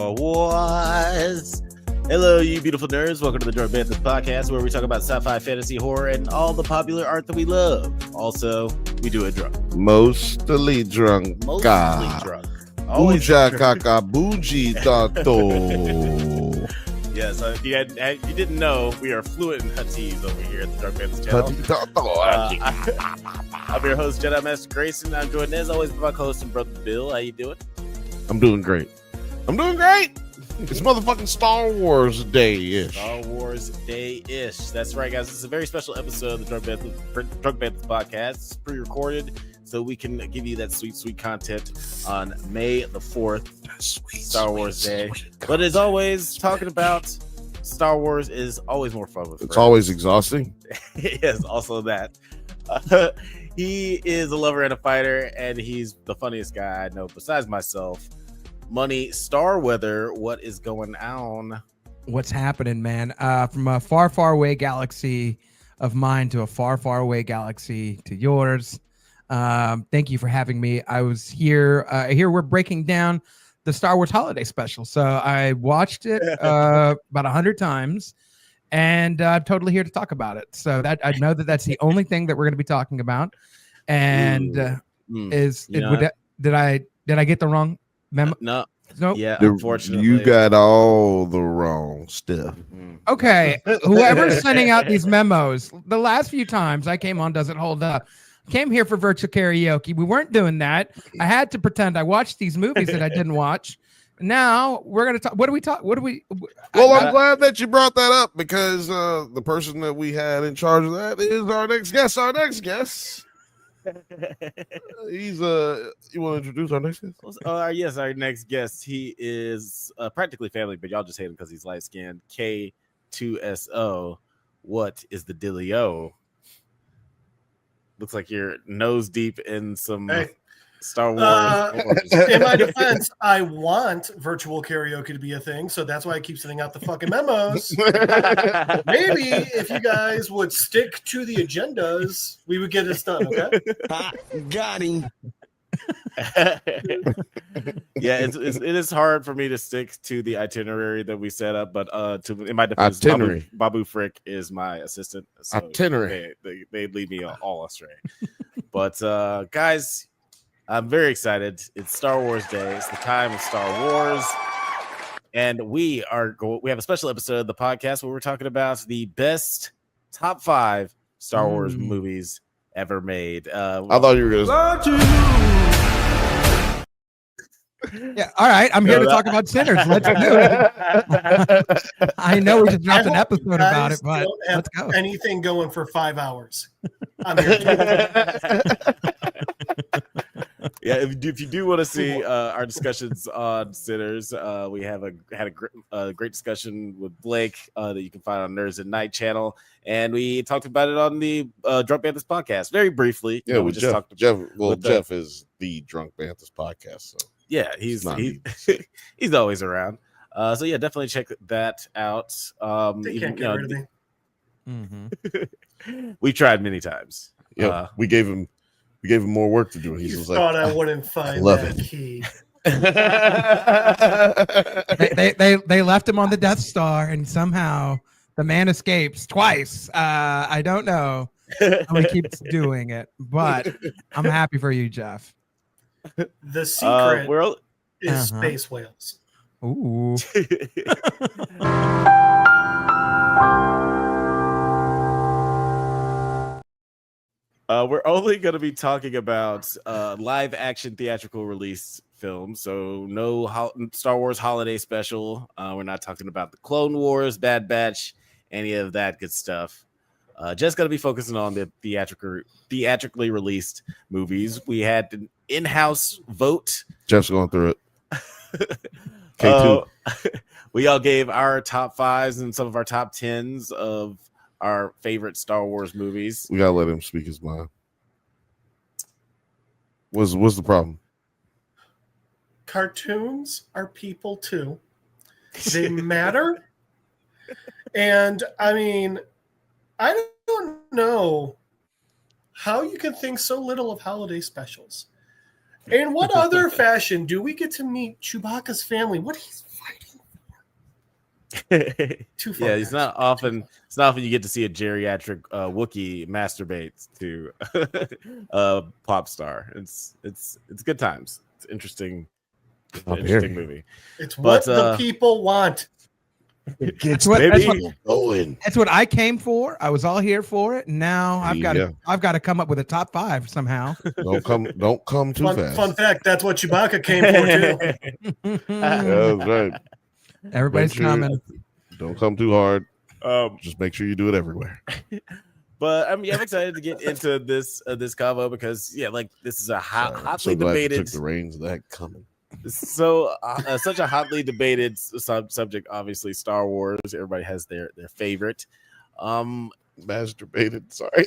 Star Wars. Hello, you beautiful nerds. Welcome to the Banthas podcast, where we talk about sci-fi, fantasy, horror, and all the popular art that we love. Also, we do it drunk. Mostly drunk. Drunk. Always Buja kaka buji dato. Yes, if you didn't know, we are fluent in Huttese over here at the Dark Banthas channel. I'm your host, Jedi Master Grayson. I'm joined as always by my co-host and brother Bill. How you doing? I'm doing great. It's motherfucking Star Wars Day-ish. Star Wars Day-ish. That's right, guys. This is a very special episode of the Drunk Banthas podcast. It's pre-recorded, so we can give you that sweet content on May the 4th, Star Wars Day. But as always, talking about Star Wars is always more fun with friends. It's always exhausting. Yes, also that. He is a lover and a fighter, and he's the funniest guy I know besides myself. Money Starweather, what is going on? What's happening, man? From a far away galaxy of mine to a far away galaxy to yours. Thank you for having me. I was here. Here we're breaking down the Star Wars Holiday Special. So I watched it about 100 times, and I'm totally here to talk about it. So that I know that's the only thing that we're going to be talking about. And did I get the wrong memo? No. Yeah, The- unfortunately. You got all the wrong stuff. Okay, whoever's sending out these memos, the last few times I came on, does it hold up? Came here for virtual karaoke. We weren't doing that. I had to pretend I watched these movies that I didn't watch. Now we're gonna talk. What do we talk? What do we? Well, I'm glad that you brought that up because the person that we had in charge of that is our next guest. He's you want to introduce our next guest? Yes, our next guest. He is practically family, but y'all just hate him because he's light skinned. K2SO. What is the dealio? Looks like you're nose deep in some Star Wars. In my defense, I want virtual karaoke to be a thing, so that's why I keep sending out the fucking memos. Maybe if you guys would stick to the agendas, we would get this done, okay? Got him. Yeah, it is hard for me to stick to the itinerary that we set up, but in my defense, Itinerary. Babu Frick is my assistant. So Itinerary. They lead me all astray. But guys, I'm very excited. It's Star Wars Day. It's the time of Star Wars. And we have a special episode of the podcast where we're talking about the best top 5 Star Wars movies ever made. I thought you were gonna. Yeah, all right. I'm here to talk about Sinners. Let's do it. I know we just dropped an episode about it, but let's go. Anything going for 5 hours? I'm here. Yeah, if you do want to see our discussions on Sinners, we had a great discussion with Blake that you can find on NerdsAtNite channel, and we talked about it on the Drunk Banthas podcast very briefly. Yeah, we just talked. Jeff is the Drunk Banthas podcast. So yeah, he's always around. So yeah, definitely check that out. They can't get rid of me. We've tried many times. Yeah, we gave him more work to do. He You was thought like, I wouldn't find love that it. key. They left him on the Death Star, and somehow the man escapes twice. I don't know how he keeps doing it, but I'm happy for you, Jeff. The secret is Uh-huh. space whales. Ooh. We're only going to be talking about live action theatrical release films. So no Star Wars Holiday Special. We're not talking about the Clone Wars, Bad Batch, any of that good stuff. Just going to be focusing on the theatrically released movies. We had an in-house vote. Jeff's going through it. K2. We all gave our top 5s and some of our top 10s of our favorite Star Wars movies. We gotta let him speak his mind. What's the problem? Cartoons are people too. They matter. And I mean, I don't know how you can think so little of holiday specials. In what other fashion do we get to meet Chewbacca's family? What he's fighting Too far. Yeah, it's not often you get to see a geriatric Wookiee masturbate to a pop star. It's good times. It's interesting movie. It's what But, the people want. It gets maybe- going. That's what I came for. I was all here for it. And now I've got Yeah. to come up with a top 5 somehow. Don't come too fast. Fun fact, that's what Chewbacca came for too. Yeah, that's right. Everybody's Make sure- coming. Don't come too hard. Just make sure you do it everywhere. But I'm excited to get into this convo because like this is a hotly so glad you debated took the reins of that coming. So such a hotly debated subject. Obviously, Star Wars. Everybody has their favorite. Masturbated. Sorry.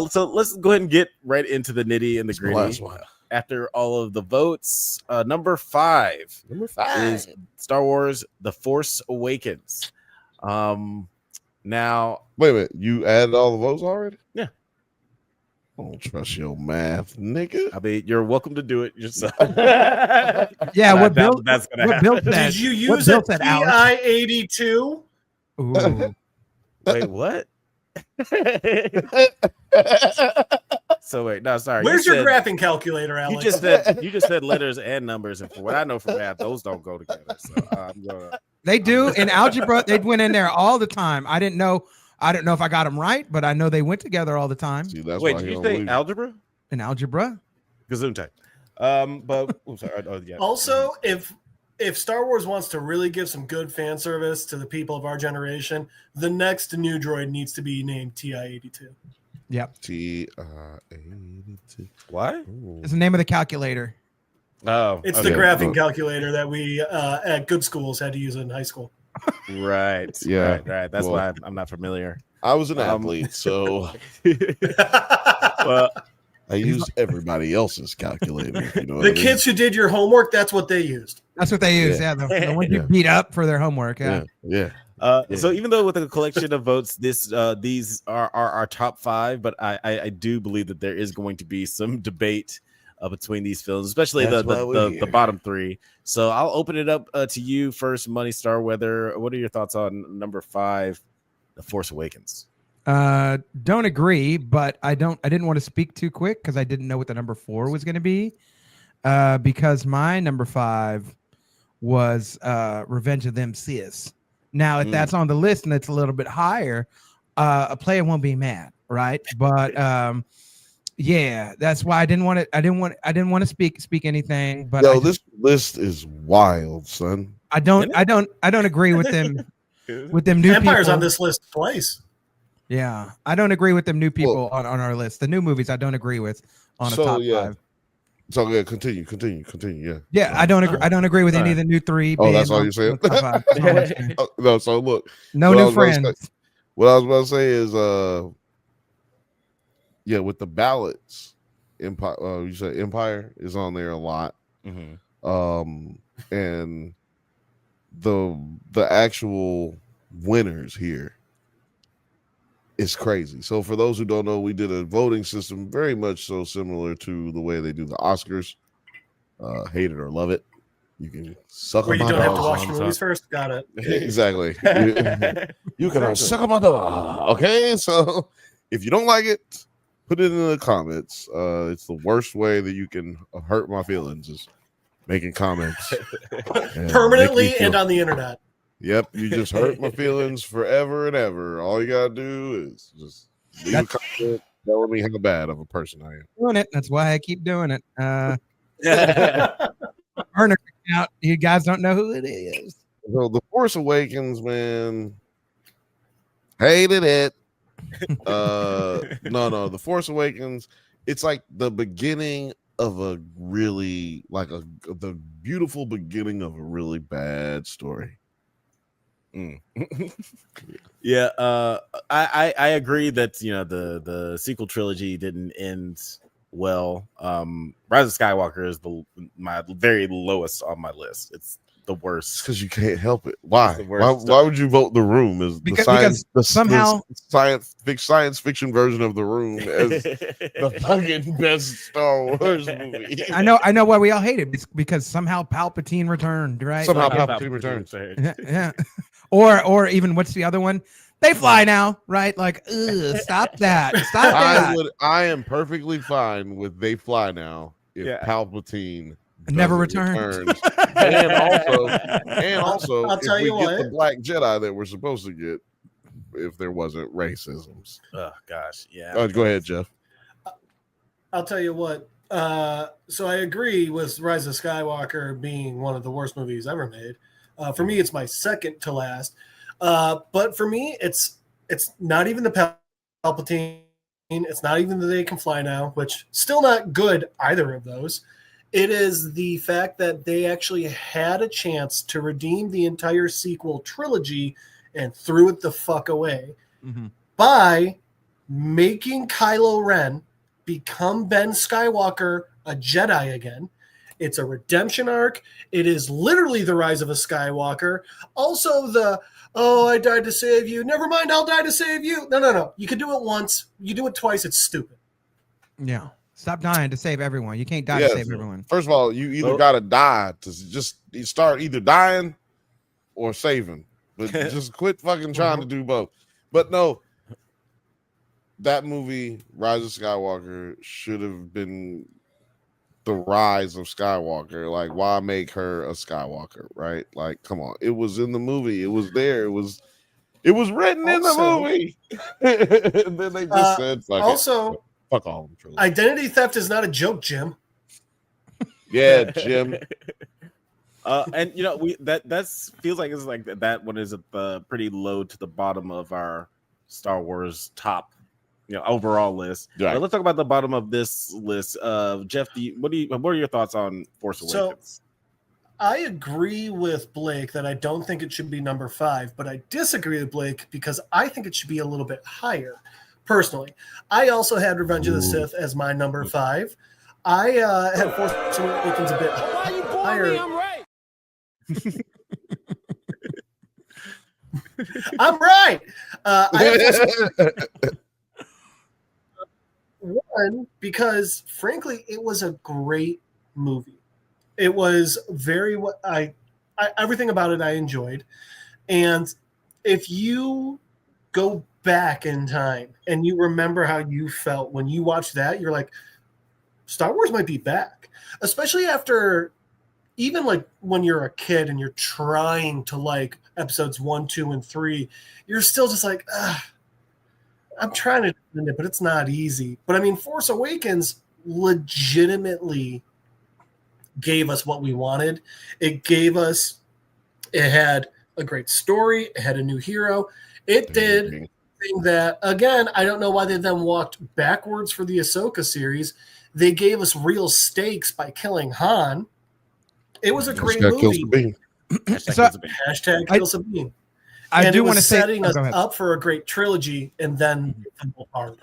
So let's go ahead and get right into the nitty and the gritty. Last one. After all of the votes, number 5 is Star Wars: The Force Awakens. Now, Wait a minute. You added all the votes already? Yeah. I don't trust your math, nigga. I mean, you're welcome to do it yourself. Yeah, what Bill that's gonna what happen. Bill said. Did you what use Bill a said, Alex. TI-82? Ooh. Wait, what? So wait, no, sorry. Where's you your said- graphing calculator, Alex? You just said letters and numbers, and from what I know from math, those don't go together. So I'm gonna. They do in algebra. They went in there all the time. I don't know if I got them right, but I know they went together all the time See, that's Wait, why did he you don't say believe you. algebra? in algebra. Gesundheit. But I'm sorry. Oh, yeah. Also, if Star Wars wants to really give some good fan service to the people of our generation, the next new droid needs to be named TI-82. Yep, TI-82. Why? it's the name of the calculator. Oh, It's okay. the graphing look. calculator that we at good schools had to use in high school. Right. Yeah. Right. That's Well, why I'm not familiar. I was an athlete, so Well, I used everybody else's calculator. If you know what The I mean. kids who did your homework, that's what they used. That's what they use. Yeah, the ones you Yeah. beat up for their homework. Yeah. Yeah. So even though with a collection of votes, these are our top 5, but I do believe that there is going to be some debate between these films, especially That's why we're the here. bottom 3. So I'll open it up to you first, Money Star. What are your thoughts on number 5, The Force Awakens? Don't agree, but I didn't want to speak too quick because I didn't know what the number 4 was going to be. Because my number 5 was Revenge of Them Sis. Now, if that's on the list and it's a little bit higher, a player won't be mad, right? But yeah, that's why I didn't want to speak anything. But Yo, this list is wild, son. I don't agree with them new Empire's people. on this list twice. Yeah, I don't agree with them new people on our list. The new movies I don't agree with on a top 5. So yeah, continue. Yeah. Yeah, I don't agree. I don't agree with any of the new 3. Oh, being that's all on you're saying? the top 5. That's all I'm saying. No, so look, No what I new was about to say- friends. what I was about to say is yeah, with the ballots, Empire you said Empire is on there a lot. And the actual winners here is crazy. So for those who don't know, we did a voting system very much so similar to the way they do the Oscars. Hate it or love it. You can suck Where on you my don't have to dog. watch the movies first. Got it. Exactly. You can suck on my dog. Okay, so if you don't like it, put it in the comments. It's the worst way that you can hurt my feelings is making comments and Permanently make me feel- and on the internet. Yep, you just hurt my feelings forever and ever. All you gotta do is just leave a comment telling me how bad of a person I am. Doing it. That's why I keep doing it. Earner account. You guys don't know who it is. So the Force Awakens, man, hated it. No, the Force Awakens. It's like the beginning of a really the beautiful beginning of a really bad story. Yeah, I agree that the sequel trilogy didn't end well. Rise of Skywalker is my very lowest on my list. It's the worst. Because you can't help it. Why? the worst Why would you vote The Room as Because somehow the science fiction version of The Room as the fucking best Star Wars movie? I know why we all hate it. It's because somehow Palpatine returned, right? Somehow Like, Palpatine returns. yeah. Or even what's the other one? They fly now, right? Like, ugh, stop that. Stop that. I am perfectly fine with they fly now if Palpatine Never returns. and also I'll if tell we you get what. the Black Jedi that we're supposed to get if there wasn't racisms. Oh gosh, yeah. Go ahead, Jeff. I'll tell you what. So I agree with Rise of Skywalker being one of the worst movies ever made. For me, it's my second to last. But for me, it's not even the Palpatine. It's not even the They Can Fly Now, which still not good, either of those. It is the fact that they actually had a chance to redeem the entire sequel trilogy and threw it the fuck away by making Kylo Ren become Ben Skywalker, a Jedi again. It's a redemption arc. It is literally the rise of a Skywalker. Also I died to save you. Never mind, I'll die to save you. No. You can do it once. You do it twice, it's stupid. Yeah. Stop dying to save everyone. You can't die to save everyone. First of all, you either got to die to you start either dying or saving. But just quit fucking trying to do both. But no, that movie, Rise of Skywalker, should have been the rise of Skywalker. Like, why make her a Skywalker, right? Like, come on. It was in the movie. It was there. It was written in the movie. And then they just said, fuck all. Identity theft is not a joke, Jim. Yeah, Jim. And that feels like it's like that one is at the pretty low to the bottom of our Star Wars top, overall list. Right. But let's talk about the bottom of this list. Jeff, what are your thoughts on Force Awakens? So, I agree with Blake that I don't think it should be number 5, but I disagree with Blake because I think it should be a little bit higher. Personally, I also had Revenge of the Sith as my number 5. I had Force Awakens a bit higher. I'm right. One, because frankly, it was a great movie. It was everything about it I enjoyed, and if you go back in time and you remember how you felt when you watched that, you're like, Star Wars might be back, especially after even like when you're a kid and you're trying to like episodes 1, 2, and 3, you're still just like, I'm trying to do it, but it's not easy. But I mean, Force Awakens legitimately gave us what we wanted. It had a great story. It had a new hero. It did that again. I don't know why they then walked backwards for the Ahsoka series. They gave us real stakes by killing Han. It was a great movie. Hashtag kill Sabine. I do want to say setting us up for a great trilogy, and then hard.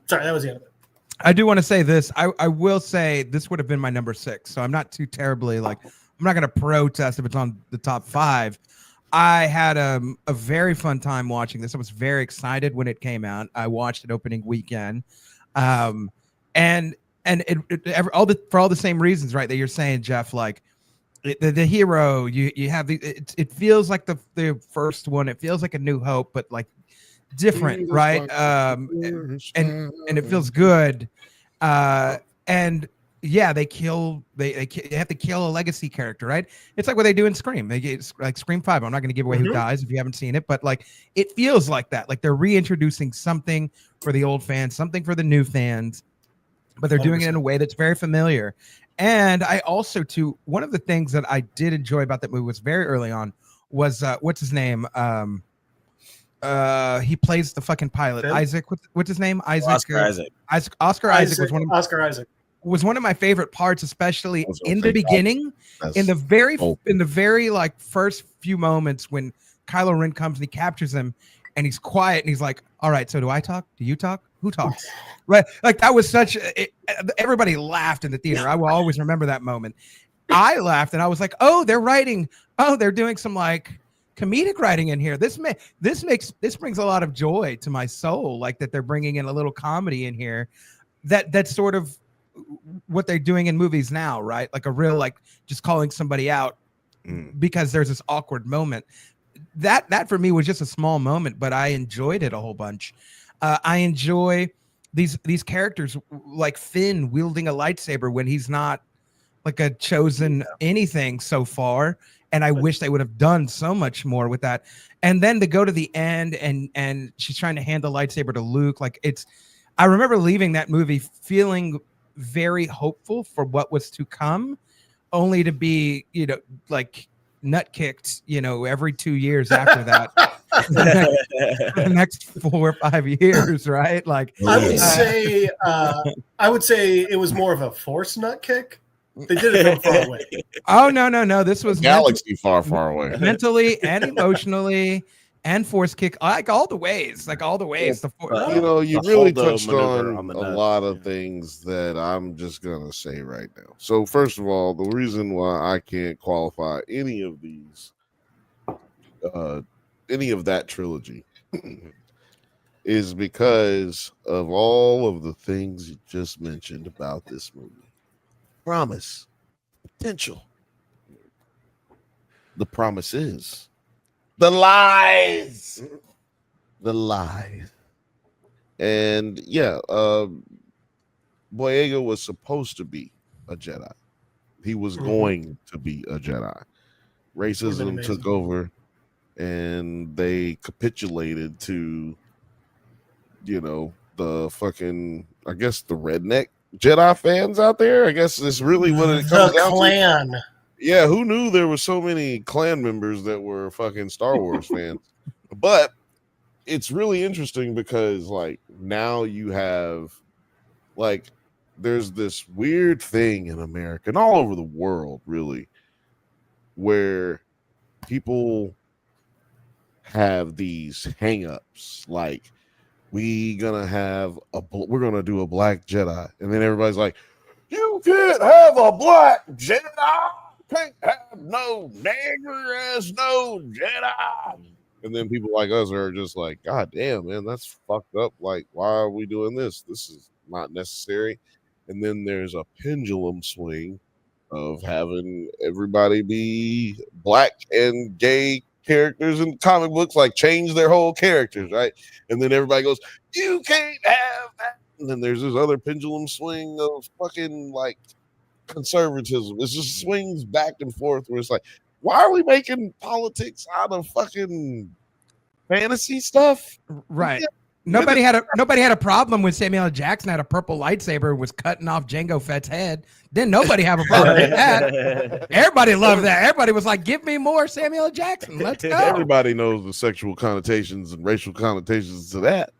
Sorry, that was the end of it. I do want to say this. I will say this would have been my number 6, so I'm not too terribly I'm not going to protest if it's on the top 5. I had a very fun time watching this. I was very excited when it came out. I watched it opening weekend, and for all the same reasons, right? That you're saying, Jeff. Like the hero, you have it feels like the first one. It feels like A New Hope, but like different, right? And it feels good. And yeah, they have to kill a legacy character, right? It's like what they do in Scream. They get like Scream 5. I'm not going to give away who dies if you haven't seen it, but like it feels like that. Like they're reintroducing something for the old fans, something for the new fans, but they're doing it in a way that's very familiar. And I also, too, one of the things that I did enjoy about that movie was very early on was what's his name? He plays the fucking pilot. Finn? Isaac. What's his name? Isaac. Oscar Isaac was one of my favorite parts, especially in the beginning, in the very like first few moments when Kylo Ren comes and he captures him, and he's quiet and he's like, "All right, so do I talk? Do you talk? Who talks?" Right? Like that was everybody laughed in the theater. I will always remember that moment. I laughed and I was like, oh, they're doing some like comedic writing in here. This brings a lot of joy to my soul, like that they're bringing in a little comedy in here. That's sort of what they're doing in movies now, right? Like a real, like just calling somebody out because there's this awkward moment. That for me was just a small moment, but I enjoyed it a whole bunch. I enjoy these characters like Finn wielding a lightsaber when he's not like a chosen anything so far. And I wish they would have done so much more with that. And then to go to the end and she's trying to hand the lightsaber to Luke. Like I remember leaving that movie feeling very hopeful for what was to come, only to be, like nut kicked, every 2 years after that. the next 4 or 5 years, right? Like I would say it was more of a forced nut kick. They did it from far away. Oh no! This was galaxy far away, mentally and emotionally, and force kick, like all the ways. You really touched on a lot of things that I'm just gonna say right now. So first of all, the reason why I can't qualify any of these, any of that trilogy, is because of all of the things you just mentioned about this movie. Promise, potential. The promise is the lies. And yeah, Boyega was supposed to be a Jedi. He was going to be a Jedi. Racism took over and they capitulated to, the fucking, I guess, the redneck Jedi fans out there. I guess it's really what it comes down Clan. to. Yeah, who knew there were so many Clan members that were fucking Star Wars fans? But it's really interesting because, like, now you have, like, there's this weird thing in America and all over the world, really, where people have these hang-ups, like, we're gonna do a black Jedi, and then everybody's like, you can't have a black Jedi, can't have no nigger as no Jedi. And then people like us are just like, God damn, man, that's fucked up. Like, why are we doing this? This is not necessary. And then there's a pendulum swing of having everybody be black and gay characters in comic books, like change their whole characters, right? And then everybody goes, you can't have that. And then there's this other pendulum swing of fucking like conservatism. It just swings back and forth where it's like, why are we making politics out of fucking fantasy stuff? Right. Nobody had a problem when Samuel L. Jackson had a purple lightsaber, was cutting off Jango Fett's head. Didn't nobody have a problem with that? Everybody loved that. Everybody was like, give me more Samuel L. Jackson. Let's go. Everybody knows the sexual connotations and racial connotations to that.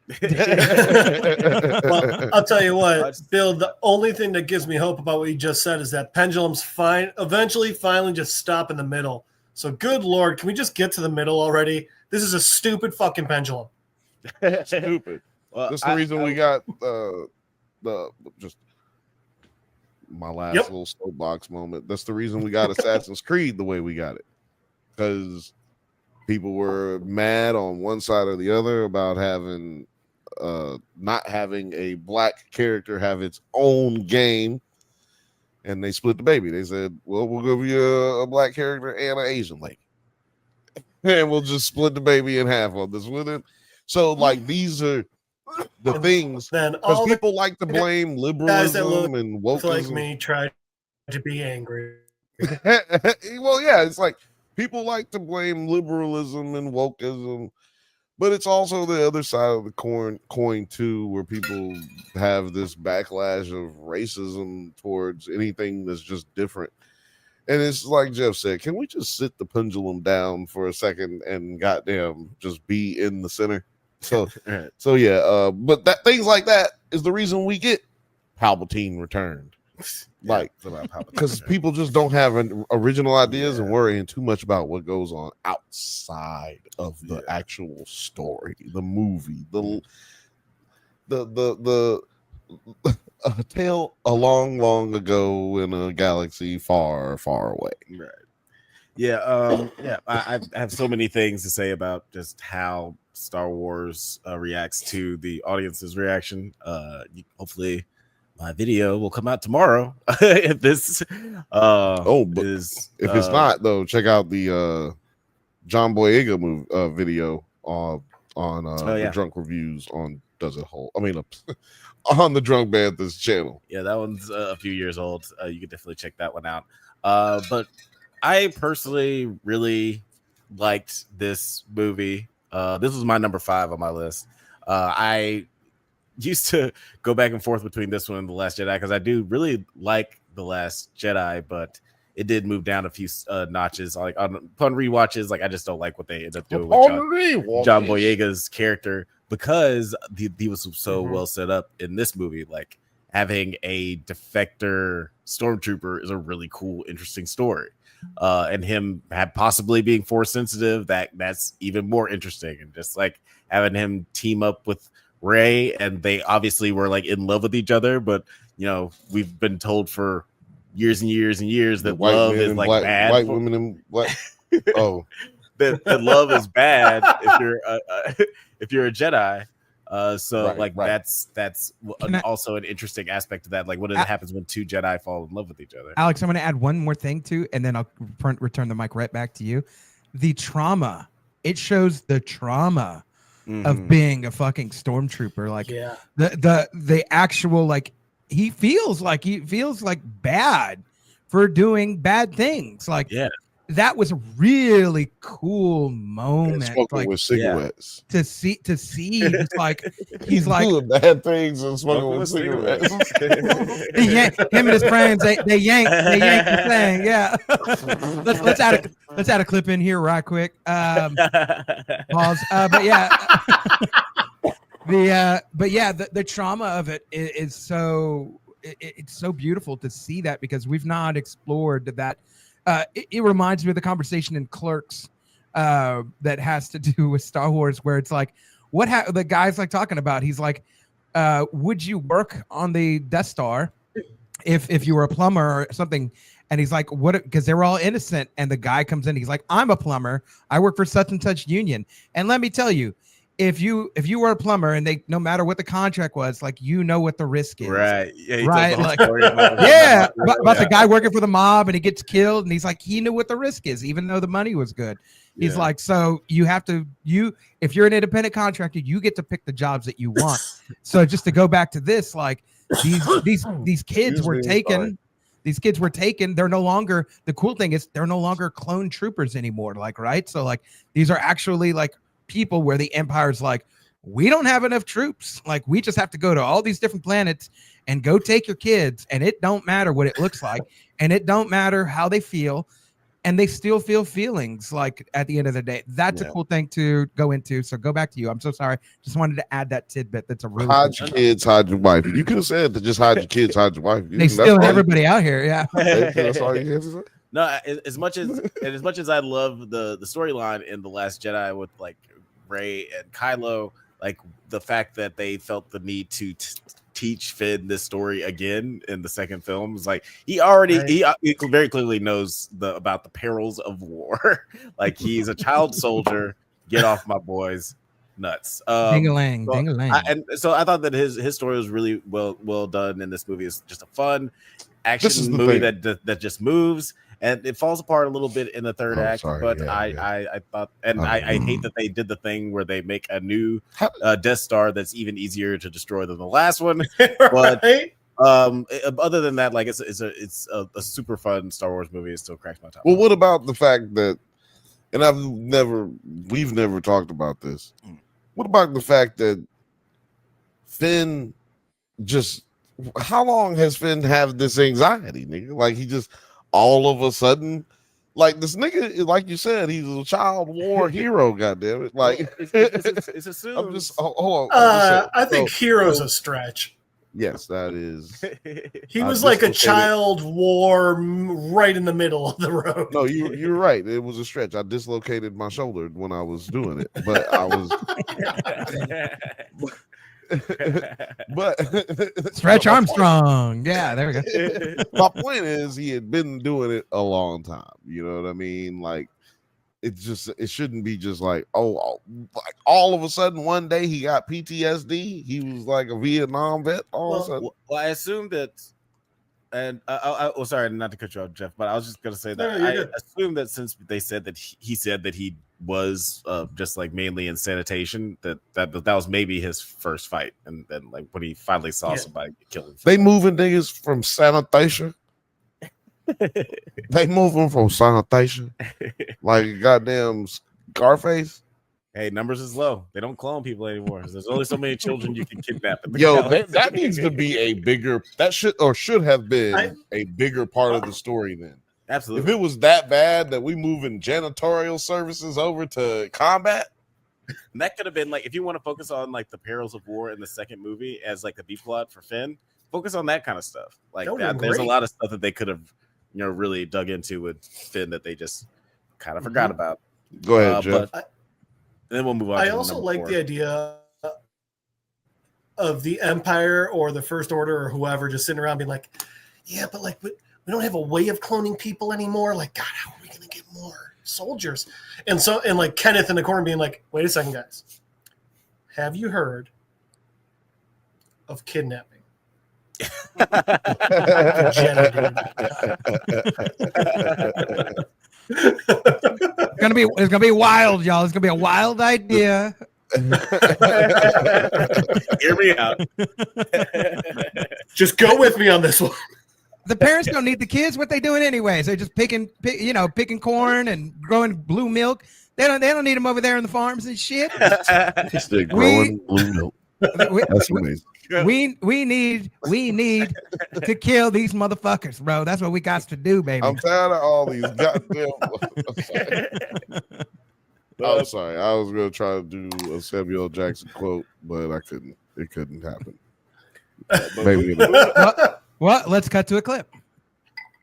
Well, I'll tell you what, Bill, the only thing that gives me hope about what you just said is that pendulums finally just stop in the middle. So good Lord, can we just get to the middle already? This is a stupid fucking pendulum. Stupid. That's the reason we got the just my last little soapbox moment. That's the reason we got Assassin's Creed the way we got it, because people were mad on one side or the other about having not having a black character have its own game, and they split the baby. They said, well, we'll give you a black character and an Asian lady, and we'll just split the baby in half on this with it. So, like, these are the things, because people like to blame liberalism and wokeism. Like me try to be angry. Well, yeah, it's like people like to blame liberalism and wokeism, but it's also the other side of the coin too, where people have this backlash of racism towards anything that's just different. And it's like Jeff said, can we just sit the pendulum down for a second and goddamn just be in the center? So yeah, but that things like that is the reason we get Palpatine returned. Like, because people just don't have original ideas and worrying too much about what goes on outside of the actual story, the movie, the a tale a long, long ago in a galaxy far, far away. Right. Yeah. I have so many things to say about just how Star Wars reacts to the audience's reaction. Hopefully, my video will come out tomorrow. If this But is if it's not though, check out the John Boyega video on the Drunk Reviews on on the Drunk Banthas channel. Yeah, that one's a few years old. You can definitely check that one out. But I personally really liked this movie. This was my number 5 on my list. I used to go back and forth between this one and The Last Jedi because I do really like The Last Jedi, but it did move down a few notches. Like upon rewatches, like I just don't like what they ended up doing with John Boyega's character because he was so well set up in this movie. Like having a defector stormtrooper is a really cool, interesting story. And him possibly being force sensitive, that's even more interesting. And just like having him team up with Rey, and they obviously were like in love with each other, but you know, we've been told for years and years and years that love is like bad. White women and black. Oh, that love is bad if you're a Jedi. That's also an interesting aspect of that. Like, what happens when two Jedi fall in love with each other? Alex, I'm going to add one more thing too, and then I'll return the mic right back to you. The trauma. It shows the trauma of being a fucking stormtrooper. Like the actual, like, he feels like bad for doing bad things. Like, that was a really cool moment. Smoking like, with cigarettes. To see he's like doing bad things and smoking with cigarettes. him and his friends, they yank the thing. Yeah. let's add a clip in here right quick. Pause. But yeah. The trauma of it is so it's so beautiful to see that, because we've not explored that. It reminds me of the conversation in Clerks that has to do with Star Wars, where it's like, the guy's like talking about, he's like, would you work on the Death Star if you were a plumber or something? And he's like, what? Because they were all innocent. And the guy comes in, he's like, I'm a plumber. I work for such and such union. And let me tell you, if you were a plumber, and they, no matter what the contract was, like, you know what the risk is, right? Yeah, right. Like, about the guy working for the mob, and he gets killed, and he's like, he knew what the risk is, even though the money was good. He's like, so you have to, if you're an independent contractor, you get to pick the jobs that you want. So just to go back to this, like, these kids were taken. These kids were taken. They're no longer, the cool thing is they're no longer clone troopers anymore. Like, right. So like, these are actually like people where the Empire's like, we don't have enough troops. Like, we just have to go to all these different planets and go take your kids. And it don't matter what it looks like. And it don't matter how they feel. And they still feel feelings, like, at the end of the day. That's a cool thing to go into. So go back to you. I'm so sorry. Just wanted to add that tidbit. That's a really hide your kids, hide your wife. You could have said to just hide your kids, hide your wife. They stealing everybody out here. Yeah. That's all you have to say. No, as much as I love the storyline in The Last Jedi with like Rey and Kylo, like the fact that they felt the need to teach Finn this story again in the second film is like, he very clearly knows about the perils of war. Like, he's a child soldier. Get off my boys nuts. Ding-a-lang, ding-a-lang. And so I thought that his story was really well done in this movie. It's just a fun action movie that just moves. And it falls apart a little bit in the third act, but I thought, and I hate that they did the thing where they make a new Death Star that's even easier to destroy than the last one. But other than that, like, it's a super fun Star Wars movie. It still cracks my top. Well, what about the fact that, and we've never talked about this. What about the fact that Finn how long has Finn have this anxiety, nigga? Like, he just all of a sudden, like, this nigga, like you said, he's a child war hero. Goddamn it! Like, it's assumed. I'm just hold on. I think hero's a stretch. Yes, that is. He was like a child war right in the middle of the road. No, you're right. It was a stretch. I dislocated my shoulder when I was doing it, but I was. But Stretch Armstrong. Yeah, there we go. my point is he had been doing it a long time. You know what I mean? Like it shouldn't be just like like all of a sudden one day he got PTSD. He was like a Vietnam vet all of a sudden. Well, I assume that, and sorry, not to cut you off, Jeff, but I was just gonna say that No, I you're good. assume that since they said that he said that he was just like mainly in sanitation, that was maybe his first fight, and then like when he finally saw somebody kill him. They moving niggas from sanitation. They move them from sanitation like goddamn Scarface. Hey, numbers is low. They don't clone people anymore. There's only so many children you can kidnap. Yo, that needs to be a bigger. That should have been a bigger part of the story. Then, absolutely. If it was that bad that we moving janitorial services over to combat, and that could have been like if you want to focus on like the perils of war in the second movie as like the B plot for Finn. Focus on that kind of stuff. Like that, there's a lot of stuff that they could have, really dug into with Finn that they just kind of forgot about. Go ahead, Jeff. But then we'll move on. I also like the idea of the Empire or the First Order or whoever just sitting around being like, yeah, but like we don't have a way of cloning people anymore. Like, God, how are we going to get more soldiers? And like Kenneth in the corner being like, wait a second, guys. Have you heard of kidnapping? It's gonna be wild, y'all. It's gonna be a wild idea. Hear me out. Just go with me on this one. The parents don't need the kids. What they doing anyways? They're just picking corn and growing blue milk. They don't need them over there in the farms and shit. They're growing blue milk. That's amazing. We need to kill these motherfuckers, bro. That's what we got to do, baby. I'm tired of all these goddamn. I'm sorry. I was gonna try to do a Samuel L. Jackson quote, but I couldn't. It couldn't happen. Maybe. Well, let's cut to a clip.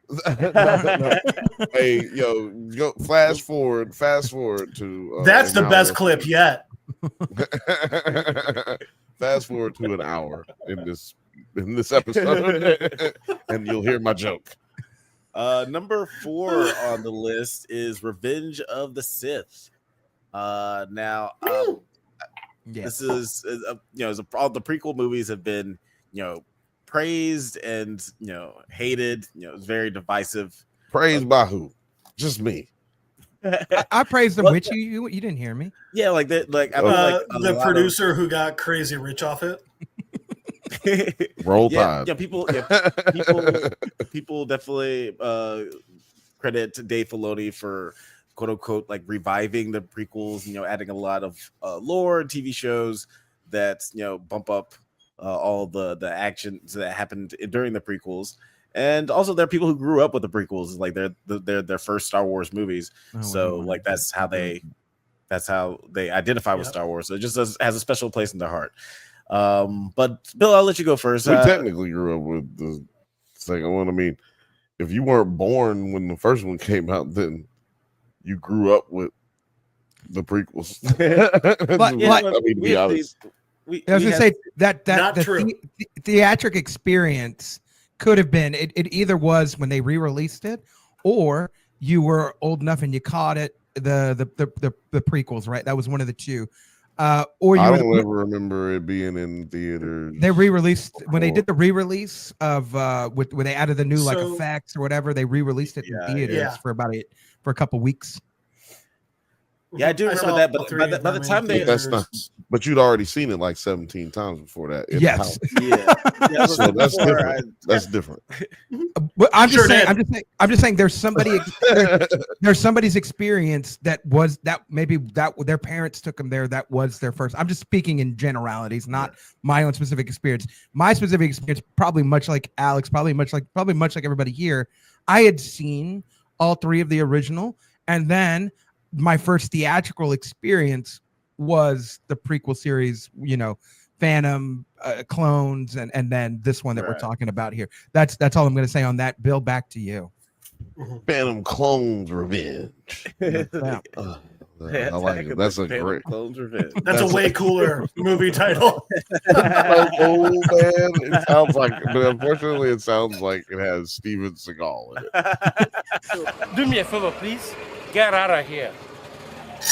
No. Hey, yo, go fast forward to. That's the best clip yet. Fast forward to an hour in this episode, and you'll hear my joke. Number 4 on the list is Revenge of the Sith. This is all the prequel movies have been praised and hated. It's very divisive. Praised by who? Just me. I praised them with you. You didn't hear me. Yeah, like that. Like the producer who got crazy rich off it. Roll Tide. Yeah, people definitely credit Dave Filoni for quote unquote like reviving the prequels. Adding a lot of lore and TV shows that bump up all the actions that happened during the prequels. And also, there are people who grew up with the prequels, like they're their first Star Wars movies. Like that's how they identify with Star Wars. So it just has a special place in their heart. But Bill, I'll let you go first. We technically grew up with the second one. I mean, if you weren't born when the first one came out, then you grew up with the prequels. But I mean, to be honest, I was gonna say that the theatric experience could have been it either was when they re-released it, or you were old enough and you caught it the prequels, right? That was one of the two. Or you I don't ever remember it being in theaters. They re-released when they did the re-release of when they added the new like effects or whatever. They re-released it in theaters for a couple weeks. Yeah, I do remember that, but by the time that's not. But you'd already seen it like 17 times before that. Yes. Yeah. So that's different. That's different. But I'm just saying. There's somebody. There's somebody's experience that maybe their parents took them there. That was their first. I'm just speaking in generalities, not my own specific experience. My specific experience, probably much like Alex, probably much like everybody here. I had seen all 3 of the original, and then my first theatrical experience was the prequel series, Phantom, Clones, and then this one that we're talking about here. That's all I'm going to say on that. Bill, back to you. Phantom Clones Revenge. Yeah. I like it. That's a great. Clones Revenge. That's a way cooler movie title. So cool, man. It sounds like, but unfortunately, it sounds like it has Steven Seagal in it. Do me a favor, please. Get out of here.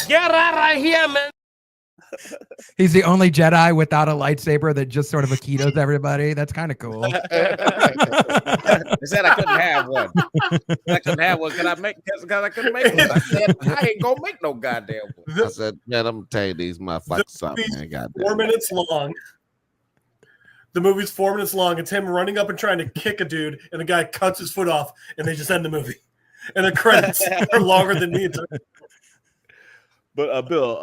Get out of here, man. He's the only Jedi without a lightsaber that just sort of Aikidos everybody. That's kind of cool. They said I couldn't have one. I couldn't have one. Because I couldn't make one. I said, I ain't going to make no goddamn one. I said, man, I'm gonna tell you these motherfuckers something, man. Goddamn. 4 minutes long. The movie's 4 minutes long. It's him running up and trying to kick a dude, and the guy cuts his foot off, and they just end the movie. And the credits are longer than the entire. But Bill,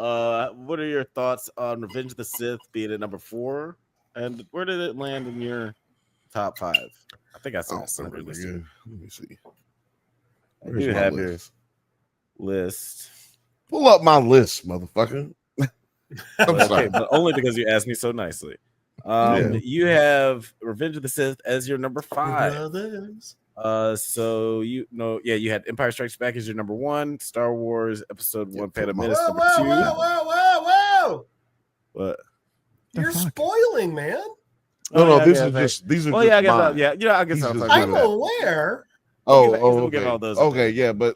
what are your thoughts on Revenge of the Sith being at number 4? And where did it land in your top 5? I think I saw something. Let me see. I Where's do my have list? your list. Pull up my list, motherfucker. I'm Okay, sorry. but only because you asked me so nicely. You have Revenge of the Sith as your number 5. Brothers. So you had Empire Strikes Back as your number 1, Star Wars Episode 1, Phantom Menace number 2. Whoa. What? You're fuck? spoiling, man. No, yeah, this yeah, is okay. just these are. Well, just yeah, I guess. mine. I guess He's I'll just talk I'm about that. aware. Oh, We'll get okay. all those. Okay, yeah, but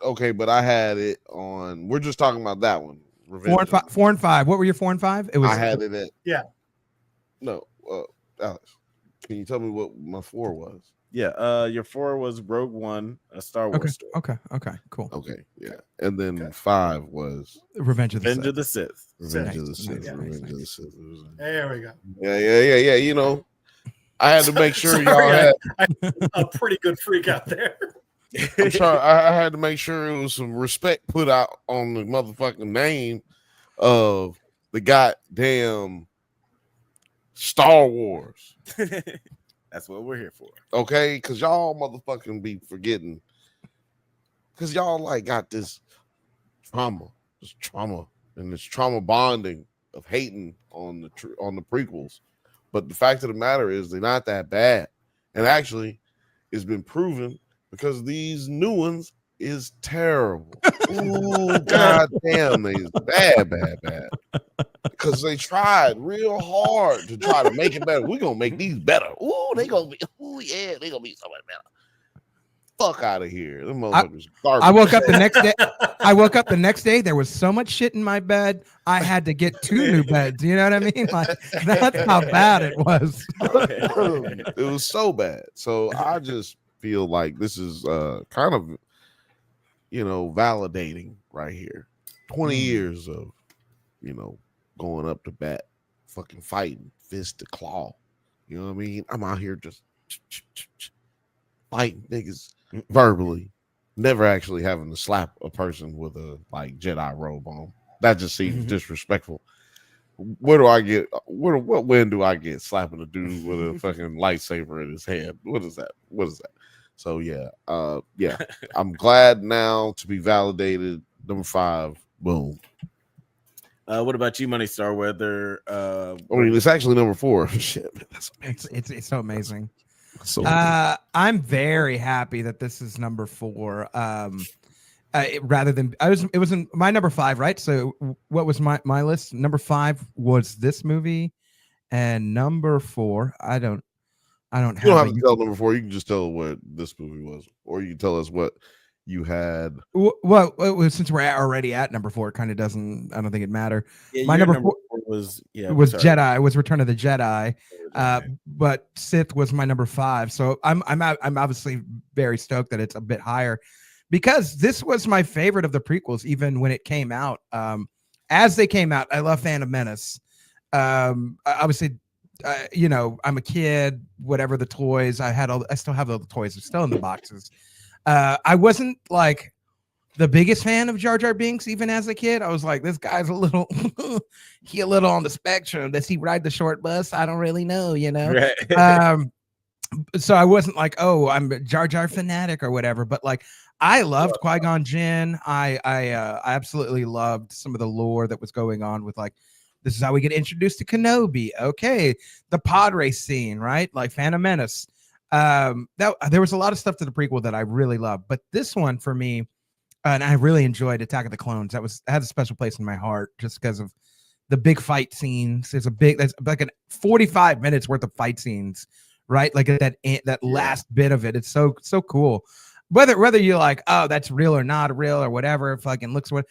I had it on. We're just talking about that one. Revenge 4 and 5. What were your 4 and 5? It was. I had it at. Yeah. No, Alex, can you tell me what my 4 was? Yeah, your 4 was Rogue One, a Star Wars story. Okay, cool. Okay, yeah, and then 5 was Revenge of the Revenge Sith. of the Sith. Revenge of the Nice, Sith. nice, Revenge nice. of the Sith. It was- There we go. Yeah. You know, I had to make sure Sorry, y'all had. I a pretty good freak out there. I'm sorry, I had to make sure it was some respect put out on the motherfucking name of the goddamn Star Wars. That's what we're here for. Okay, because y'all motherfucking be forgetting. Because y'all like got this trauma, and this trauma bonding of hating on the prequels. But the fact of the matter is they're not that bad. And actually, it's been proven because these new ones is terrible. Ooh, goddamn, they's bad. Because they tried real hard to try to make it better. We're gonna make these better. They gonna be so much better. Fuck out of here. Them motherfuckers garbage. I woke up the next day. There was so much shit in my bed. I had to get 2 new beds. You know what I mean? Like that's how bad it was. It was so bad. So I just feel like this is kind of, validating right here. 20 years of, going up to bat, fucking fighting, fist to claw. You know what I mean? I'm out here just fighting niggas verbally, never actually having to slap a person with a like Jedi robe on. That just seems disrespectful. What win do I get slapping a dude with a fucking lightsaber in his hand? What is that? So yeah, I'm glad now to be validated. Number 5, boom. What about you, Money Star? Whether I mean, it's actually number 4. Shit, man, that's amazing. It's so amazing. So I'm very happy that this is number 4. Rather than it was in my number 5, right? So what was my list? Number 5 was this movie, and number 4, I don't have. You don't have to tell number 4. You can just tell what this movie was, or you can tell us what you had. Well, since we're already at number 4, it kind of doesn't. I don't think it matter. yeah, My your number 4 was Jedi. Was Return of the Jedi. But Sith was my number 5. So I'm obviously very stoked that it's a bit higher, because this was my favorite of the prequels, even when it came out. As they came out, I love Phantom Menace. Obviously, I'm a kid. Whatever the toys I still have all the toys. They're still in the boxes. I wasn't like the biggest fan of Jar Jar Binks even as a kid. I was like, this guy's a little on the spectrum. Does he ride the short bus? I don't really know, Right. So I wasn't like, oh, I'm a Jar Jar fanatic or whatever, but like I loved Qui-Gon Jinn. I absolutely loved some of the lore that was going on with like, this is how we get introduced to Kenobi. Okay, the pod race scene, right? Like Phantom Menace. There was a lot of stuff to the prequel that I really loved, but this one for me, and I really enjoyed Attack of the Clones. That has a special place in my heart just because of the big fight scenes. There's like 45 minutes worth of fight scenes, right? Like that last bit of it. It's so cool. Whether you're like, oh, that's real or not real or whatever, fucking looks what.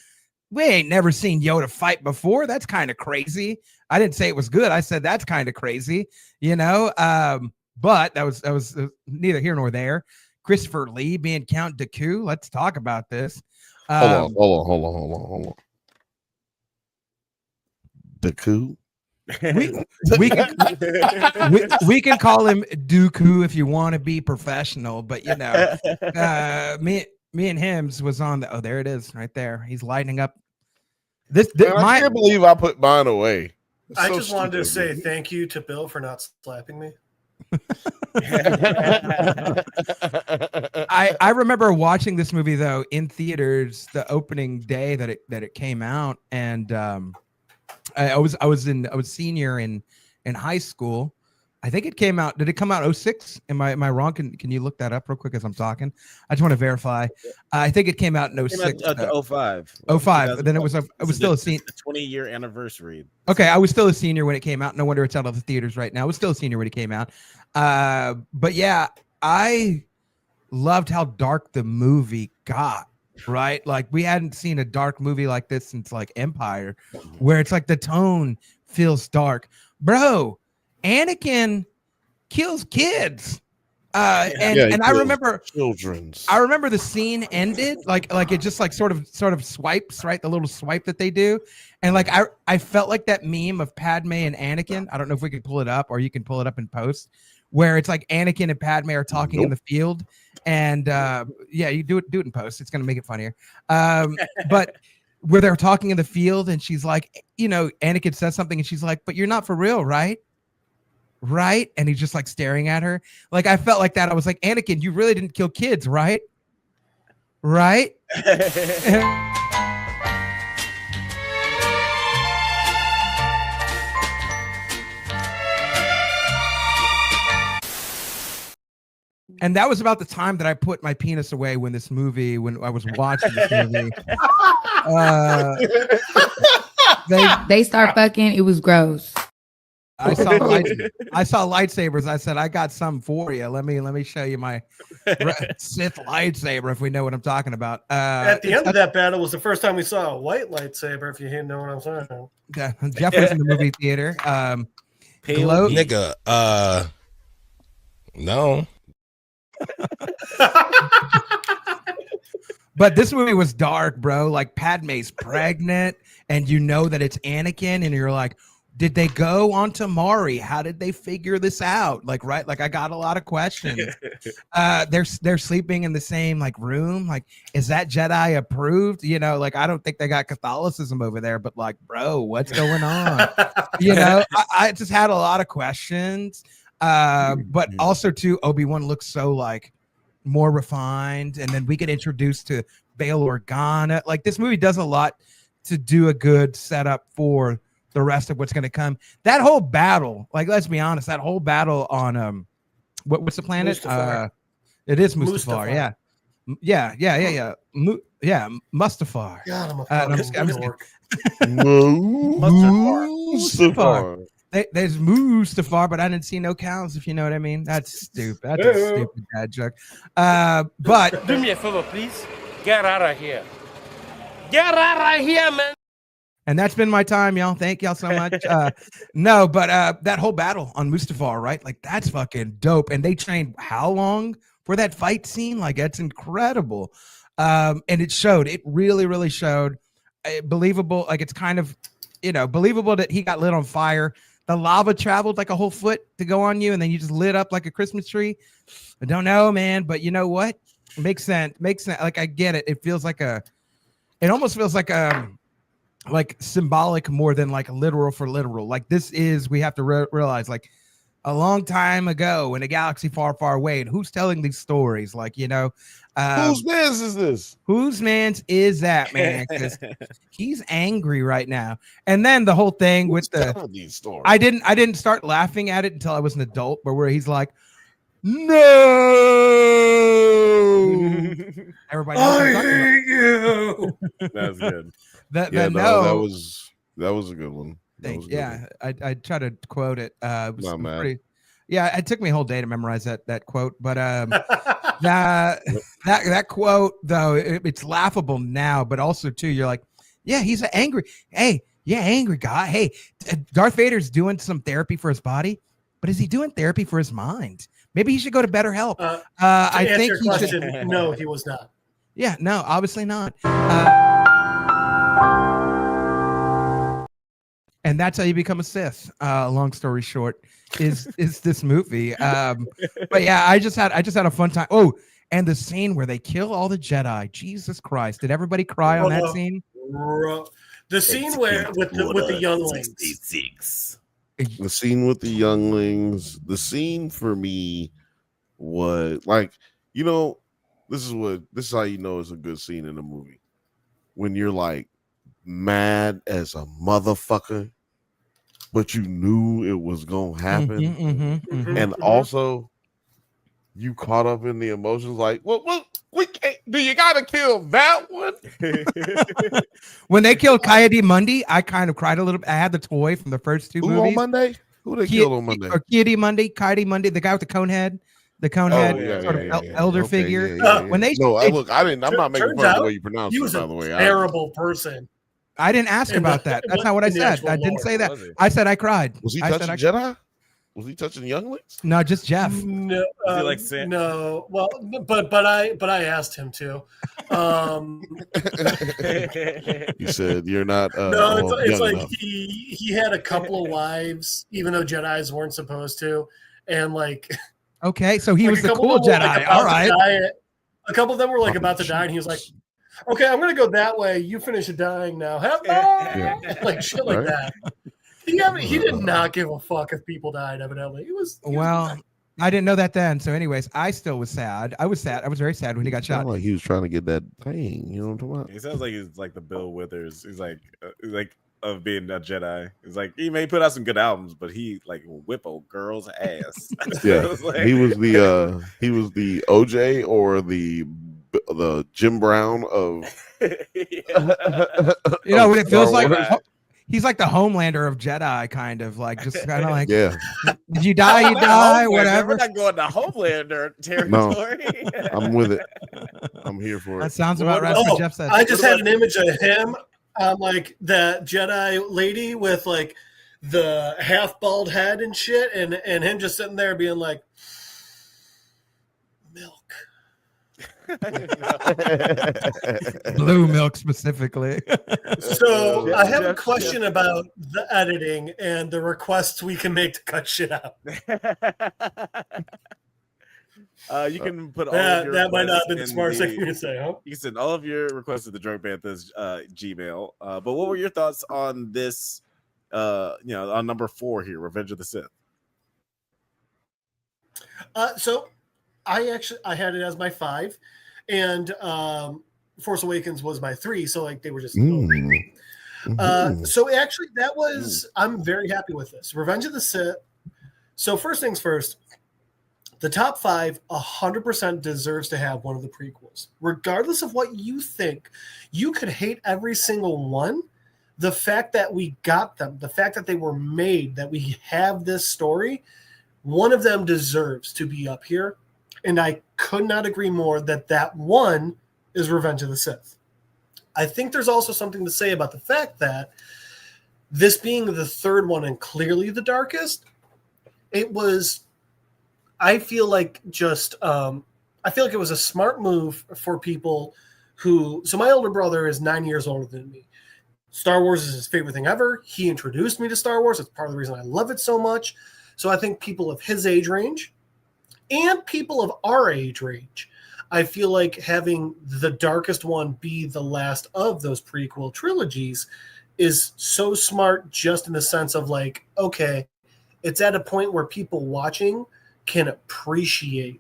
We ain't never seen Yoda fight before. That's kind of crazy. I didn't say it was good. I said that's kind of crazy, you know. But that was neither here nor there. Christopher Lee being Count Dooku. Let's talk about this. Hold on. Dooku. We can call him Dooku if you want to be professional, but you know, me and Hims was on the. Oh, there it is, right there. He's lighting up. I can't believe I put mine away. I just wanted to say thank you to Bill for not slapping me. I remember watching this movie though in theaters the opening day that it came out, and I was senior in high school. I think it came out. Did it come out 06? Am I wrong? Can you look that up real quick as I'm talking? I just want to verify. I think it came out in 06. 05. 05. But then it was still a senior. 20-year anniversary. Okay, I was still a senior when it came out. No wonder it's out of the theaters right now. I was still a senior when it came out. But yeah, I loved how dark the movie got. Right, like we hadn't seen a dark movie like this since like Empire, where it's like the tone feels dark, bro. Anakin kills kids, and I remember children's. I remember the scene ended like it just like sort of swipes, right, the little swipe that they do, and like I felt like that meme of Padme and Anakin. I don't know if we could pull it up or you can pull it up in post, where it's like Anakin and Padme are talking in the field, and yeah, you do it in post. It's gonna make it funnier. But where they're talking in the field, and she's like, you know, Anakin says something, and she's like, "But you're not for real, right?" Right? And he's just like staring at her. Like I felt like that. I was like, Anakin, you really didn't kill kids, right? Right? And that was about the time that I put my penis away when I was watching this movie. They start fucking. It was gross. I saw lightsabers. I said, I got something for you. Let me show you my Sith lightsaber, if we know what I'm talking about. At the end of that battle was the first time we saw a white lightsaber, if you know what I'm saying. Jeff was in the movie theater. Nigga, no. But this movie was dark, bro. Like Padme's pregnant, and you know that it's Anakin, and you're like, did they go on to Mari? How did they figure this out? Like, right? Like, I got a lot of questions. They're sleeping in the same like room. Like, is that Jedi approved? You know, like I don't think they got Catholicism over there, but like, bro, what's going on? You know, I just had a lot of questions. But also too, Obi-Wan looks so like more refined, and then we get introduced to Bail Organa. Like this movie does a lot to do a good setup for the rest of what's going to come. That whole battle, like let's be honest, that whole battle on what's the planet? Mustafar. It is Mustafar. Yeah. Mustafar. God, I'm just Mustafar. There's Mustafar, but I didn't see no cows, if you know what I mean. That's stupid. That's a stupid dad joke. But Do me a favor, please. Get out of here. Get out of here, man. and that's been my time, y'all. Thank y'all so much. No, but that whole battle on Mustafar, right? Like that's fucking dope. And they trained how long for that fight scene? Like that's incredible. And it showed. It really, really showed. Believable. Like it's kind of, you know, believable that he got lit on fire. The lava traveled like a whole foot to go on you, and then you just lit up like a Christmas tree. I don't know, man, but you know what? It makes sense. Makes sense. Like I get it. It feels like it almost feels like symbolic more than like literal for literal. Like this is, we have to realize like a long time ago in a galaxy far, far away. And who's telling these stories? Like, you know, Whose man's is this? Whose man's is that, man? Because he's angry right now. And then the whole thing with the these stories? I didn't start laughing at it until I was an adult, but where he's like, No. Everybody knows what I'm talking about. hate you. That's good. That Yeah, no. that was a good one. I try to quote it. It was Not mad. pretty. Yeah, it took me a whole day to memorize that quote, but that quote though it's laughable now, but also too you're like, yeah, he's an angry. Hey, yeah, angry guy. Hey, Darth Vader's doing some therapy for his body, but is he doing therapy for his mind? Maybe he should go to BetterHelp. I think he should. No, he was not. Yeah, no, obviously not. And that's how you become a Sith. Long story short, is this movie. But yeah, I just had a fun time. Oh, and the scene where they kill all the Jedi. Jesus Christ! Did everybody cry on that scene? The scene where with the younglings. The scene with the younglings. The scene for me was like, this is how you know it's a good scene in a movie. When you're like mad as a motherfucker, but you knew it was gonna happen, and also you caught up in the emotions. Like, well, we can't. Do you gotta kill that one? When they killed Coyote Mundi, I kind of cried a little bit. I had the toy from the first two movies. On Monday? Who they killed on Monday? Or Coyote Mundi, the guy with the cone head. The conehead elder figure. When they look, I'm not making fun of the way you pronounce it. By the way, terrible person. I didn't ask about that. That's not what I said. I didn't say that. I said I cried. Was he touching Jedi? Was he touching younglings? No, just Jeff. No, no. Well, but I asked him to. He said, "You're not." No, it's like enough. He had a couple of wives, even though Jedis weren't supposed to, and like. Okay, so he was the cool Jedi. All right. A couple of them were like about to die, and he was like, "Okay, I'm gonna go that way. You finish dying now." Like shit like that. He did not give a fuck if people died. Evidently, I didn't know that then. So, anyways, I still was sad. I was sad. I was very sad when he got shot. Like he was trying to get that thing. You know what I'm talking about? He sounds like he's like the Bill Withers. He's like of being a Jedi. It's like he may put out some good albums, but he like will whip a girl's ass. Yeah, like... he was the OJ or the Jim Brown of. When it feels like he's like the Homelander of Jedi, kind of like just kind of like. Yeah. Did you die? You die. Whatever. We're not going to Homelander territory. No, I'm with it. I'm here for it. That sounds about right. What Jeff said. I just had an image of him. Like that Jedi lady with like the half bald head and shit, and him just sitting there being like, milk, blue milk specifically. So I have a question about the editing and the requests we can make to cut shit out. You can put all of your that might not have been the smartest thing to say, huh? You can send all of your requests to the Drunk Banthas Gmail. But what were your thoughts on this? On number 4 here, Revenge of the Sith. So I had it as my 5, and Force Awakens was my 3. So like they were just. So actually, that was I'm very happy with this Revenge of the Sith. So first things first. The top 5 100% deserves to have one of the prequels. Regardless of what you think, you could hate every single one. The fact that we got them, the fact that they were made, that we have this story, one of them deserves to be up here. And I could not agree more that one is Revenge of the Sith. I think there's also something to say about the fact that this being the third one and clearly the darkest, it was... I feel like it was a smart move for people who. So my older brother is 9 years older than me. Star Wars is his favorite thing ever. He introduced me to Star Wars. It's part of the reason I love it so much. So I think people of his age range and people of our age range, I feel like having the darkest one be the last of those prequel trilogies is so smart, just in the sense of like, okay, it's at a point where people watching can appreciate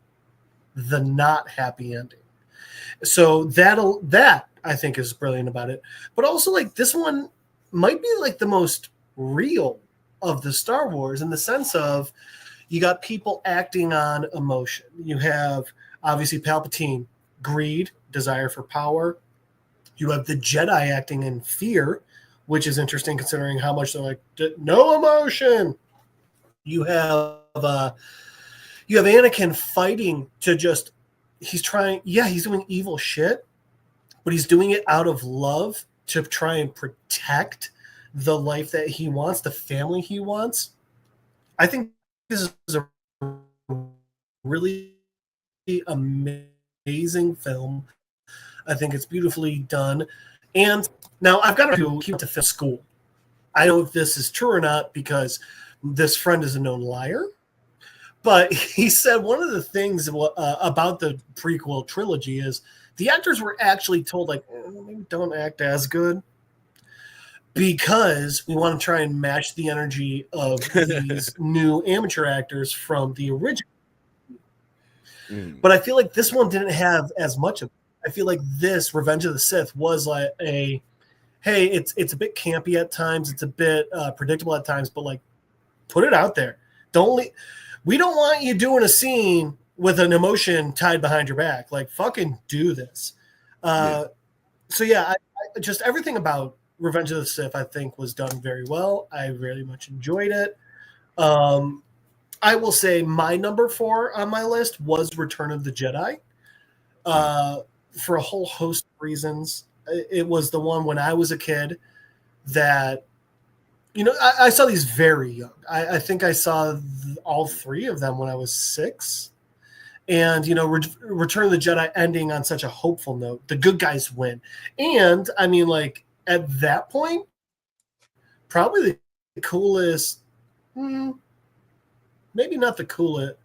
the not happy ending. So that I think is brilliant about it. But also like this one might be like the most real of the Star Wars in the sense of you got people acting on emotion. You have obviously Palpatine, greed, desire for power. You have the Jedi acting in fear, which is interesting considering how much they're like, no emotion. You have Anakin fighting to just, he's trying, he's doing evil shit, but he's doing it out of love to try and protect the life that he wants, the family he wants. I think this is a really amazing film. I think it's beautifully done. And now I've got to keep to film school. I don't know if this is true or not because this friend is a known liar. But he said one of the things about the prequel trilogy is the actors were actually told, like, maybe don't act as good because we want to try and match the energy of these new amateur actors from the original. But I feel like this one didn't have as much of it. I feel like this Revenge of the Sith was like hey, it's a bit campy at times. It's a bit predictable at times, but like put it out there. We don't want you doing a scene with an emotion tied behind your back. Like fucking do this. So I just everything about Revenge of the Sith, I think, was done very well. I very much enjoyed it. I will say my number 4 on my list was Return of the Jedi. For a whole host of reasons. It was the one when I was a kid that, I saw these very young. I think I saw all 3 of them when I was 6. And, Return of the Jedi ending on such a hopeful note. The good guys win. And, I mean, like, at that point, probably the coolest, maybe not the coolest,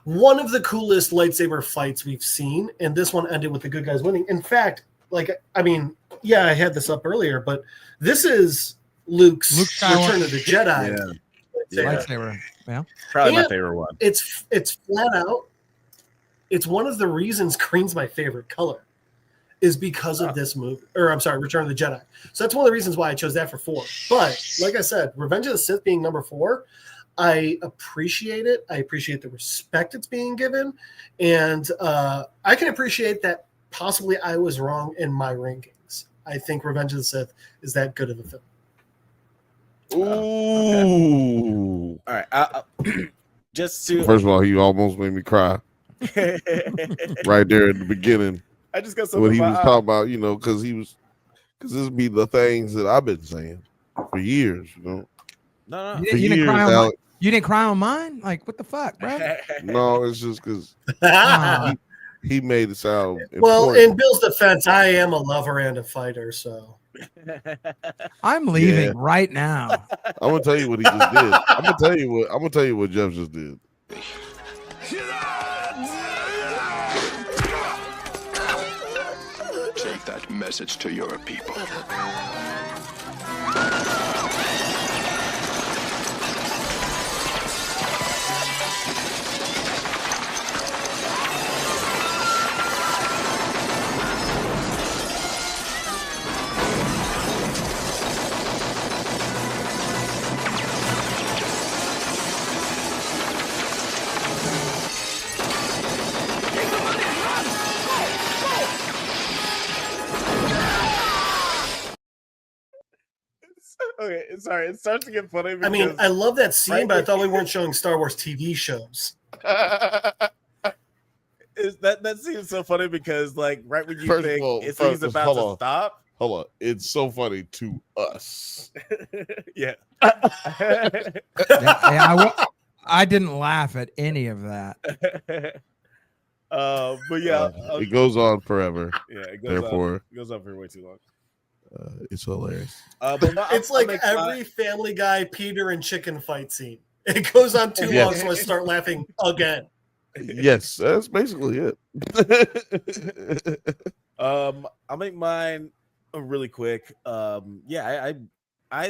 one of the coolest lightsaber fights we've seen, and this one ended with the good guys winning. In fact, I had this up earlier, but this is Luke's Return of the Jedi. Lightsaber. Yeah. Probably my favorite one. It's flat out. It's one of the reasons green's my favorite color is because of this movie. Or I'm sorry, Return of the Jedi. So that's one of the reasons why I chose that for 4. But like I said, Revenge of the Sith being number 4, I appreciate it. I appreciate the respect it's being given. And I can appreciate that possibly I was wrong in my rankings. I think Revenge of the Sith is that good of a film. Ooh. All right. Just to First of all, he almost made me cry right there at the beginning. I just got something when he was talking about, because this be the things that I've been saying for years, No. You didn't cry on mine? Like, what the fuck, bro? No, it's just because he made it sound important. Well, in Bill's defense, I am a lover and a fighter, so I'm leaving right now. I'm gonna tell you what he just did. I'm gonna tell you what Jeff just did. Take that message to your people. Okay, sorry. It starts to get funny. I mean, I love that scene, but I thought we weren't showing Star Wars TV shows. That seems so funny because, like, right when you think he's about to stop. Hold on. It's so funny to us. Yeah. I didn't laugh at any of that. But yeah. It goes on forever. Yeah, it goes on for way too long. It's hilarious. It's like every Family Guy Peter and chicken fight scene. It goes on too long, so I start laughing again. Yes, that's basically it. I'll make mine really quick. I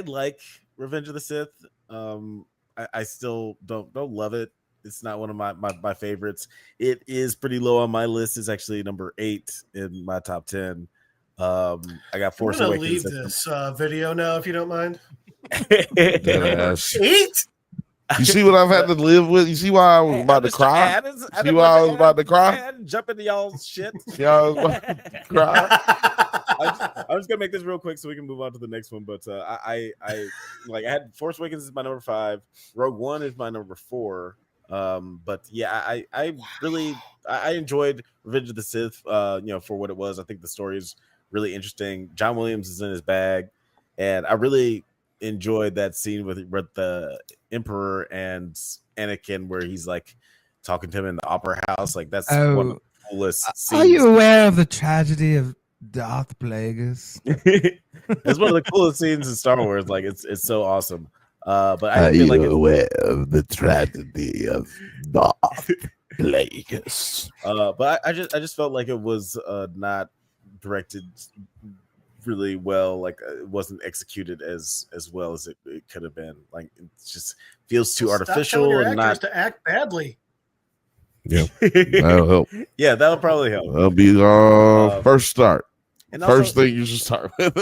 like Revenge of the Sith. I still don't love it. It's not one of my favorites. It is pretty low on my list. It's actually number 8 in my top 10. I got Force I'm gonna Awakens. leave this video now, if you don't mind. 8? You see what I've had to live with? You see why I was about to cry? See why I was about to cry? I had to jump into y'all's shit. See how I was about to cry? I'm just gonna make this real quick so we can move on to the next one. But I had Force Awakens is my number 5. Rogue One is my number 4. But yeah, I really enjoyed Revenge of the Sith. For what it was. I think the story is really interesting. John Williams is in his bag, and I really enjoyed that scene with the Emperor and Anakin, where he's like talking to him in the opera house. Like that's one of the coolest scenes. Are you aware of the tragedy of Darth Plagueis? It's one of the coolest scenes in Star Wars. Like it's so awesome. But I Are feel you like aware of the tragedy of Darth Plagueis? But I just felt like it was not directed really well. Like it wasn't executed as well as it could have been. Like it just feels too artificial your and actors not to act badly. Yeah, that'll help. Yeah, that'll probably help. That'll be our first start. And First also, thing you should start with.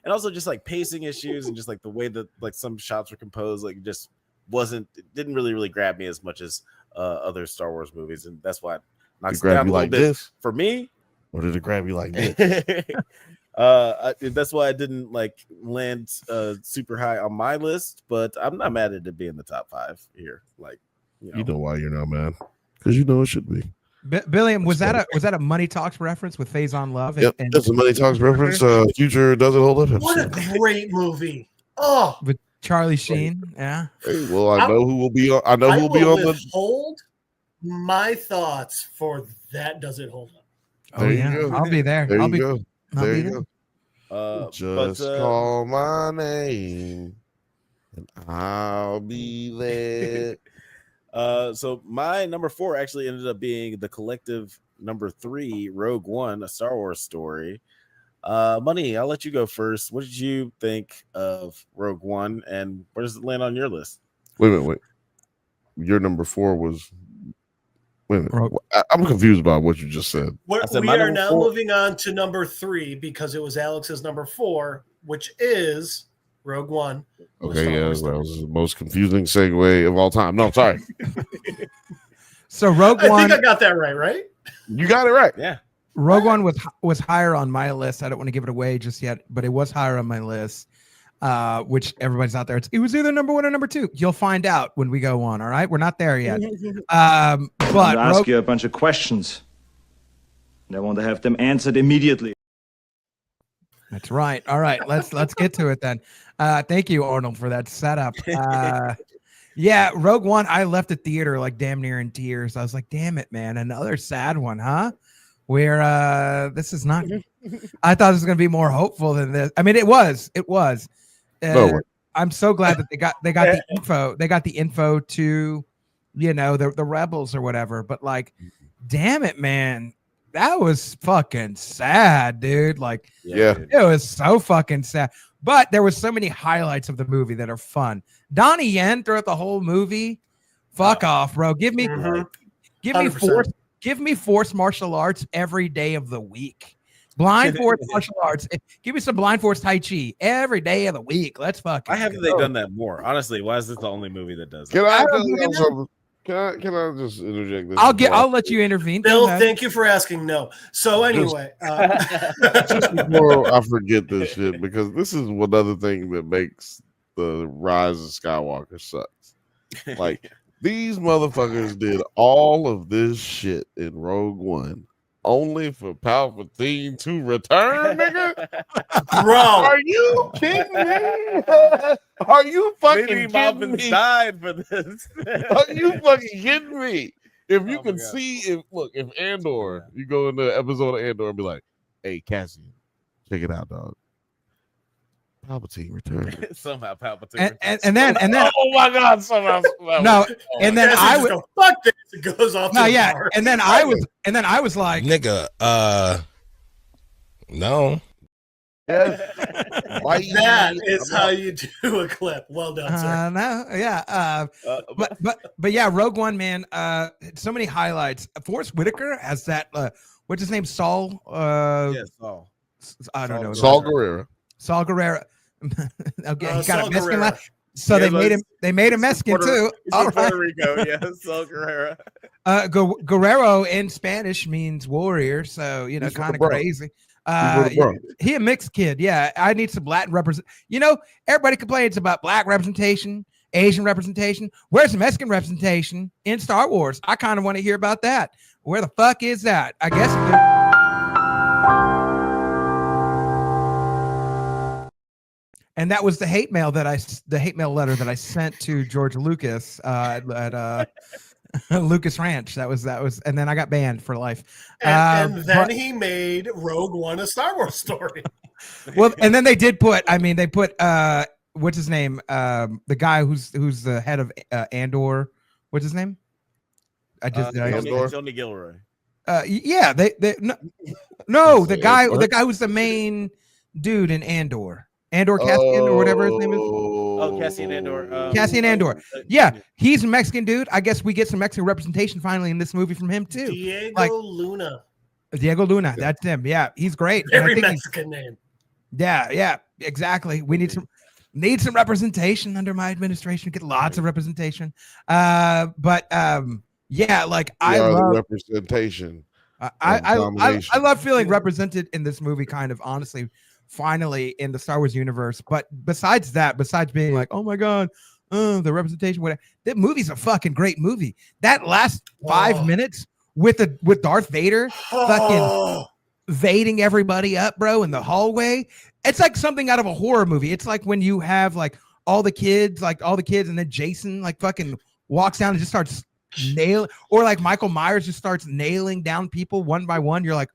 and also just like pacing issues and just like the way that like some shots were composed, like just it didn't really grab me as much as other Star Wars movies, and that's why it knocks it down a little bit this for me. Or did it grab you like this? That's why I didn't like land super high on my list, but I'm not mad at it being the top 5 here. Like, You know why you're not mad? Because you know it should be. Billiam, was that a Money Talks reference with Faison Love? Yep, that's a Money Talks reference. Future doesn't hold up. What a great movie! Oh, with Charlie Sheen. Yeah. Hey, well, I know who will be on. I know who will be on the. Hold my thoughts for that. Does it hold up? Oh yeah, I'll be there. There I'll you be, go. I'll There be you there. go. Just call my name, and I'll be there. So my number 4 actually ended up being the collective number 3, Rogue One, a Star Wars story. Money, I'll let you go first. What did you think of Rogue One, and where does it land on your list? Wait. Your number 4 was. Wait a minute. I'm confused about what you just said. We my are number now 4. moving on to number 3 because it was Alex's number 4, which is Rogue One. Okay, yeah, that was the most confusing segue of all time. No, sorry. So Rogue One. I think I got that right? You got it right. Yeah. Rogue One was higher on my list. I don't want to give it away just yet, but it was higher on my list. Which everybody's out there. It was either number 1 or number 2. You'll find out when we go on. All right, we're not there yet. But I'll ask you a bunch of questions, and I want to have them answered immediately. That's right. All right, let's get to it then. Thank you, Arnold, for that setup. Yeah, Rogue One. I left the theater like damn near in tears. I was like, "Damn it, man! Another sad one, huh?" Where this is not. I thought it was going to be more hopeful than this. I mean, it was. I'm so glad that they got the info. They got the info to, the rebels or whatever. But like, damn it, man, that was fucking sad, dude. Like, yeah, it was so fucking sad. But there was so many highlights of the movie that are fun. Donnie Yen throughout the whole movie. Fuck off, bro. Give me force martial arts every day of the week. Blind force martial arts. Give me some blind force Tai Chi every day of the week. Let's fucking. Why haven't they done that more? Honestly, why is this the only movie that does that? Can I just interject this? I'll let you intervene. Bill, thank you for asking. No. So anyway, just before I forget this shit, because this is one other thing that makes the Rise of Skywalker sucks. Like these motherfuckers did all of this shit in Rogue One only for Palpatine to return, nigga. Bro, are you kidding me? Are you fucking kidding me? Died for this. Are you fucking kidding me? If you can see, if Andor, you go in the episode of Andor and be like, "Hey, Cassian, check it out, dog. Palpatine returned." Somehow Palpatine. And then oh my god, somehow. No, and then I would go, fuck this. It goes off. No, yeah, and then I was like, nigga, no. Yes. That is how you do a clip. Well done, sir. No, yeah, but yeah, Rogue One, man. So many highlights. Forrest Whitaker has that. What's his name? Saul. Saul. I don't know. Saul Guerrero. Saul Guerrero. Okay, he got a Mexican last. So they made him Mexican too. He's from Puerto Rico, yeah. So Guerrero. Guerrero in Spanish means warrior, so kind of crazy. He a mixed kid. Yeah, I need some Latin represent. Everybody complains about black representation, Asian representation. Where's the Mexican representation in Star Wars? I kind of want to hear about that. Where the fuck is that? I guess. And that was the hate mail letter that I sent to George Lucas at Lucas Ranch. That was, and then I got banned for life. And then he made Rogue One a Star Wars story. Well, and then they put what's his name? The guy who's the head of Andor. What's his name? Tony Gilroy. Yeah, the guy who's the main dude in Andor. Andor Cassian or whatever his name is. Oh, Cassian Andor. Cassian Andor. Yeah, he's a Mexican dude. I guess we get some Mexican representation finally in this movie from him too. Diego Luna. That's him. Yeah, he's great. Very Mexican name. Yeah, exactly. We need some representation under my administration. Get lots of representation. I love representation. I love feeling represented in this movie. Kind of honestly. Finally in the Star Wars universe, but besides being like, oh my god, the representation, whatever, that movie's a fucking great movie. That last 5 minutes with Darth Vader fucking vading everybody up, bro, in the hallway, it's like something out of a horror movie. It's like when you have like all the kids, and then Jason like fucking walks down and just starts nailing, or like Michael Myers just starts nailing down people one by one. You're like,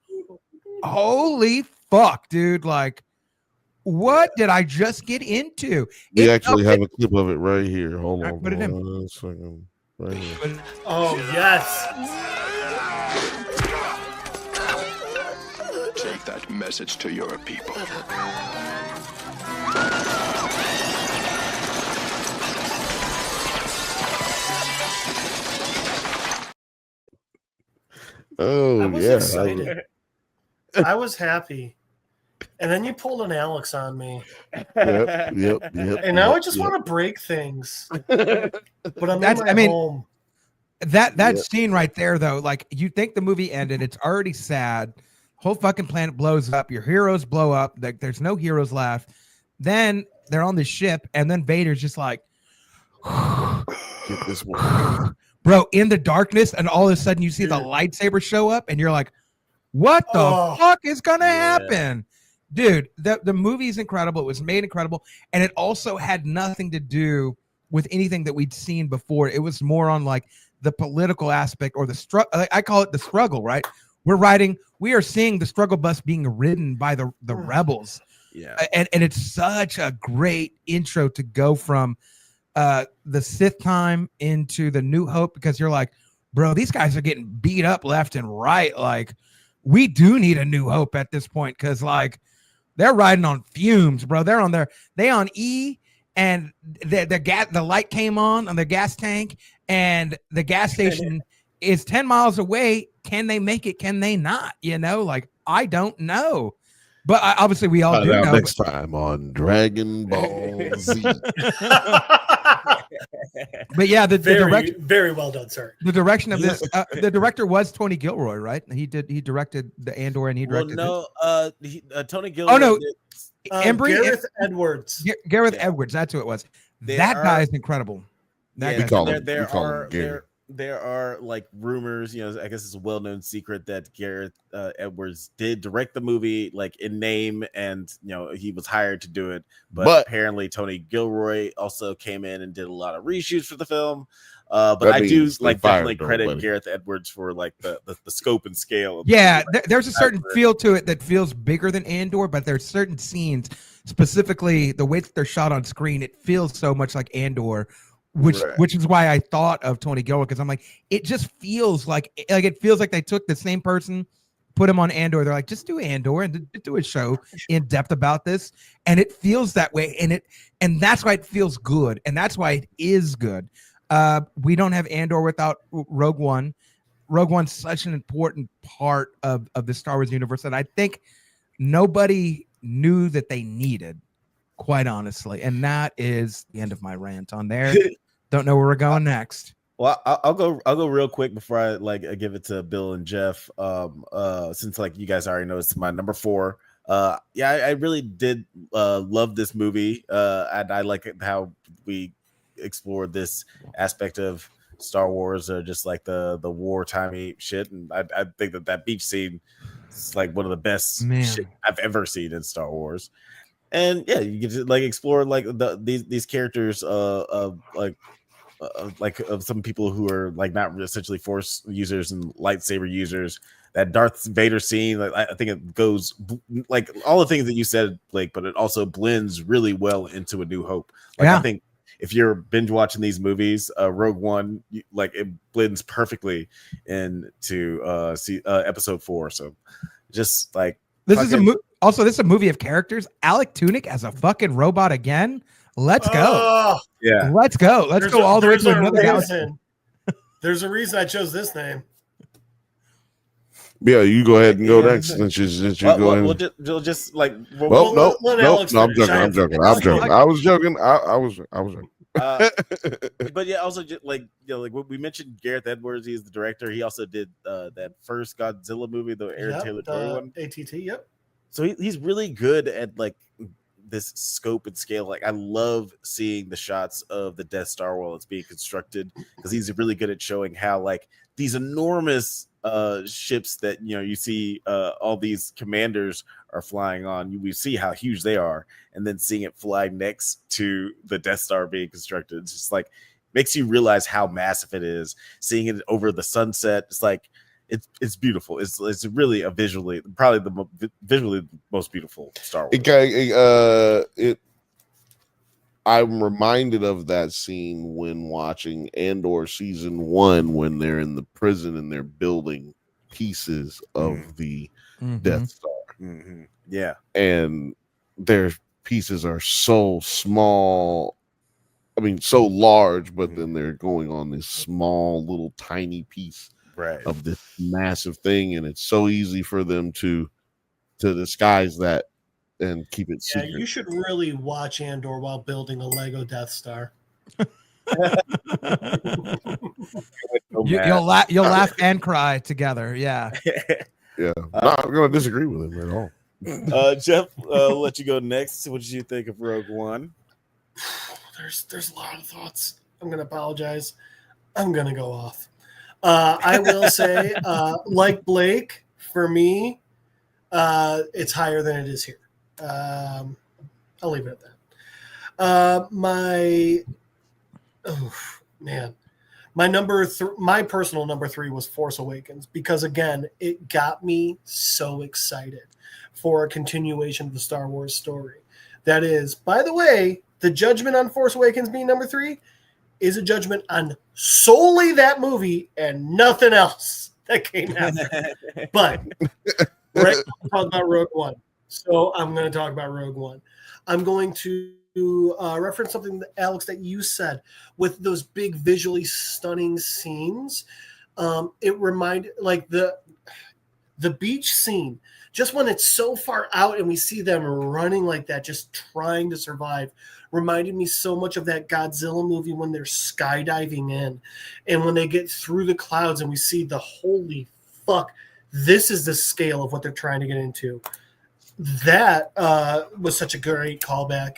holy fuck, dude, like, what did I just get into? We actually have a clip of it right here. Hold on. Put it in. Right here. Oh, yes. Take that message to your people. Oh, I was yeah. excited. I was happy. And then you pulled an Alex on me. Yep. And now I just want to break things. But I'm in my home. That scene right there, though, like you think the movie ended, it's already sad. Whole fucking planet blows up. Your heroes blow up. Like there's no heroes left. Then they're on the ship, and then Vader's just like, get this one. Bro, in the darkness, and all of a sudden you see the lightsaber show up, and you're like, what the fuck is gonna happen? Dude, the movie is incredible. It was made incredible, and it also had nothing to do with anything that we'd seen before. It was more on like the political aspect or the struggle. I call it the struggle, right? We are seeing the struggle bus being ridden by the rebels. Yeah. And it's such a great intro to go from the Sith time into the New Hope, because you're like, bro, these guys are getting beat up left and right. Like, we do need a New Hope at this point, because like they're riding on fumes, bro. They on E, and the light came on the gas tank, and the gas station is 10 miles away. Can they make it? Can they not? Like, I don't know. But obviously we all do know. Next time on Dragon Ball Z. But yeah, the direction, very well done, sir. The direction of this, the director was Tony Gilroy, right? He directed the Andor, and he directed. Tony Gilroy. Oh no, Gareth Edwards. Gareth Edwards. That's who it was. That guy is incredible. There are like rumors, I guess it's a well-known secret that Gareth Edwards did direct the movie, like in name, and he was hired to do it, but apparently Tony Gilroy also came in and did a lot of reshoots for the film. But I do like definitely credit Gareth Edwards for like the scope and scale. There's a certain feel to it that feels bigger than Andor, but there's certain scenes, specifically the way that they're shot on screen, it feels so much like Andor. Which is why I thought of Tony Gilroy, because I'm like, it just feels like they took the same person, put him on Andor. They're like, just do Andor and do a show in depth about this, and it feels that way, and that's why it feels good, and that's why it is good. We don't have Andor without Rogue One. Rogue One's such an important part of the Star Wars universe that I think nobody knew that they needed. quite honestly. And that is the end of my rant on there. Don't know where we're going next. Well, I'll go real quick before I give it to Bill and Jeff. Since like you guys already know it's my number 4. Yeah, I really did love this movie. And I like how we explored this aspect of Star Wars, or just like the wartime shit. And I think that beach scene is like one of the best shit I've ever seen in Star Wars. And yeah, you get to like explore like these characters of some people who are like not essentially Force users and lightsaber users. That Darth Vader scene, like, I think it goes like all the things that you said, Blake, but it also blends really well into A New Hope. Like I think if you're binge watching these movies, Rogue One, like it blends perfectly into episode 4. So just like this is this is a movie of characters. Alec Tunick as a fucking robot again. Let's go. Yeah. Let's go. Let's go all the way to another galaxy. There's a reason I chose this name. Yeah, you go ahead and go next. Since you go ahead. We'll just like. No, I'm joking. I was joking. I was joking. But yeah, also just like like what we mentioned, Gareth Edwards. He's the director. He also did that first Godzilla movie, the Aaron Taylor Joy one. ATT. Yep. So he's really good at like this scope and scale. Like I love seeing the shots of the Death Star while it's being constructed, because he's really good at showing how like these enormous ships that you see all these commanders are flying on. We see how huge they are, and then seeing it fly next to the Death Star being constructed, it's just like makes you realize how massive it is. Seeing it over the sunset, it's like it's beautiful. It's really a visually the most beautiful Star Wars. I'm reminded of that scene when watching Andor season 1, when they're in the prison and they're building pieces of the Death Star. Mm-hmm. Yeah, and their pieces are so small. I mean, so large, but then they're going on this small, little, tiny piece of this massive thing, and it's so easy for them to disguise that and keep it secret. Yeah, you should really watch Andor while building a Lego Death Star. You'll laugh and cry together. Yeah. Yeah. Not going to disagree with him at all. Jeff, I'll let you go next. What did you think of Rogue One? There's a lot of thoughts. I'm going to apologize. I'm going to go off. I will say, like Blake, for me, it's higher than it is here. I'll leave it at that. My personal number 3 was Force Awakens, because again, it got me so excited for a continuation of the Star Wars story. That is, by the way, the judgment on Force Awakens being number 3 is a judgment on solely that movie and nothing else that came after. But right now, I'm talking about Rogue One. So I'm going to talk about Rogue One. I'm going to reference something, Alex, that you said with those big visually stunning scenes. It reminded, like the beach scene, just when it's so far out and we see them running like that, just trying to survive, reminded me so much of that Godzilla movie when they're skydiving in, and when they get through the clouds and we see the holy fuck, this is the scale of what they're trying to get into. That was such a great callback.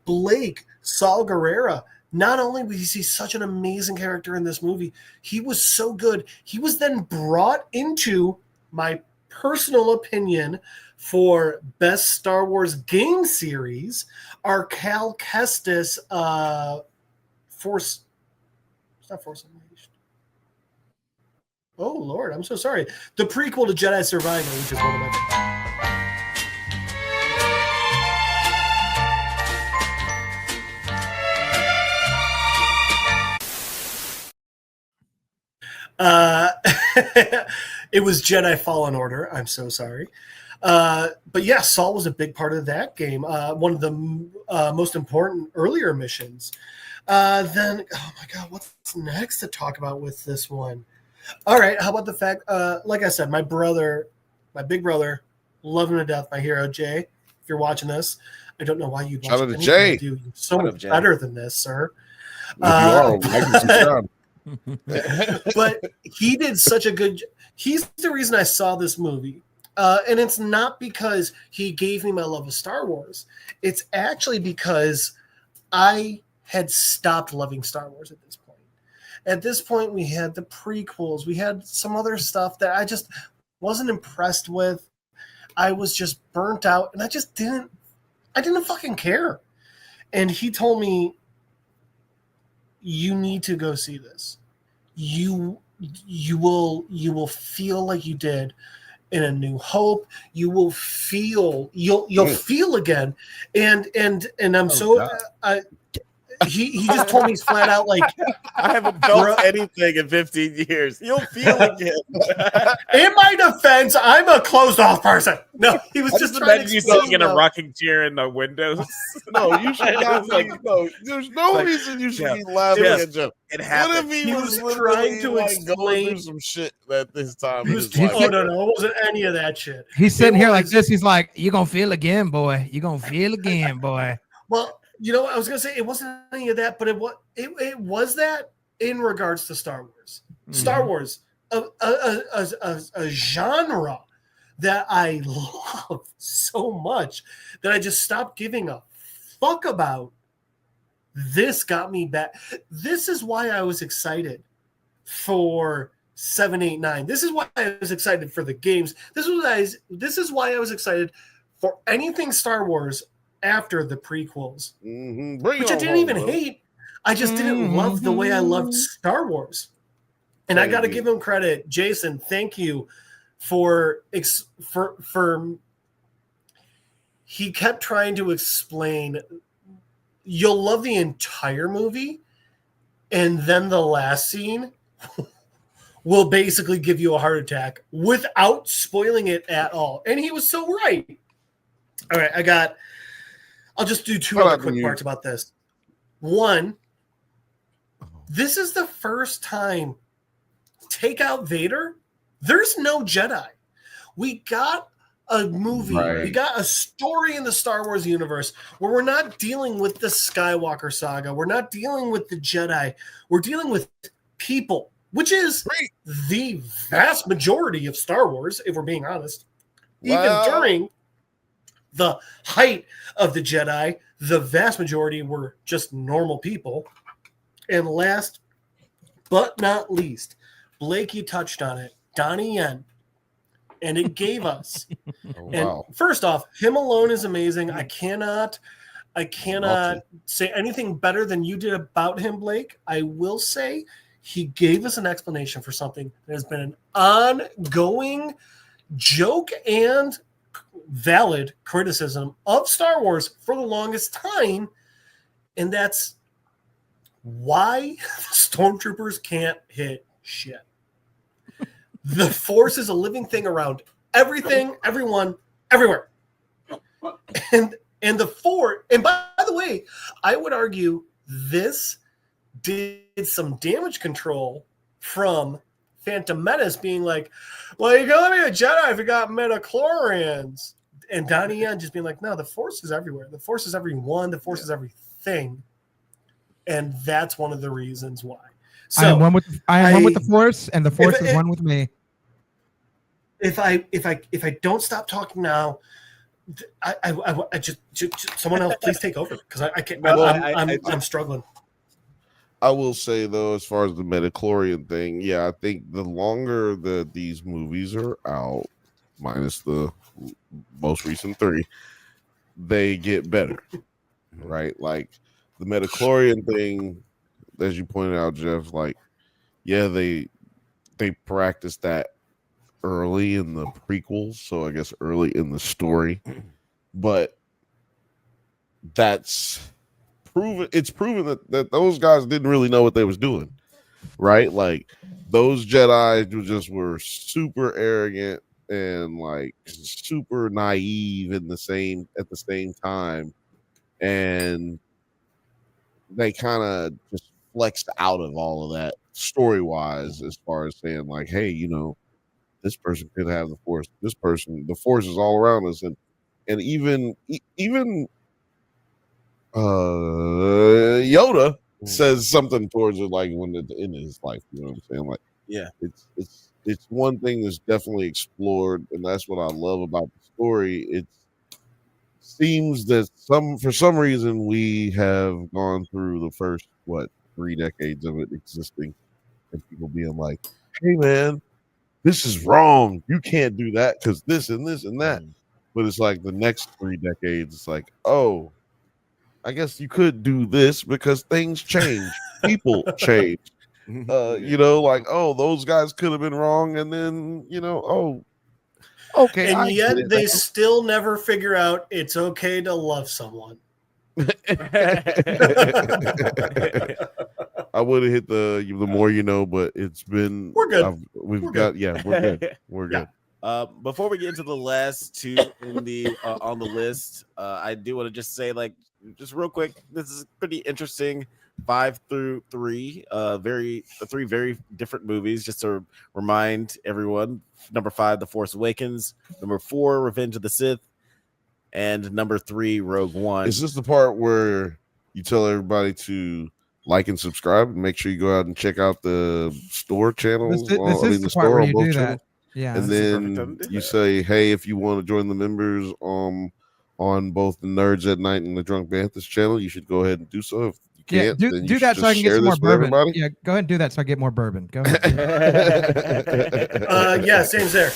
Blake, Saul Guerrera, not only was he such an amazing character in this movie, he was so good. He was then brought into my personal opinion for best Star Wars game series, our Cal Kestis Force. It's not Force Unleashed. Oh Lord, I'm so sorry. The prequel to Jedi Survivor, which is one of my. It was Jedi Fallen Order. I'm so sorry. But yeah, Saul was a big part of that game. One of the most important earlier missions. Then, oh my God, what's next to talk about with this one? All right, how about the fact, like I said, my big brother, love him to death, my hero, Jay, if you're watching this. I don't know why you'd watch Shout out to anything Jay. I do. You're so Shout out much Jay. better than this, sir. If you are, I can subscribe. But he did such a good. He's the reason I saw this movie, and it's not because he gave me my love of Star Wars. It's actually because I had stopped loving Star Wars at this point. At this point, we had the prequels, we had some other stuff that I just wasn't impressed with. I was just burnt out, and I didn't fucking care. And he told me, you need to go see this. You will feel like you did in A New Hope. You will feel you'll feel again. And I'm he just told me flat out, like, I haven't felt anything in 15 years. You'll feel again. In my defense, I'm a closed off person. No, he was just trying to you sitting in a rocking chair in the windows. No, you should not. No, there's no reason you should be laughing at Jeff. It happened. What if He was literally, trying to like, going explain through some shit at this time? He was, oh no, it wasn't any of that shit. He's sitting here like this. He's like, "You're gonna feel again, boy. You're gonna feel again, boy." Well, you know what I was gonna say? It wasn't any of that, but it was that in regards to Star Wars. Mm-hmm. Star Wars, a genre that I love so much that I just stopped giving a fuck about. This got me back. This is why I was excited for 7, 8, 9. This is why I was excited for the games. This is why I was excited for anything Star Wars after the prequels, which I didn't even hate. I just didn't love the way I loved Star Wars. And I got to give him credit. Jason, thank you for he kept trying to explain, you'll love the entire movie, and then the last scene will basically give you a heart attack without spoiling it at all. And he was so right. All right, I'll just do two other quick parts about this. One, this is the first time, take out Vader, there's no Jedi. We got a movie, we got a story in the Star Wars universe where we're not dealing with the Skywalker saga. We're not dealing with the Jedi. We're dealing with people, which is the vast majority of Star Wars, if we're being honest. Even during the height of the Jedi, the vast majority were just normal people. And last but not least, Blake, you touched on it, Donnie Yen. And it gave us. And first off, him alone is amazing. I cannot say anything better than you did about him, Blake. I will say he gave us an explanation for something that has been an ongoing joke and valid criticism of Star Wars for the longest time, and that's why stormtroopers can't hit shit. The Force is a living thing around everything, everyone, everywhere. And the Force, and by the way, I would argue this did some damage control from Phantom Menace being like, well, you can only be a Jedi if you got midichlorians. And Donnie Yen just being like, no, the Force is everywhere. The Force is everyone. The Force is everything. And that's one of the reasons why. So I am one with the Force, and the Force is one with me. If I don't stop talking now, I just someone else please take over, because I can't. I'm struggling. I will say though, as far as the midichlorian thing, yeah, I think the longer that these movies are out, minus the most recent 3, they get better, right? Like the midichlorian thing, as you pointed out, Jeff, like, yeah, they practice that early in the prequels, so I guess early in the story, but that's proven. It's proven that those guys didn't really know what they was doing, right? Like those Jedi were super arrogant and like super naive at the same time, and they kind of just flexed out of all of that story wise, as far as saying like, hey, you know, this person could have the Force. The Force is all around us, and even Yoda says something towards it, like when at the end of his life. You know what I'm saying? Like, Yeah, it's one thing that's definitely explored, and that's what I love about the story. It seems that for some reason we have gone through the first 3 decades of it existing, and people being like, "Hey, man, this is wrong. You can't do that because this and this and that." But it's like the next 3 decades, it's like, oh, I guess you could do this because things change, people change. Like, oh, those guys could have been wrong, and then oh, okay. And yet they still never figure out it's okay to love someone. I would have hit the more you know, but it's been we're good. We're good. We're good. Before we get into the last two in the on the list, I do want to just say, like, just real quick, this is pretty interesting. 5 through 3, three very different movies. Just to remind everyone: number 5, The Force Awakens; number 4, Revenge of the Sith; and number 3, Rogue One. Is this the part where you tell everybody to like and subscribe, and make sure you go out and check out the store channels? This is the part where you do that. Yeah, and then you say, "Hey, if you want to join the members on both the Nerds at Night and the Drunk Banthas channel, you should go ahead and do so. If you can't, then do that so I can get some more bourbon. Yeah, go ahead and do that so I get more bourbon. Go ahead. Yeah, same there.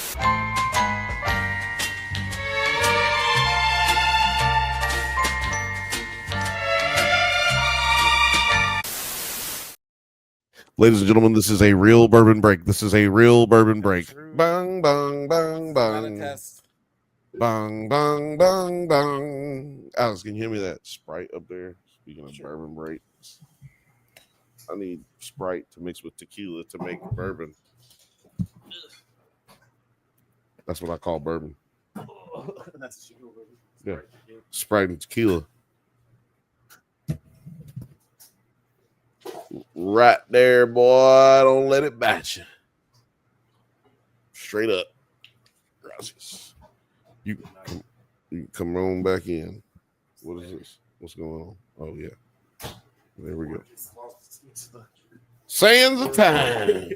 Ladies and gentlemen, this is a real bourbon break. Bang, bang, bang, bang. Bang, bang, bang, bang. Alex, can you hear me that Sprite up there? Speaking of bourbon breaks, I need Sprite to mix with tequila to make bourbon. That's what I call bourbon. Yeah, Sprite and tequila. Right there, boy. Don't let it bite you. Straight up. Gracias. You come on back in. What is this? What's going on? Oh, yeah. There we go. Sands of time.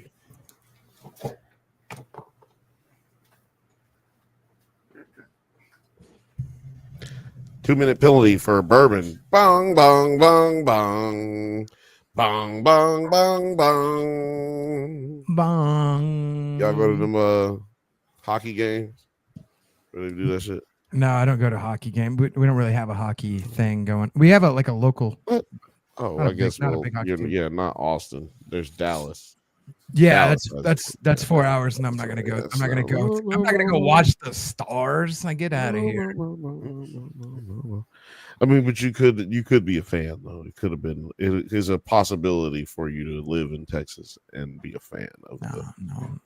Two-minute penalty for bourbon. Bong, bong, bong, bong. Bong, bong, bong, bong. Bong. Y'all go to them hockey games where they do that shit? No, I don't go to hockey game. We don't really have a hockey thing going. We have a local. What? Oh, I guess not Austin. There's Dallas. Yeah, that's 4 hours, and I'm not gonna go. I'm not gonna go watch the Stars. I get out of here. I mean, but you could be a fan though. It could have been. It is a possibility for you to live in Texas and be a fan of no,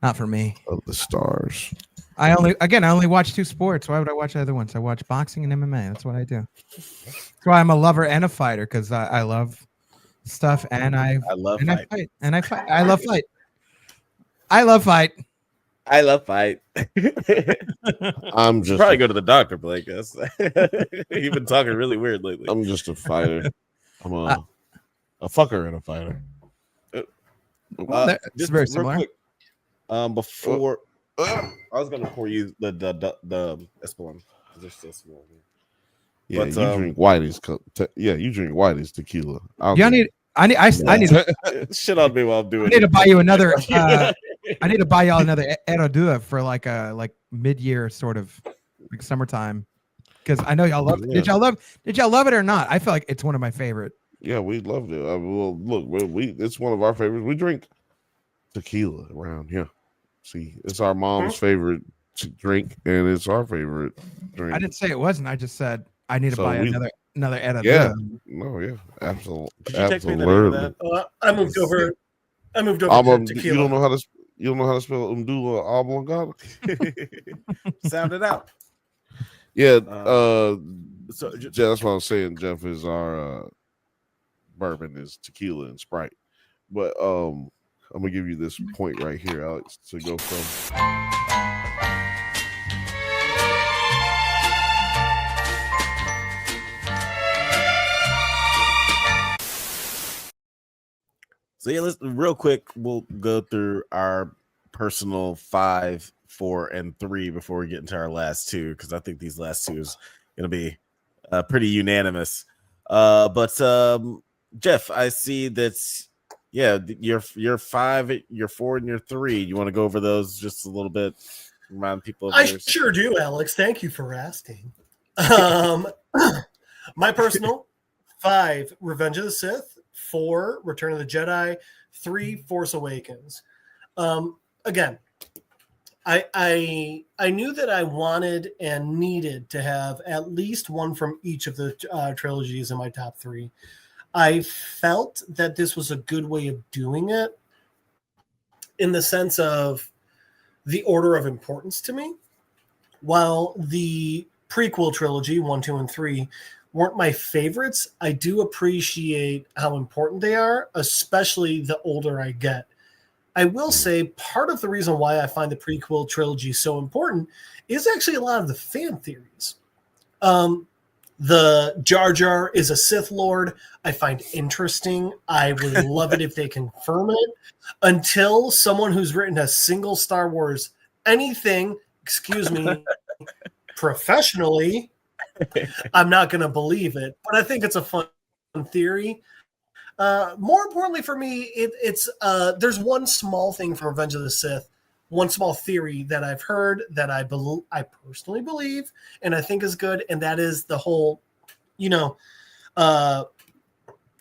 not for me. Of the Stars. I only watch 2 sports. Why would I watch the other ones? I watch boxing and MMA. That's what I do. That's why I'm a lover and a fighter, because I love stuff and I love fight. I love fight. I'm just probably go to the doctor, Blake. You've been talking really weird lately. I'm just a fighter. I'm a fucker and a fighter. It's very similar. Quick, before I was gonna pour you the Espolon. There's still small. Yeah, but, you drink Whitey's. You drink Whitey's tequila. I need shit on me while I'm doing. I need to buy you another. I need to buy y'all another Erodua for like mid-year sort of like summertime, because I know y'all love it. Did y'all love it or not? I feel like it's one of my favorite. Yeah, we loved it. Well, look, it's one of our favorites. We drink tequila around here. See, it's our mom's favorite drink, and it's our favorite drink. I didn't say it wasn't. I just said I need to buy another Erodua. Yeah, absolutely. I moved over to tequila. You don't know how to spell Umdula Oblongata? Sound it out. Yeah. So that's what I was saying. Jeff, is our bourbon is tequila and Sprite, but I'm gonna give you this point right here, Alex, to go from. So yeah, let's real quick. We'll go through our personal 5, 4, and 3 before we get into our last two, because I think these last two is going to be pretty unanimous. But Jeff, I see that. Yeah, your 5, your 4, and your 3. You want to go over those just a little bit? Remind people of I yours. sure do, Alex. Thank you for asking. My personal 5, Revenge of the Sith. 4, Return of the Jedi. 3, Force Awakens. Again, I knew that I wanted and needed to have at least one from each of the trilogies in my top 3. I felt that this was a good way of doing it in the sense of the order of importance to me. While the prequel trilogy, 1, 2, and 3, weren't my favorites, I do appreciate how important they are, especially the older I get. I will say part of the reason why I find the prequel trilogy so important is actually a lot of the fan theories. The Jar Jar is a Sith Lord, I find interesting. I would love it if they confirm it. Until someone who's written a single Star Wars anything, excuse me, professionally, I'm not going to believe it. But I think it's a fun theory. More importantly for me, it's there's one small thing from Revenge of the Sith, one small theory that I've heard that I personally believe and I think is good, and that is the whole,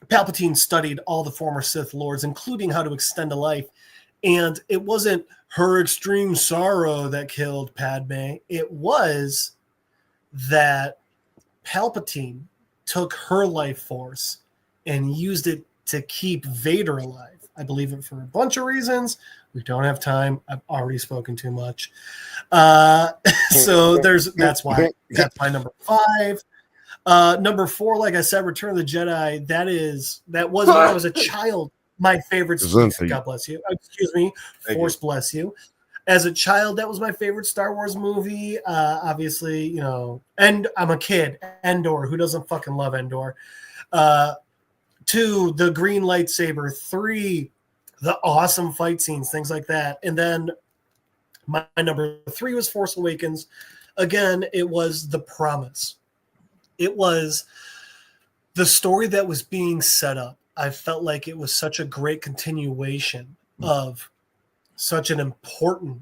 Palpatine studied all the former Sith Lords, including how to extend a life, and it wasn't her extreme sorrow that killed Padme. It was that Palpatine took her life force and used it to keep Vader alive. I believe it for a bunch of reasons. We don't have time. I've already spoken too much. So that's why that's my number 5. Number 4, like I said, Return of the Jedi. That was when I was a child. My favorite. God bless you. Excuse me. Force bless you. As a child, that was my favorite Star Wars movie. Obviously, and I'm a kid. Endor. Who doesn't fucking love Endor? 2, the green lightsaber. 3, the awesome fight scenes, things like that. And then my number 3 was Force Awakens. Again, it was the promise. It was the story that was being set up. I felt like it was such a great continuation of such an important,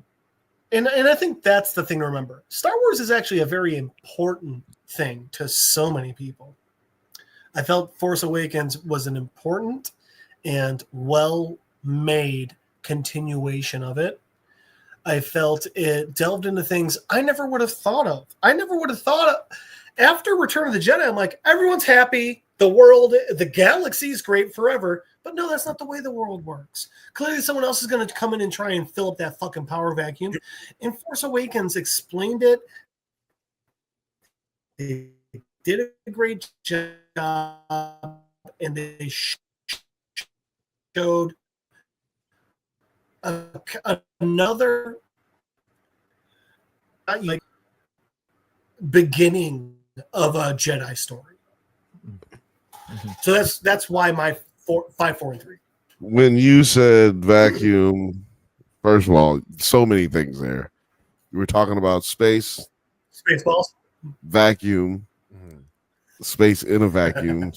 and I think that's the thing to remember. Star Wars is actually a very important thing to so many people. I felt Force Awakens was an important and well-made continuation of it. I felt it delved into things I never would have thought of. After Return of the Jedi, I'm like, everyone's happy. The world, the galaxy is great forever. But no, that's not the way the world works. Clearly, someone else is going to come in and try and fill up that fucking power vacuum. And Force Awakens explained it. They did a great job, and they showed another beginning of a Jedi story. So that's why my 5, 4, and 3. When you said vacuum, first of all, so many things there. You were talking about space, Spaceballs, vacuum, space in a vacuum,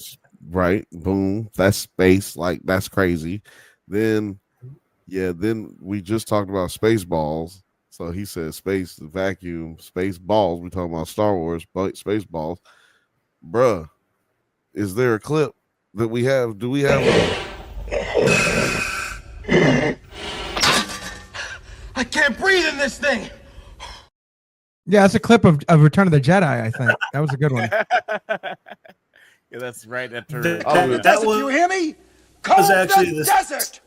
right? Boom, that's space. Like, that's crazy. Then we just talked about Spaceballs. So he said space, vacuum, space balls. We're talking about Star Wars, Spaceballs. Bruh, is there a clip that we have? Do we have I can't breathe in this thing. Yeah, that's a clip of Return of the Jedi, I think. That was a good one. Yeah, that's right after. That was, you hear me? was actually the desert.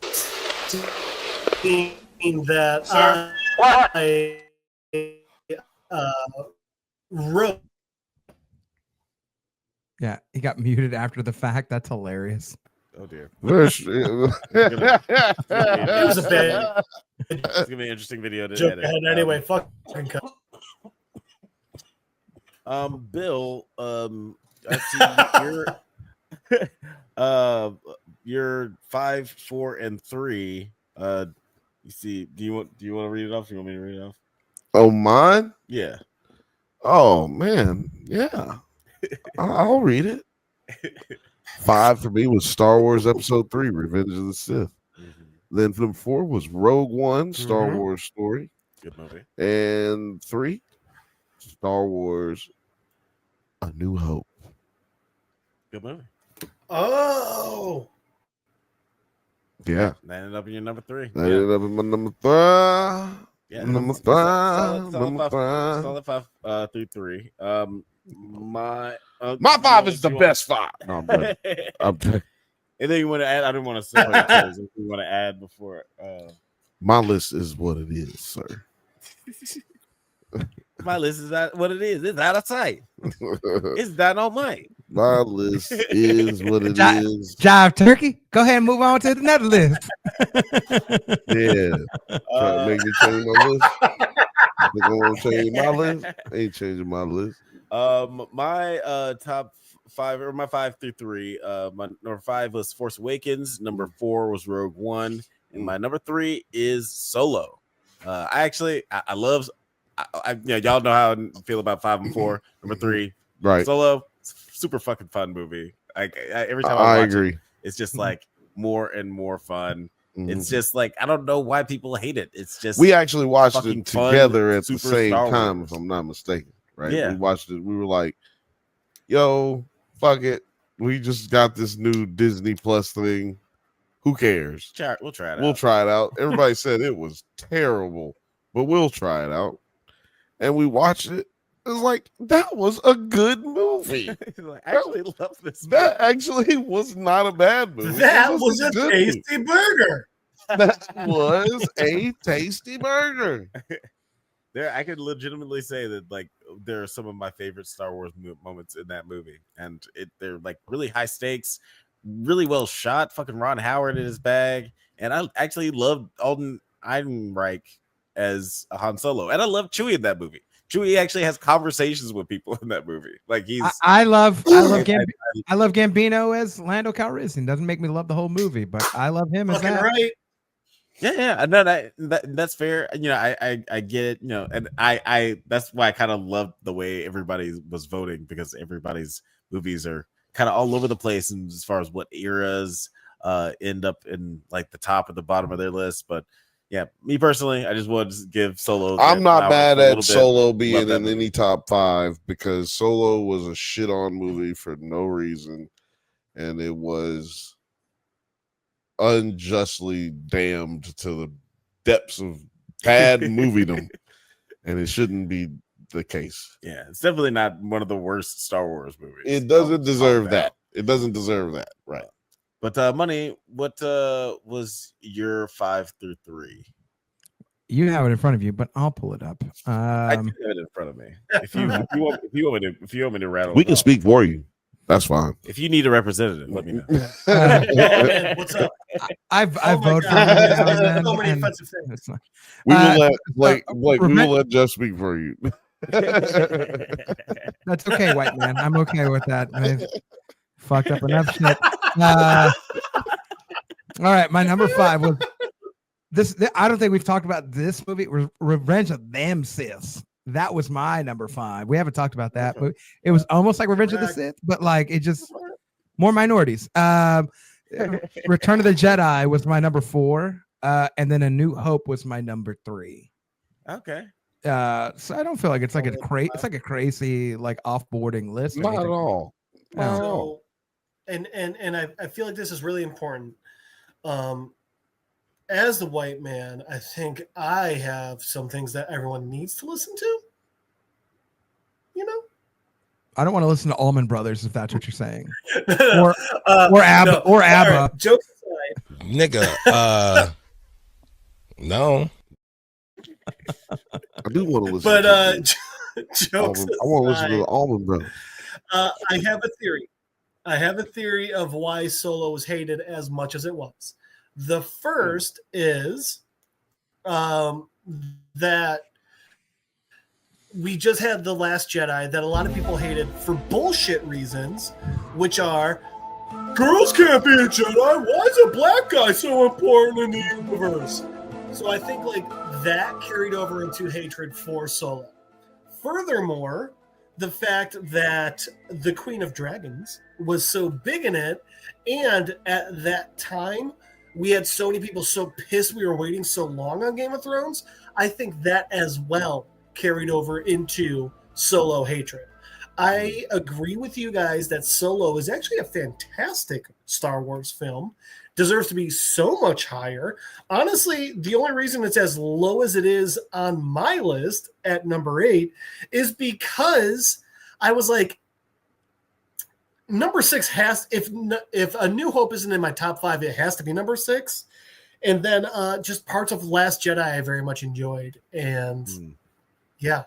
scene that I wrote. Yeah, he got muted after the fact. That's hilarious. Oh dear. It was a bad. It's gonna be an interesting video to Joke edit. ahead anyway. Fucking cut. Bill, I see your 5, 4, and 3. You see, do you want to read it off? You want me to read it off? Oh, mine? Yeah. Oh man, yeah. I'll read it. 5 for me was Star Wars Episode 3, Revenge of the Sith. Then number 4 was Rogue One, Star Wars story. Good movie. And 3, Star Wars A New Hope. Good movie. Oh. Yeah. That ended up in your number 3. That ended up in my number 5. Yeah, Number solid 5. Solid 5 through 3. My 5 is the best 5. No, I'm done. Anything you want to add? I didn't want to say if you want to add before. My list is what it is, sir. My list is not what it is. It's out of sight. It's dynamite. My list is what it is. Jive Turkey. Go ahead and move on to another list. Yeah. Trying to make me change my list. They're going to change my list. Ain't changing my list. My top 5 or my 5 through 3. My number 5 was Force Awakens. Number 4 was Rogue One, and my number 3 is Solo. I love. Y'all know how I feel about 5 and 4. Number 3, right? Solo, super fucking fun movie. Every time I watch agree. it's just like more and more fun. It's just like I don't know why people hate it. It's just we actually watched it together at the super same Star time, Wars. if I'm not mistaken. Right? Yeah. We watched it. We were like, "Yo, fuck it. We just got this new Disney Plus thing. Who cares? We'll try it. We'll try it out." Everybody said it was terrible, but we'll try it out. And we watched it. It was like, that was a good movie. I actually love this. That actually was not a bad movie. That was a tasty burger. That was a tasty burger. I could legitimately say that like there are some of my favorite Star Wars moments in that movie, and they're like really high stakes, really well shot. Fucking Ron Howard in his bag, and I actually loved Alden Ehrenreich as Han Solo, and I love Chewie in that movie. Chewie actually has conversations with people in that movie. Like I love Gambino as Lando Calrissian. Doesn't make me love the whole movie, but I love him as that. Right. Yeah. No, that's fair. You know, I get it. You know, and I that's why I kind of love the way everybody was voting, because everybody's movies are kind of all over the place, and as far as what eras end up in like the top or the bottom of their list, but. Yeah, me personally, I just wanted to give Solo. I'm not mad at Solo being in any top 5, because Solo was a shit on movie for no reason, and it was unjustly damned to the depths of bad moviedom, and it shouldn't be the case. Yeah, it's definitely not one of the worst Star Wars movies. It doesn't deserve that. It doesn't deserve that, right? But Money, what was your 5 through 3? You have it in front of you, but I'll pull it up. I do have it in front of me. If you want me to rattle, we can speak for you. That's fine. If you need a representative, let me know. Man, what's up? I vote for him. So many offensive things. We will let we will let Jeff speak for you. That's okay, white man. I'm okay with that. I've fucked up enough shit. All right, my number 5 was this. I don't think we've talked about this movie, Revenge of Them Sith. That was my number 5. We haven't talked about that, but it was almost like Revenge of the Sith, but like it just more minorities. Return of the Jedi was my number 4, and then A New Hope was my number 3. Okay. So I don't feel like it's like a crazy like offboarding list. Not at all. Not at all. And I feel like this is really important. As the white man, I think I have some things that everyone needs to listen to. You know, I don't want to listen to Allman Brothers if that's what you're saying, or ABBA, or ABBA. Right, jokes aside, nigga. No, I do want to listen. But jokes aside, I want to listen to the Allman Brothers. I have a theory. I have a theory of why Solo was hated as much as it was. The first is that we just had The Last Jedi that a lot of people hated for bullshit reasons, which are girls can't be a Jedi. Why is a black guy so important in the universe? So I think like that carried over into hatred for Solo. Furthermore, the fact that the Queen of Dragons was so big in it, and at that time we had so many people so pissed we were waiting so long on Game of Thrones, I think that as well carried over into Solo hatred. I agree with you guys that Solo is actually a fantastic Star Wars film, deserves to be so much higher. Honestly, the only reason it's as low as it is on my list at number 8 is because I was like, number 6 has, if A New Hope isn't in my top 5, it has to be number 6. And then just parts of Last Jedi I very much enjoyed. And yeah.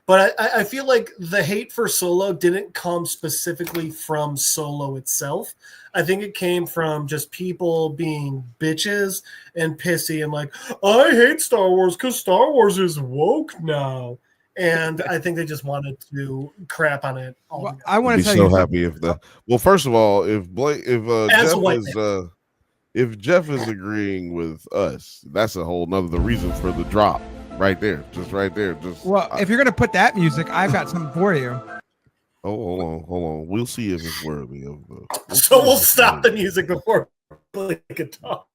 But I feel like the hate for Solo didn't come specifically from Solo itself. I think it came from just people being bitches and pissy and like, I hate Star Wars because Star Wars is woke now. And I think they just wanted to crap on it. Well, I want I'd to be tell so you. happy if the first of all, if Jeff is agreeing with us, that's a whole nother the reason for the drop right there. Just right there. Well, if you're gonna put that music, I've got something for you. Oh, hold on. We'll see if it's worthy of the. So we'll stop the music before we can talk.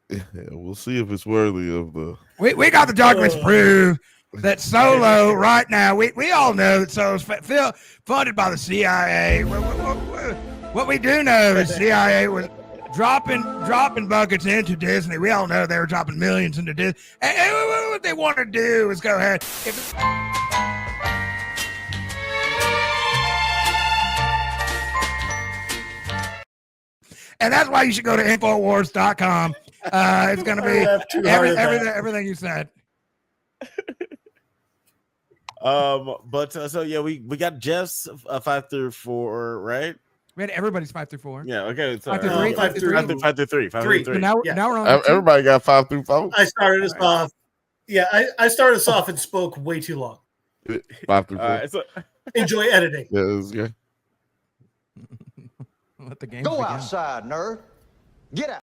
Yeah, we'll see if it's worthy of the. We got the documents to prove that Solo right now. We all know that Solo's funded by the CIA. What we do know is CIA was dropping buckets into Disney. We all know they were dropping millions into Disney. And what they want to do is go ahead. And that's why you should go to Infowars.com. It's going to be everything you said. So yeah, we got Jeff's 5 through 4, right? We had everybody's 5 through 4. Yeah, okay. So, 5 through 3. 5 through 3. 5 through 3. So now we're on. Everybody got 5 through 4. I started us off. Yeah, I started us off and spoke way too long. 5 through 4. Right, so, enjoy editing. Yeah, it was good. Let the game go begin. outside, nerd. Get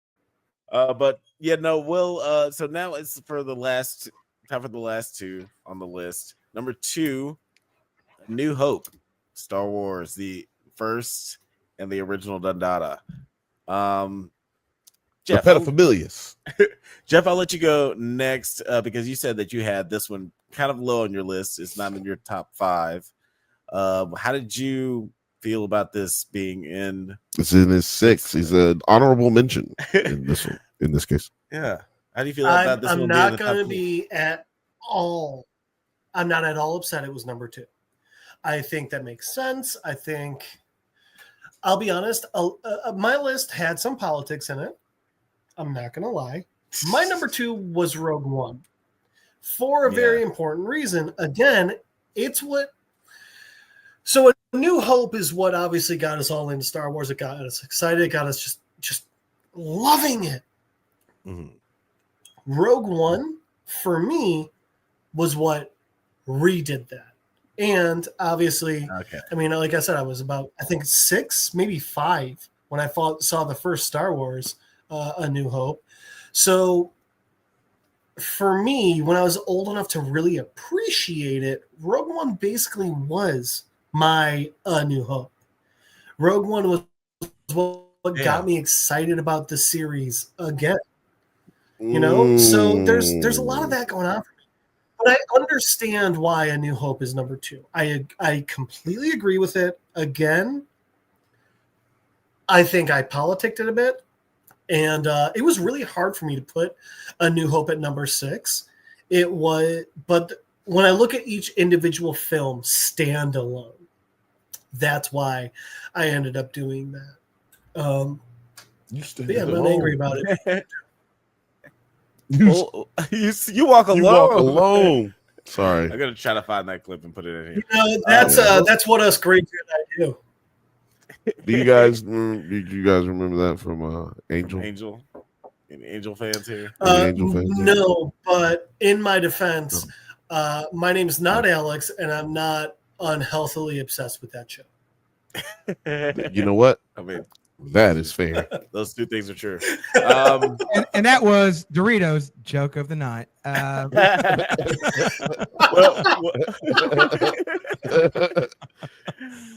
out. But yeah, no, we'll so now it's for the last time for the last 2 on the list. Number 2, New Hope, Star Wars, the first and the original Dundada. Jeff, the pedophilia. Jeff, I'll let you go next because you said that you had this one kind of low on your list. It's not in your top 5. How did you feel about this being in? It's in his 6. He's an honorable mention in this one. In this case, yeah. How do you feel about this? I'm not going to be at all. I'm not at all upset. It was number 2. I think that makes sense. I think. I'll be honest. My list had some politics in it. I'm not going to lie. My number 2 was Rogue One for a very important reason. Again, it's what. So A New Hope is what obviously got us all into Star Wars. It got us excited. It got us just loving it. Mm-hmm. Rogue One, for me, was what redid that. And obviously, I mean, like I said, I was about, I think 6, maybe 5 when I saw the first Star Wars, A New Hope. So for me, when I was old enough to really appreciate it, Rogue One basically was my A New Hope. Rogue One was what got me excited about the series again. You know, so there's a lot of that going on for me. But I understand why A New Hope is number 2. I completely agree with it. Again, I think I politicked it a bit. And it was really hard for me to put A New Hope at number 6. It was, but when I look at each individual film standalone, that's why I ended up doing that. Yeah, I'm not angry about it. you walk alone. You walk alone. Sorry, I'm gonna try to find that clip and put it in here. You know, that's what us great Jedi do. Do you guys remember that from Angel? Any Angel fans here? No, but in my defense, my name's not Alex, and I'm not unhealthily obsessed with that show. You know what? I mean, That is fair. Those two things are true. And that was Doritos' joke of the night.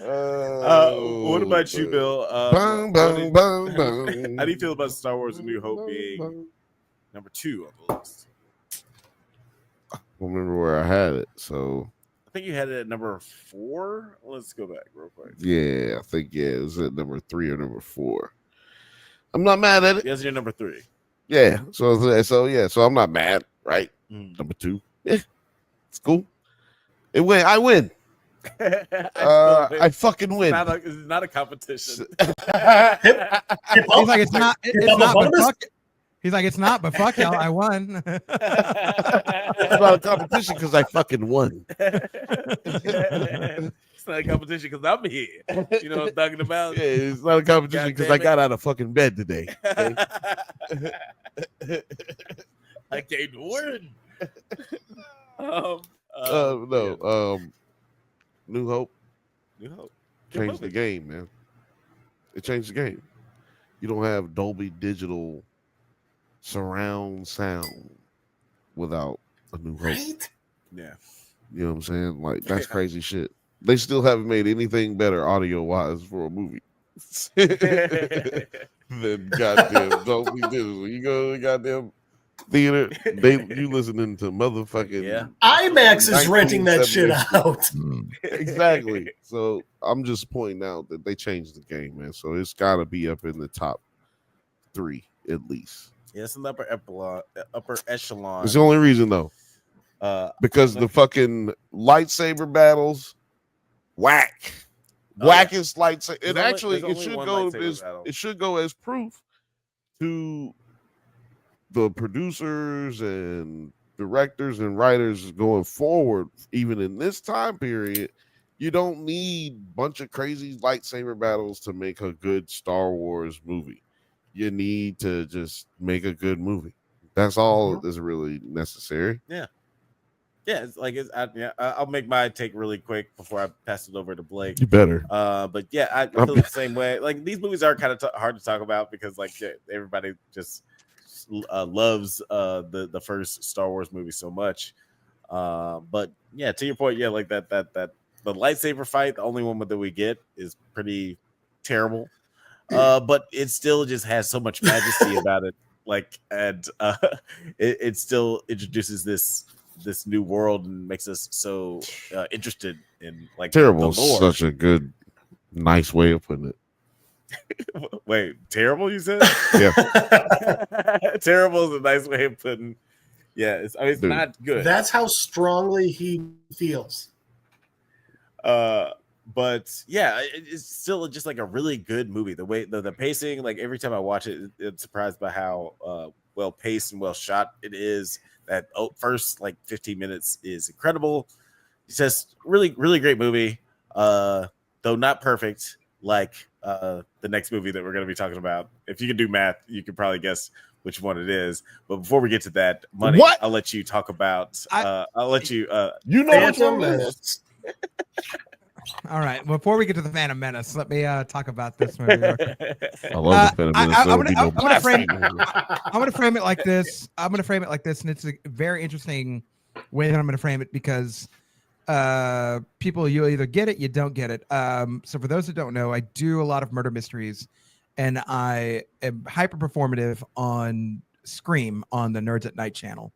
What about you, Bill? How do you feel about Star Wars: A New Hope being number 2 on the list? I don't remember where I had it, so I think you had it at number 4. Let's go back real quick. Yeah, I think it was at number 3 or number 4. I'm not mad at it. Yes, you're number 3. Yeah, so I'm not mad, right? Number 2, yeah, it's cool. It win. I win. I fucking win. It's not a competition. He's like, it's not. It's not. But fuck it. He's like, it's not. But fuck y'all, I won. It's not a competition because I fucking won. It's not a competition because I'm here. You know what I'm talking about? Yeah, it's not a competition because I got out of fucking bed today. Okay? I came to win. New Hope. New Hope. Changed the game, man. It changed the game. You don't have Dolby Digital surround sound without A New Hope. Right? Yeah. You know what I'm saying? Like, that's crazy shit. They still haven't made anything better audio wise for a movie than goddamn Dolby Digital. You go to goddamn theater, you listening to motherfucking IMAX is renting that shit out. Exactly. So I'm just pointing out that they changed the game, man. So it's got to be up in the top 3 at least. Yeah, it's an upper echelon. It's the only reason though, because the fucking lightsaber battles, wackest lightsaber. It actually it should go as proof to the producers and directors and writers going forward, even in this time period. You don't need a bunch of crazy lightsaber battles to make a good Star Wars movie. You need to just make a good movie. That's all that's really necessary. Yeah. It's like I'll make my take really quick before I pass it over to Blake. You better. But yeah, I feel the same way. Like these movies are kind of hard to talk about because like everybody just loves the first Star Wars movie so much. But yeah, to your point, yeah, like that the lightsaber fight, the only one that we get is pretty terrible. But it still just has so much majesty about it. Like, and it still introduces this new world and makes us so interested in like terrible. The lore. Such a good, nice way of putting it. Wait, terrible? You said? Yeah. Terrible is a nice way of putting. Yeah, it's not good. That's how strongly he feels. But yeah, it's still just like a really good movie. The way the pacing, like every time I watch it, it's surprised by how well paced and well shot it is. That first like 15 minutes is incredible. It's just really, really great movie. Though not perfect, like the next movie that we're going to be talking about. If you can do math, you can probably guess which one it is. But before we get to that, Money, what? I'll let you talk about. I'll let you. You know which one it is. All right. Before we get to the Phantom Menace, let me talk about this movie. I love the Phantom Menace. I'm going to frame it like this. And it's a very interesting way that I'm going to frame it because people, you either get it, you don't get it. So for those that don't know, I do a lot of murder mysteries, and I am hyper performative on Scream on the Nerds at Night channel.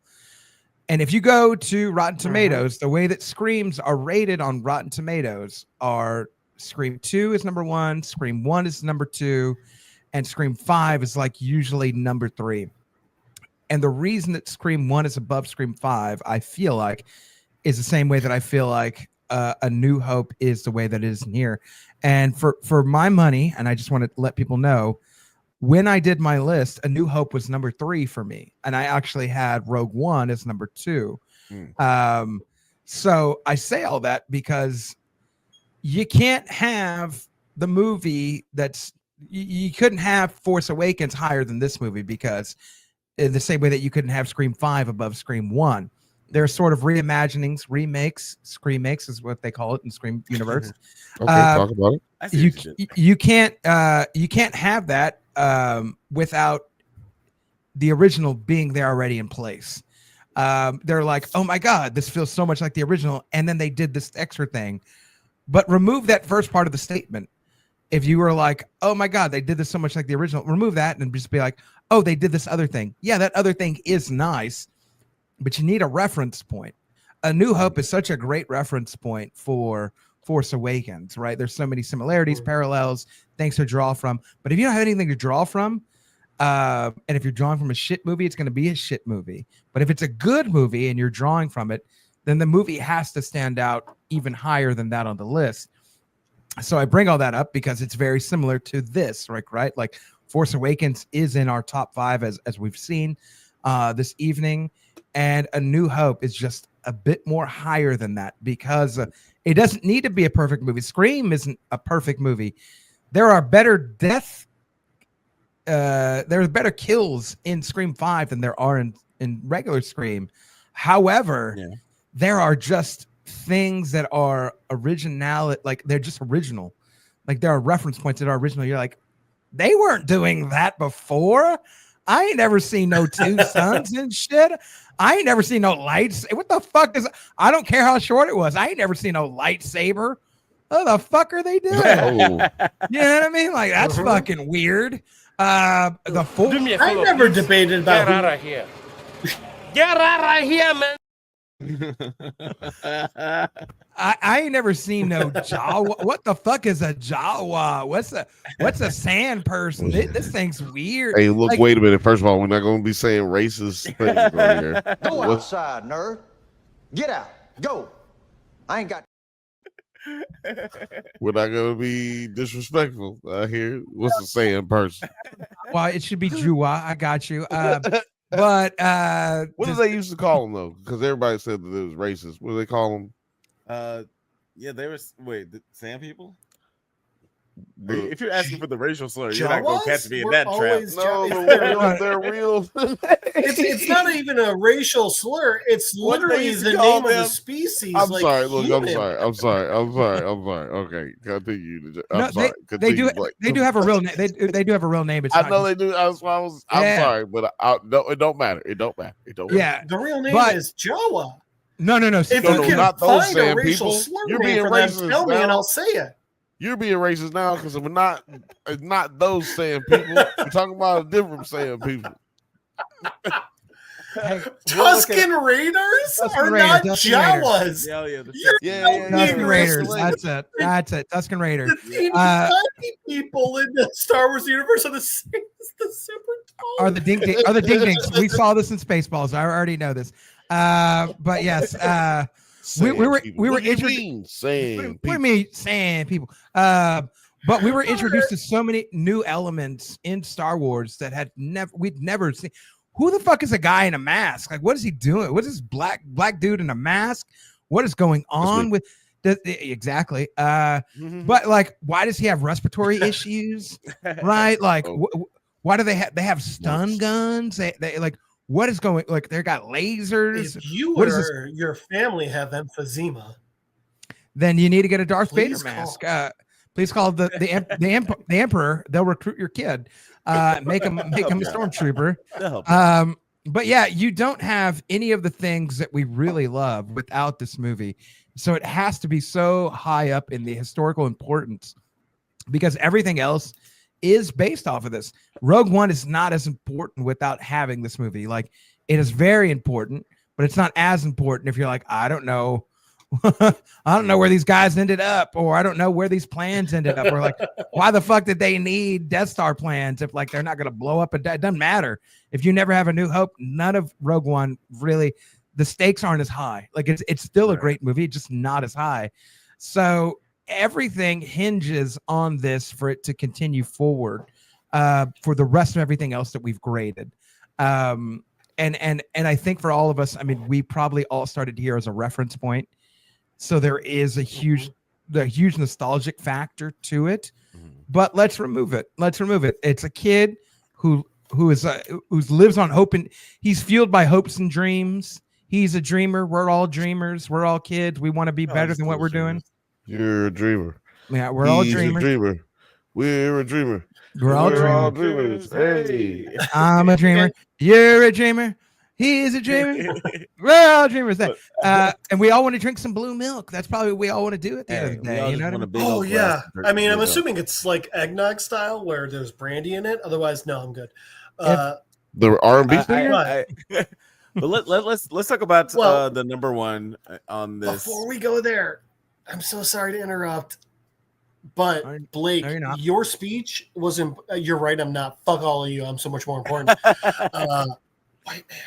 And if you go to Rotten Tomatoes, the way that Screams are rated on Rotten Tomatoes are Scream 2 is number 1, Scream 1 is number 2, and Scream 5 is like usually number 3. And the reason that Scream 1 is above Scream 5, I feel like, is the same way that I feel like A New Hope is the way that it is in here. And for my money, and I just want to let people know, when I did my list, A New Hope was number 3 for me, and I actually had Rogue One as number 2. So I say all that because you can't have the movie you couldn't have Force Awakens higher than this movie, because in the same way that you couldn't have Scream 5 above Scream 1. They're sort of reimaginings, remakes, screamakes is what they call it in Scream universe. Okay, talk about it. You can't have that without the original being there already in place. They're like, oh my God, this feels so much like the original. And then they did this extra thing, but remove that first part of the statement. If you were like, oh my God, they did this so much like the original, remove that and just be like, oh, they did this other thing. Yeah, that other thing is nice, but you need a reference point. A New Hope is such a great reference point for Force Awakens, right? There's so many similarities, parallels, things to draw from. But if you don't have anything to draw from, and if you're drawing from a shit movie, it's going to be a shit movie. But if it's a good movie and you're drawing from it, then the movie has to stand out even higher than that on the list. So I bring all that up because it's very similar to this, right? Like Force Awakens is in our top 5 as we've seen this evening, and A New Hope is just a bit more higher than that because it doesn't need to be a perfect movie. Scream isn't a perfect movie. There are better there's better kills in Scream 5 than there are in regular Scream. However, there are just things that are original, like they're just original. Like there are reference points that are original. You're like, they weren't doing that before. I ain't never seen no two suns and shit. I ain't never seen no lights. What the fuck is? I don't care how short it was. I ain't never seen no lightsaber. What the fuck are they doing? You know what I mean? Like that's fucking weird. The full. I never debated about. Get out of here! Get out of here, man! I ain't never seen no Jawa. What the fuck is a Jawa? What's a sand person? This thing's weird. Hey, look, like, wait a minute. First of all, we're not going to be saying racist things on here. Go outside, nerd. Get out. Go. I ain't got. We're not going to be disrespectful here. What's a saying person? Well, it should be Jua. I got you. But what do they used to call them though? Because everybody said that it was racist. What do they call them? Yeah, they were. Wait, the Sand people. If you're asking for the racial slur, you're not gonna catch me in that trap. No, they're real. It's not even a racial slur. It's literally the name of the species. I'm sorry. Look, I'm sorry. Okay, continue. I'm sorry. They do have a real name. They do have a real name. It's I know they do. I'm sorry, but it don't matter. It don't matter. Yeah, the real name is Jawa. No. If you can not those find a racial slur you're name being for them, racist tell me now. and I'll say it. You're being racist now because we're not those Sand people. We're talking about a different Sand people. Hey, Tuscan Raiders are not Jawas. Yeah. Tuscan Raiders. That's it. Tuscan Raiders. The tiny people in the Star Wars universe are the same as the super tall. Are the ding dings? We saw this in Spaceballs. I already know this. But yes. We were introduced. What do you mean saying people? But we were introduced to so many new elements in Star Wars that we'd never seen. Who the fuck is a guy in a mask? Like, what is he doing? What is this black dude in a mask? What is going on with exactly? But like, why does he have respiratory issues? Right? Like, why do they have stun guns? They like. What is going? Like they got lasers. If you or your family have emphysema, then you need to get a Darth Vader mask. Please call the Emperor. They'll recruit your kid. Make him a stormtrooper. But yeah, you don't have any of the things that we really love without this movie. So it has to be so high up in the historical importance because everything else is based off of this. Rogue One is not as important without having this movie. Like it is very important, but it's not as important if you're like, I don't know. I don't know where these guys ended up, or I don't know where these plans ended up, or like, why the fuck did they need Death Star plans if like they're not going to blow up? It doesn't matter. If you never have A New Hope, none of Rogue One really, the stakes aren't as high. Like it's still a great movie, just not as high. So everything hinges on this for it to continue forward for the rest of everything else that we've graded. And I think for all of us, I mean, we probably all started here as a reference point. So there is a huge nostalgic factor to it, but let's remove it. It's a kid who lives on hope, and he's fueled by hopes and dreams. He's a dreamer. We're all dreamers. We're all kids. We want to be better than what we're doing. You're a dreamer. Yeah, we're all He's dreamers. a dreamer. We're a dreamer. We're all dreamers. Hey. I'm a dreamer. You're a dreamer. He's a dreamer. We're all dreamers. And we all want to drink some blue milk. That's probably what we all want to do at the end of the day. You know what I mean? Oh, yeah. I mean, I'm assuming it's like eggnog style where there's brandy in it. Otherwise, no, I'm good. The R&B singer? But let's talk about the number one on this. Before we go there, I'm so sorry to interrupt, but Blake, your speech wasn't. You're right. I'm not. Fuck all of you. I'm so much more important. White man.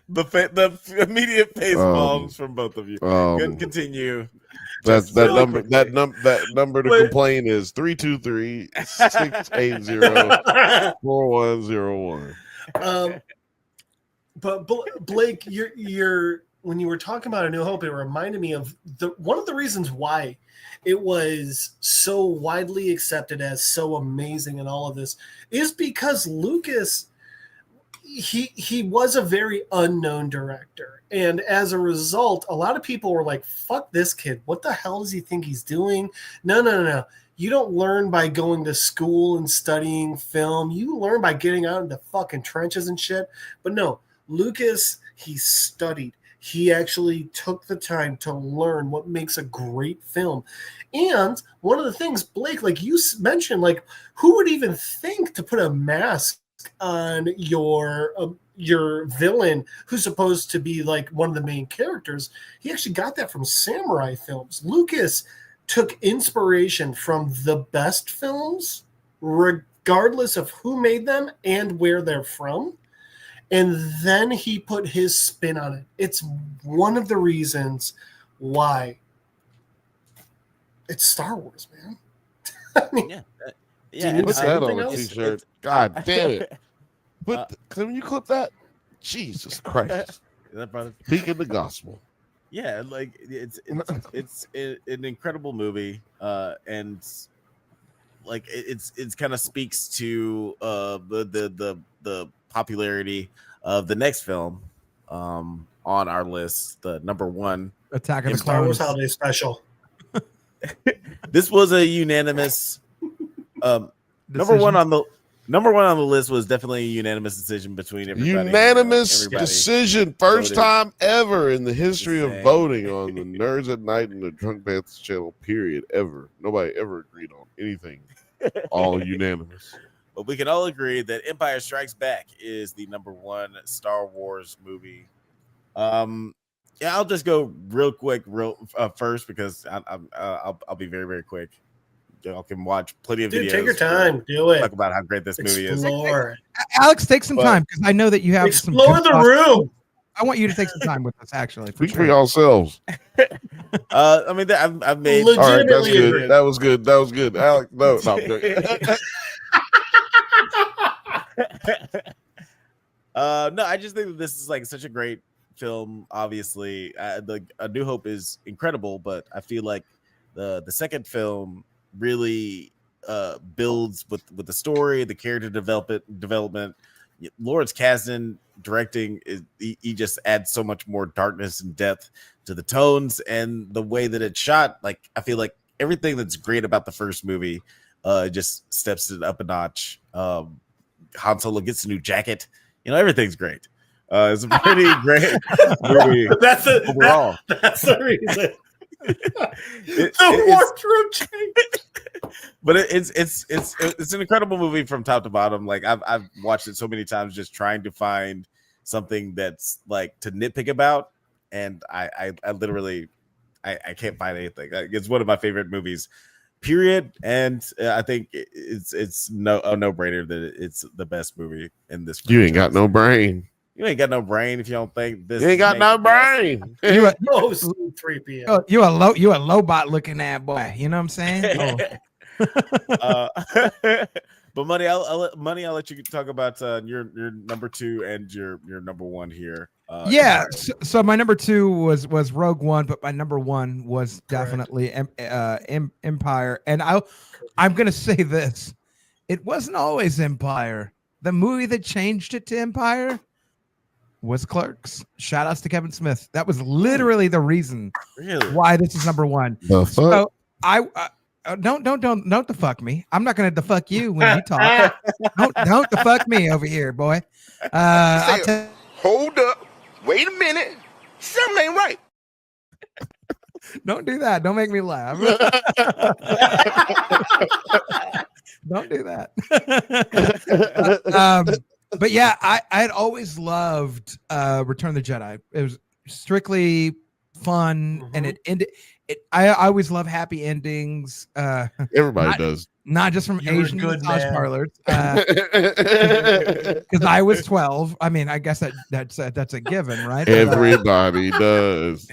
The immediate face palms from both of you. Continue. That number to complain is 323-680-4101. But Blake, you're when you were talking about A New Hope, it reminded me of one of the reasons why it was so widely accepted as so amazing and all of this is because Lucas, he was a very unknown director. And as a result, a lot of people were like, fuck this kid. What the hell does he think he's doing? No. You don't learn by going to school and studying film. You learn by getting out in the fucking trenches and shit. But no, Lucas, he studied. He actually took the time to learn what makes a great film. And one of the things, Blake, like you mentioned, like who would even think to put a mask on your villain who's supposed to be like one of the main characters? He actually got that from samurai films. Lucas took inspiration from the best films, regardless of who made them and where they're from. And then he put his spin on it. It's one of the reasons why it's Star Wars, man. I mean, yeah. Put that on a t-shirt. God damn it. Can you clip that? Jesus Christ. Speaking the gospel. Yeah, like it's an incredible movie, and like it's kind of speaks to the popularity of the next film on our list, the number one, Attack of the Star Wars Clones. Holiday Special. This was a unanimous number one on the list. Was definitely a unanimous decision between everybody. Unanimous decision, first time ever in the history of voting on the Nerds at Night and the Drunk Banthas channel. Period. Ever. Nobody ever agreed on anything. All unanimous. But we can all agree that Empire Strikes Back is the number one Star Wars movie. Yeah, I'll just go real quick, first because I'll be very, very quick. Y'all can watch plenty of videos. Take your time. Do it. Talk about how great this movie is. Alex, take some time because I know that you have explore the room. I want you to take some time with us, actually. Speak for yourselves. I mean, I've made. All right, that's good. That was good. Alex, no. No, I just think that this is like such a great film. Obviously, A New Hope is incredible, but I feel like the second film really builds with the story, the character development. Lawrence Kasdan directing he just adds so much more darkness and depth to the tones and the way that it's shot. Like I feel like everything that's great about the first movie just steps it up a notch. Han Solo gets a new jacket. Everything's great. It's a pretty great movie. That's overall. That's the reason. The wardrobe change. But it's an incredible movie from top to bottom. Like I've watched it so many times, just trying to find something that's like to nitpick about, and I literally I can't find anything. It's one of my favorite movies, period. And I think it's a no-brainer that it's the best movie in this franchise. You ain't got no brain. You ain't got no brain if you don't think this. You ain't got no brain. You a 3 p.m. You a lobot looking at boy. You know what I'm saying? But I'll let you talk about your number two and your number one here. So my number two was Rogue One, but my number one was definitely Empire. And I'm gonna say this: It wasn't always Empire. The movie that changed it to Empire was Clerks. Shout outs to Kevin Smith. That was literally the reason why this is number one. The fuck? So I don't the fuck me. I'm not gonna fuck you when you talk. don't the fuck me over here, boy. Hold up. Wait a minute. Something ain't right. Don't do that. Don't make me laugh. Don't do that. But yeah, I had always loved Return of the Jedi. It was strictly fun, and it ended. I always love happy endings. Everybody does. Not just from You're a Asian good massage man. parlors. Because I was 12. I mean, I guess that's a given, right? Everybody does.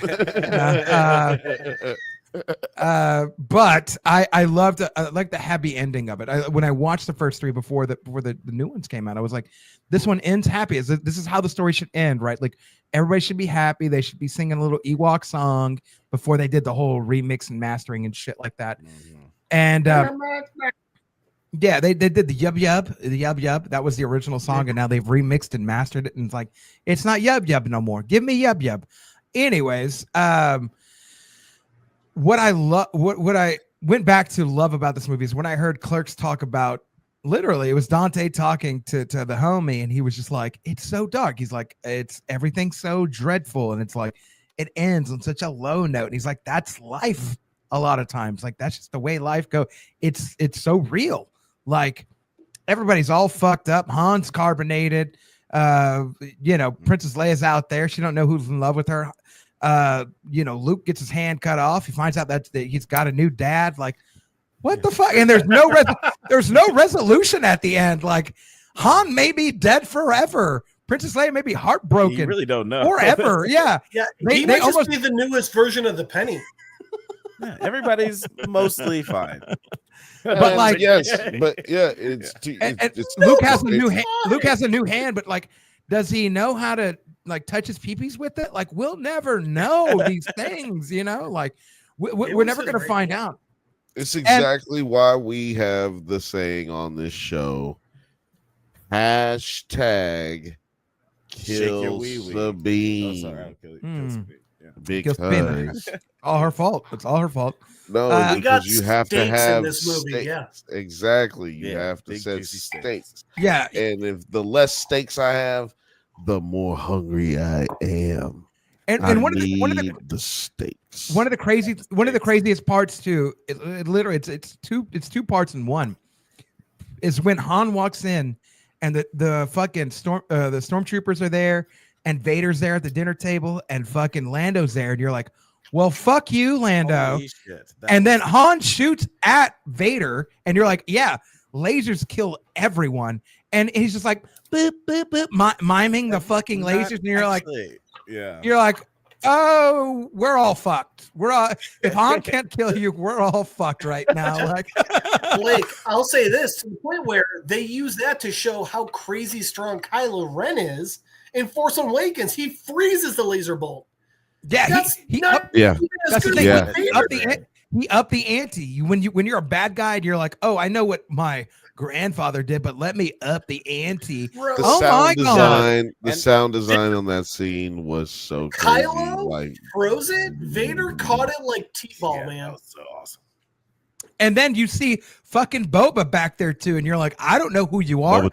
But I loved I like the happy ending of it. When I watched the first three before the new ones came out, I was like, this one ends happy. This is how the story should end, right? Like everybody should be happy. They should be singing a little Ewok song before they did the whole remix and mastering and shit like that. And yeah, they did the yub yub. That was the original song, and now they've remixed and mastered it, and it's like it's not yub yub no more. Give me yub yub. Anyways, what I went back to love about this movie is when I heard Clerks talk about, literally it was Dante talking to the homie, and he was just like, it's so dark. He's like, it's everything's so dreadful, and it's like it ends on such a low note. And he's like, that's life a lot of times. Like that's just the way life goes. It's so real. Like everybody's all fucked up. Han's carbonated. Princess Leia's out there. She don't know who's in love with her. Luke gets his hand cut off. He finds out that he's got a new dad. Like, what the fuck? And there's no resolution at the end. Like, Han may be dead forever. Princess Leia may be heartbroken. You really don't know forever. Yeah, Yeah, they might just almost be the newest version of the penny. Yeah, everybody's mostly fine. But like, it's Luke has a new hand. Luke has a new hand, but like, does he know how to like touch his peepees with it? Like, we'll never know these things, Like, we're never gonna find out. It's exactly why we have the saying on this show: hashtag kill Sabine. Oh, sorry, I'll kill you. Because all her fault. It's all her fault. No, we got because you have to stakes in have this movie, stakes. yeah. Exactly. You Yeah, have to big, set juicy stakes. Yeah. And if the less stakes I have, the more hungry I am. And one of the stakes. One of the craziest parts too. It's two parts in one. Is when Han walks in, and the fucking the stormtroopers are there, and Vader's there at the dinner table, and fucking Lando's there, and you're like, well, fuck you, Lando. Holy shit. And then Han shoots at Vader, and you're like, yeah, lasers kill everyone. And he's just like, boop, boop, boop, miming the fucking lasers. And you're like, you're like, oh, we're all fucked. If Han can't kill you, we're all fucked right now. Like, Blake, I'll say this to the point where they use that to show how crazy strong Kylo Ren is. In Force Awakens, he freezes the laser bolt. Yeah, he upped the ante. When you're a bad guy and you're like, oh, I know what my grandfather did, but let me up the ante. Bro. The sound design on that scene was so crazy. Kylo froze it. Vader caught it like T-ball, man. That was so awesome. And then you see fucking Boba back there too, and you're like, I don't know who you are,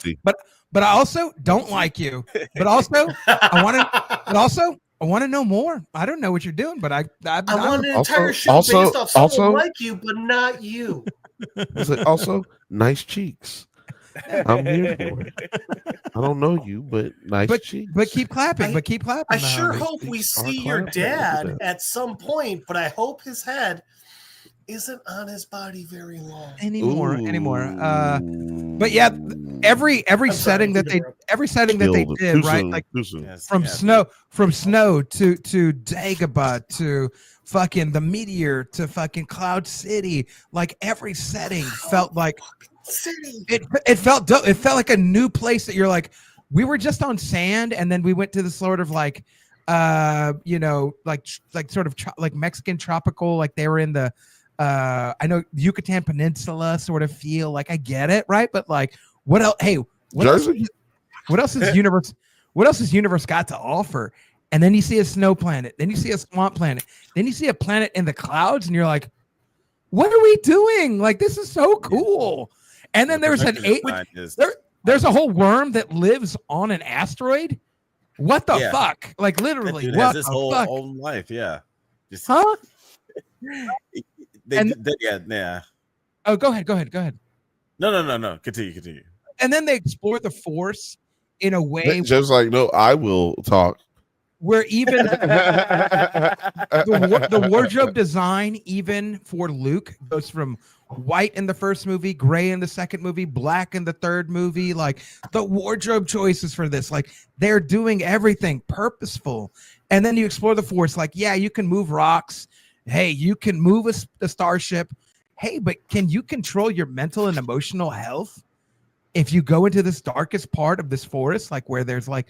but I also don't like you. But also, I want to know more. I don't know what you're doing, but I want an entire show based off someone like you, but not you. Also, nice cheeks. I'm here for it. I don't know you, but nice cheeks. But keep clapping. I sure hope we see your dad at some point, but I hope his head isn't on his body very long anymore. But yeah, every setting that they did, right? Like from snow to Dagobah to fucking the meteor to fucking Cloud City, like every setting felt like it felt dope. It felt like a new place that you're like, we were just on sand, and then we went to the sort of like like sort of like Mexican tropical, like they were in the I know Yucatan Peninsula sort of feel. Like I get it, right? But like, what else? Hey, what else? Jersey? What else is universe? What else has universe got to offer? And then you see a snow planet, then you see a swamp planet, then you see a planet in the clouds, and you're like, what are we doing? Like, this is so cool. And then there's there's a whole worm that lives on an asteroid. What the fuck? Like, literally, dude what has his the whole fuck? own life. Yeah. Just, Huh? yeah. Oh, go ahead. No. Continue. And then they explore the Force in a way Just like, no, I will talk. where even the wardrobe design, even for Luke, goes from white in the first movie, gray in the second movie, black in the third movie. Like the wardrobe choices for this, like they're doing everything purposeful. And then you explore the Force, like, yeah, you can move rocks. Hey, you can move a starship. Hey, but can you control your mental and emotional health if you go into this darkest part of this forest, like where there's like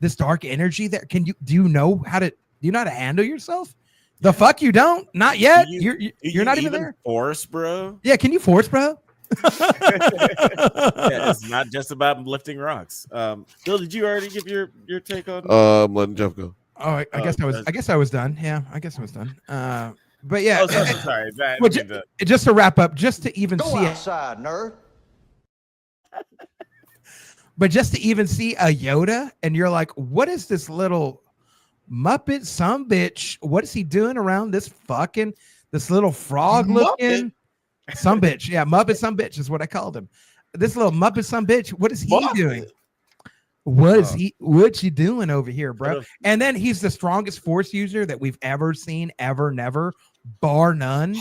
this dark energy there? Do you know how to handle yourself? The fuck you don't? Not yet. You're not even there. Force, bro. Yeah, can you force, bro? Yeah, it's not just about lifting rocks. Bill, did you already give your take on? Letting Jeff go. Oh, I guess I was done. Yeah, I guess I was done. But yeah. Oh, sorry. Well, just to wrap up, just to even Go see outside, nerd. But just to even see a Yoda, and you're like, what is this little Muppet sumbitch? What is he doing around this little frog looking sumbitch? Yeah, Muppet sumbitch is what I called him. This little Muppet sumbitch. What is he doing? What's he doing over here, bro? And then he's the strongest Force user that we've ever seen, ever, never, bar none.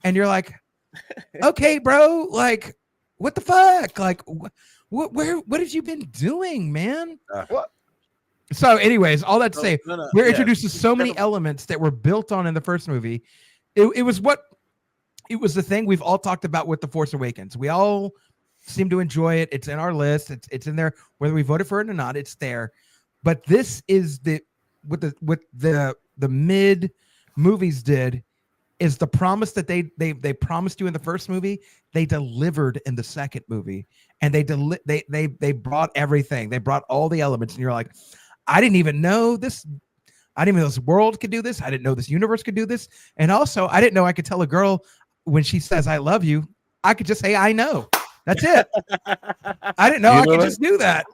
And you're like, okay, bro, like, what the fuck? Like, what have you been doing, man? What? So, anyways, all that to say, we're introduced to so many elements that were built on in the first movie. It was the thing we've all talked about with The Force Awakens. We all seem to enjoy it. It's in our list. It's in there, whether we voted for it or not. It's there. But this is what the mid movies did is the promise that they promised you in the first movie. They delivered in the second movie, and they brought everything. They brought all the elements, and you're like, I didn't even know this. I didn't even know this world could do this. I didn't know this universe could do this. And also, I didn't know I could tell a girl when she says I love you, I could just say I know. That's it. I didn't know I could just do that.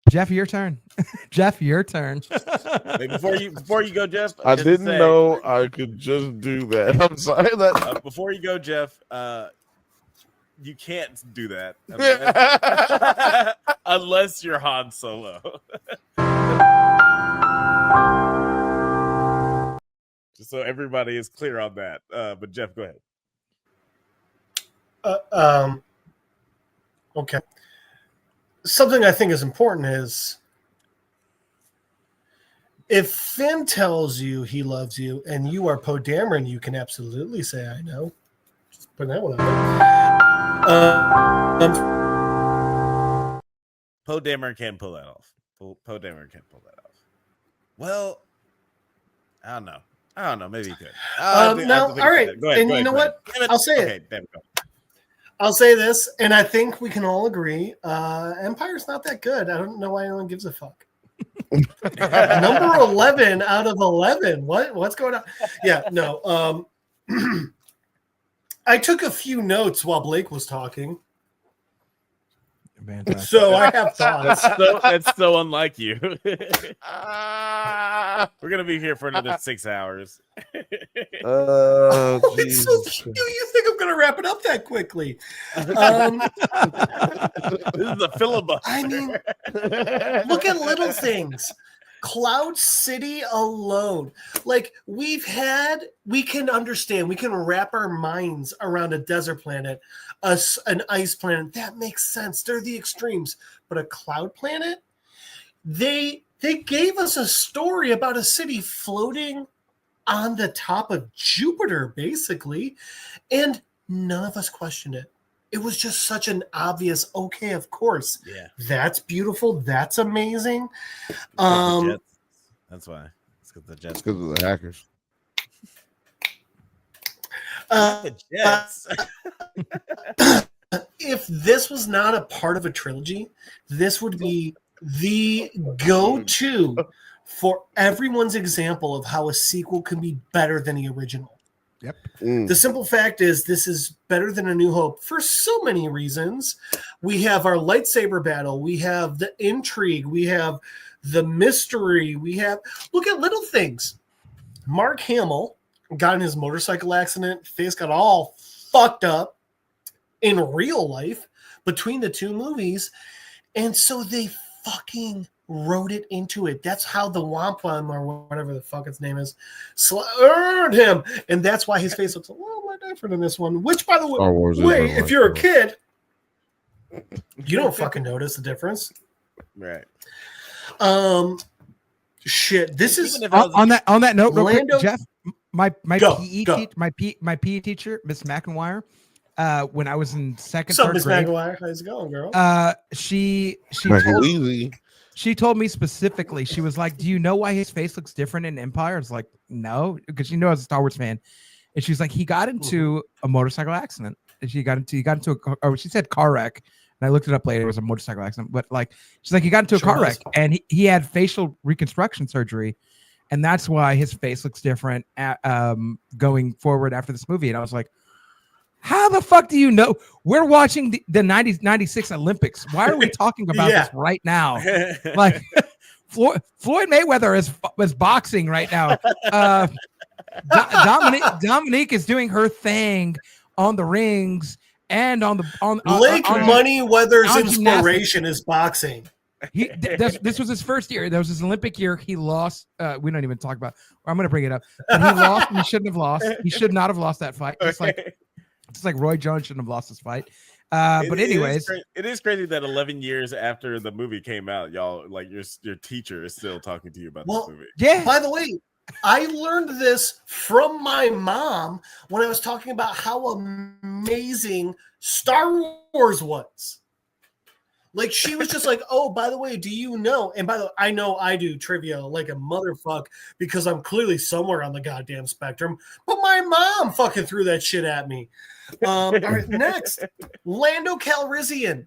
Jeff, your turn. Jeff, your turn. Wait, before you go, Jeff. I didn't know I could just do that. I'm sorry that. Before you go, Jeff. You can't do that unless you're Han Solo. Just so everybody is clear on that. But Jeff, go ahead. Okay. Something I think is important is if Finn tells you he loves you and you are Poe Dameron, you can absolutely say I know. Just put that one out there. Poe Dameron can't pull that off. Poe Dameron can't pull that off. Well, I don't know. Maybe he could. All right. Go ahead, you know what? I'll say it. I'll say this, and I think we can all agree. Empire's not that good. I don't know why anyone gives a fuck. Number 11 out of 11. What's going on? Yeah, no. I took a few notes while Blake was talking. Fantastic. So I have thoughts. That's so unlike you. We're gonna be here for another 6 hours. It's so cute. You think I'm gonna wrap it up that quickly? This is a filibuster. I mean, look at little things. Cloud City alone, like we can understand, we can wrap our minds around a desert planet, an ice planet. That makes sense. They're the extremes. But a cloud planet, they gave us a story about a city floating on the top of Jupiter, basically, and none of us questioned it. it was just such an obvious, okay, of course. Yeah. That's beautiful. That's amazing. The Jets. That's why. It's because the Jets. It's because of the hackers. The Jets. If this was not a part of a trilogy, this would be the go-to for everyone's example of how a sequel can be better than the original. Yep. The simple fact is this is better than A New Hope for so many reasons. We have our lightsaber battle. We have the intrigue. We have the mystery. We have, look at little things. Mark Hamill got in his motorcycle accident. Face got all fucked up in real life between the two movies. And so they fucking wrote it into it. That's how the wampum or whatever the fuck its name is earned him. And that's why his face looks a little more different in this one. Which, by the way, if you're a kid, you don't fucking notice the difference. Right. Shit. This is on that note, real quick, Lando- Jeff. My Go. PE teacher, Miss McIntyre, when I was in second, What's up, third Miss grade, McIntyre? How's it going, girl? She told me specifically, she was like, "Do you know why his face looks different in Empire?" I was like, "No," because you know, as a Star Wars fan, and she's like, "He got into a motorcycle accident." And he got into she said car wreck, and I looked it up later. It was a motorcycle accident, but like, she's like, he got into a car wreck, and he had facial reconstruction surgery. And that's why his face looks different going forward after this movie. And I was like, how the fuck do you know? We're watching the 96 Olympics. Why are we talking about this right now? Like, Floyd Mayweather is boxing right now. Dominique is doing her thing on the rings and on Blake Moneyweather's inspiration is boxing. This was his first year. That was his Olympic year. He lost. We don't even talk about. I'm going to bring it up. But he lost. And he shouldn't have lost. He should not have lost that fight. Just like Roy Jones shouldn't have lost his fight. But anyways, it is crazy that 11 years after the movie came out, y'all like your teacher is still talking to you about this movie. Yeah. By the way, I learned this from my mom when I was talking about how amazing Star Wars was. Like, she was just like, oh, by the way, do you know? And by the way, I know I do trivia like a motherfucker because I'm clearly somewhere on the goddamn spectrum. But my mom fucking threw that shit at me. All right, next, Lando Calrissian.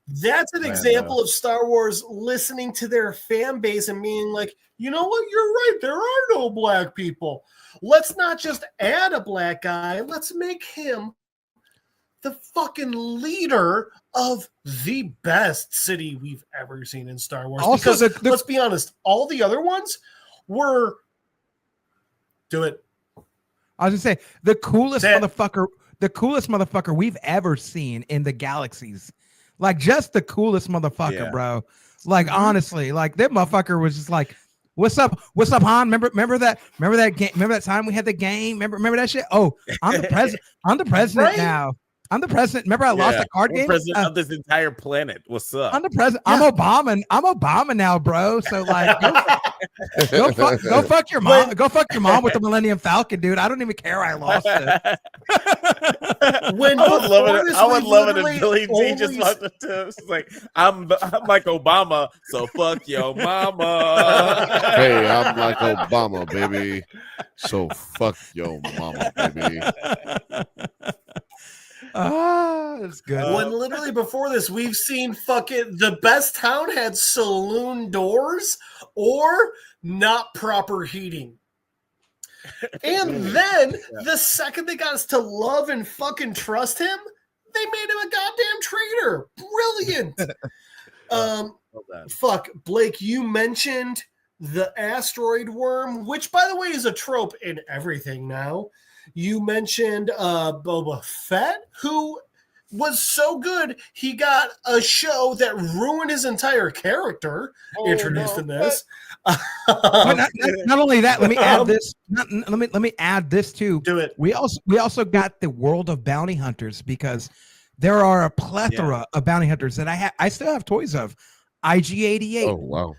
That's an example of Star Wars listening to their fan base and being like, you know what? You're right. There are no black people. Let's not just add a black guy. Let's make him the fucking leader of the best city we've ever seen in Star Wars. Also, because let's be honest, all the other ones were do it. I was gonna say the coolest motherfucker we've ever seen in the galaxies. Like, just the coolest motherfucker, bro. Like, honestly, like, that motherfucker was just like, What's up, Han? Remember that game? Remember that time we had the game? Remember that shit? Oh, I'm the president. I'm the president Right? now. I'm the president. Remember I lost that card game? President of this entire planet. What's up? I'm the president. I'm Obama. I'm Obama now, bro. So like, go fuck your mom. Go fuck your mom with the Millennium Falcon, dude. I don't even care. I lost it. When I would love it literally if Billy D just walked up to him. It's like, I'm like Obama, so fuck your mama. Hey, I'm like Obama, baby. So fuck your mama, baby. It's good. When literally before this, we've seen fucking the best town had saloon doors or not proper heating. And then the second they got us to love and fucking trust him, they made him a goddamn traitor. Brilliant. Fuck, Blake, you mentioned the asteroid worm, which by the way is a trope in everything now. You mentioned Boba Fett, who was so good, he got a show that ruined his entire character introduced in this. Not only that, let me add this. Let me add this too. Do it. We also got the world of bounty hunters, because there are a plethora of bounty hunters that I still have toys of. IG-88. Oh wow.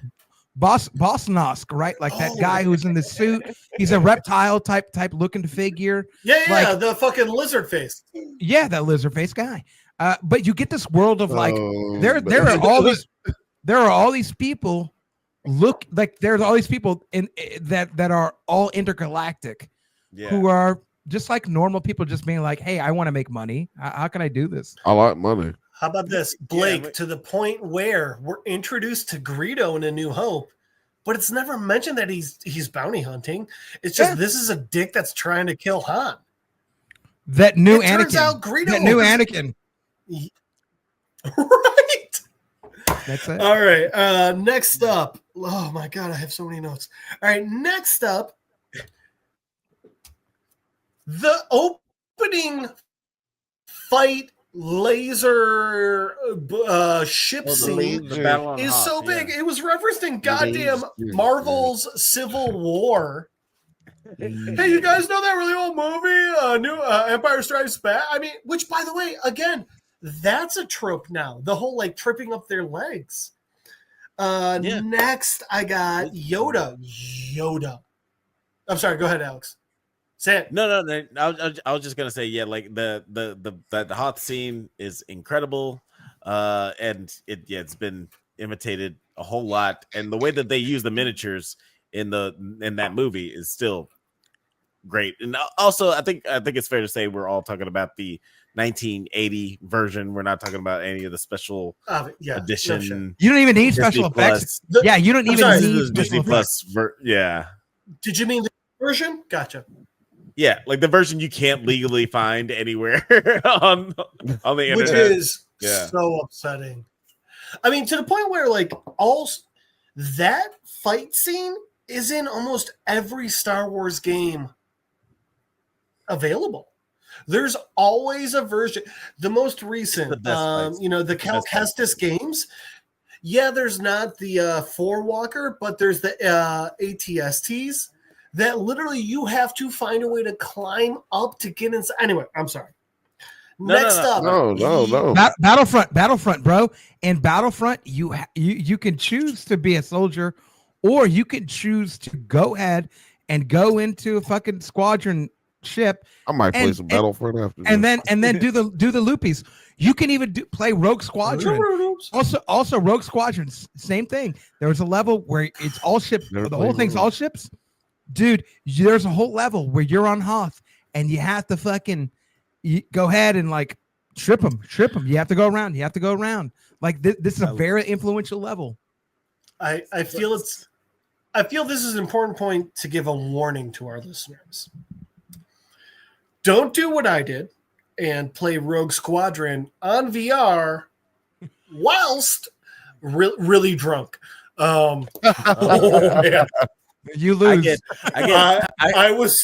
Boss Nosk, right? Like that guy who's in the suit. He's a reptile type looking figure. Yeah, like, the fucking lizard face. Yeah, that lizard face guy. But you get this world of like there are all these people there's all these people in that are all intergalactic who are just like normal people just being like, hey, I want to make money. How can I do this? I like money. How about this, Blake, to the point where we're introduced to Greedo in A New Hope, but it's never mentioned that he's bounty hunting. It's just this is a dick that's trying to kill Han. That new it Anakin. Turns out Greedo that new Anakin. Right. That's it. All right. Next up. Oh my God, I have so many notes. All right. Next up, the opening fight laser ship scene is so big. It was referencing goddamn Marvel's Civil War. Hey, you guys know that really old movie, New Empire Strikes Back? I mean, which, by the way, again, that's a trope now. The whole like tripping up their legs. Next, I got Yoda. I'm sorry. Go ahead, Alex. Say it. No. I was just gonna say, like the Hoth scene is incredible, and it's been imitated a whole lot, and the way that they use the miniatures in that movie is still great. And also, I think it's fair to say we're all talking about the 1980 version. We're not talking about any of the special edition. You don't even need special effects. You don't even need Disney Plus. Did you mean the version? Gotcha. Yeah, like the version you can't legally find anywhere on the internet, which is so upsetting. I mean, to the point where like that fight scene is in almost every Star Wars game available. There's always a version. The most recent, the Cal Kestis games. Yeah, there's not the Four Walker, but there's the ATSTs that literally you have to find a way to climb up to get inside. Anyway, I'm sorry. Next up. No. Battlefront, bro. In Battlefront, you can choose to be a soldier, or you can choose to go ahead and go into a fucking squadron ship. I might play some Battlefront after and then do the loopies. You can even play Rogue Squadron. Also Rogue Squadron, same thing. There's a level where it's all ships. The whole thing's all ships. Dude, there's a whole level where you're on Hoth and you have to fucking go ahead and like trip them. You have to go around. Like this is a very influential level. I feel this is an important point to give a warning to our listeners. Don't do what I did and play Rogue Squadron on VR whilst really drunk. Oh man. You lose. I was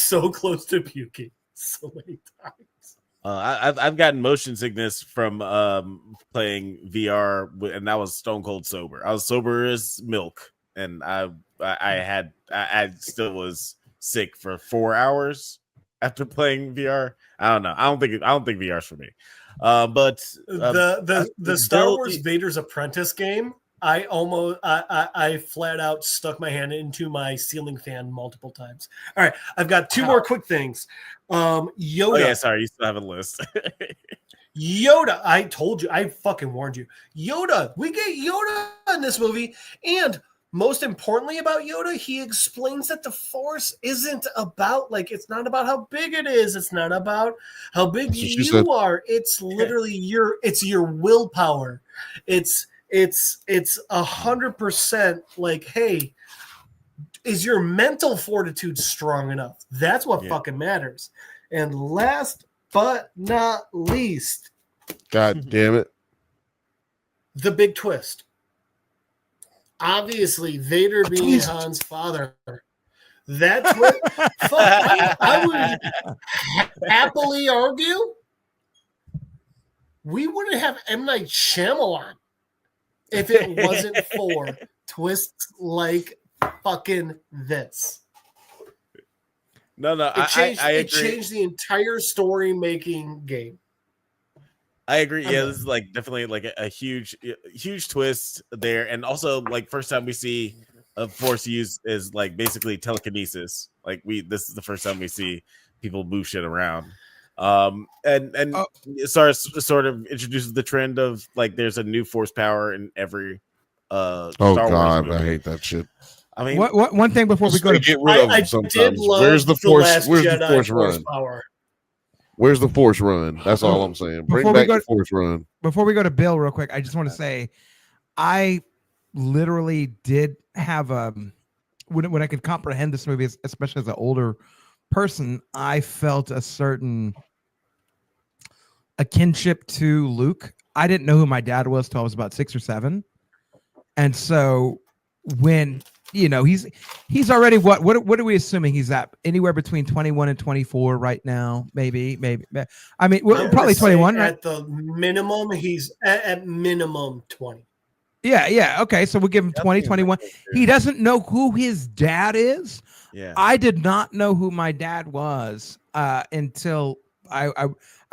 so close to puking so many times. I've gotten motion sickness from playing VR, and I was stone cold sober. I was sober as milk, and I still was sick for 4 hours after playing VR. I don't know. I don't think VR's for me. But the Star Wars Vader's Apprentice game, I flat out stuck my hand into my ceiling fan multiple times. All right, I've got two more quick things. Yoda. Oh, yeah, sorry, you still have a list. Yoda, I told you, I fucking warned you. Yoda, we get Yoda in this movie, and most importantly about Yoda, he explains that the Force isn't about, like, it's not about how big it is. It's not about how big you are. It's literally your willpower. It's 100% like, hey, is your mental fortitude strong enough? That's what fucking matters. And last but not least, God damn it, the big twist. Obviously, Vader being Han's father. That twist, I would happily argue we wouldn't have M. Night Shyamalan if it wasn't for twists like fucking this. No, it agree. Changed the entire story-making game. I agree. Yeah, this is like definitely like a huge twist there, and also like first time we see a Force use is like basically telekinesis. Like this is the first time we see people move shit around. And sort of introduces the trend of like there's a new force power in every Oh Star God, Wars I movie. hate that shit. I mean, What one thing before we go to get rid of I them sometimes. did love Where's the force? Last Where's Jedi the force force run? power. Where's the force run? That's all I'm saying. Bring Before we back go the force run. before we go to Bill real quick, I just want to say I literally did have when I could comprehend this movie, especially as an older person, I felt a kinship to Luke. I didn't know who my dad was till I was about 6 or 7. And so when he's already what are we assuming he's at? Anywhere between 21 and 24 right now, maybe. I mean, I'm probably gonna say 21, right? at the minimum. He's at minimum 20. Yeah. Okay, so we'll give him 20, 21. He doesn't know who his dad is. Yeah. I did not know who my dad was until I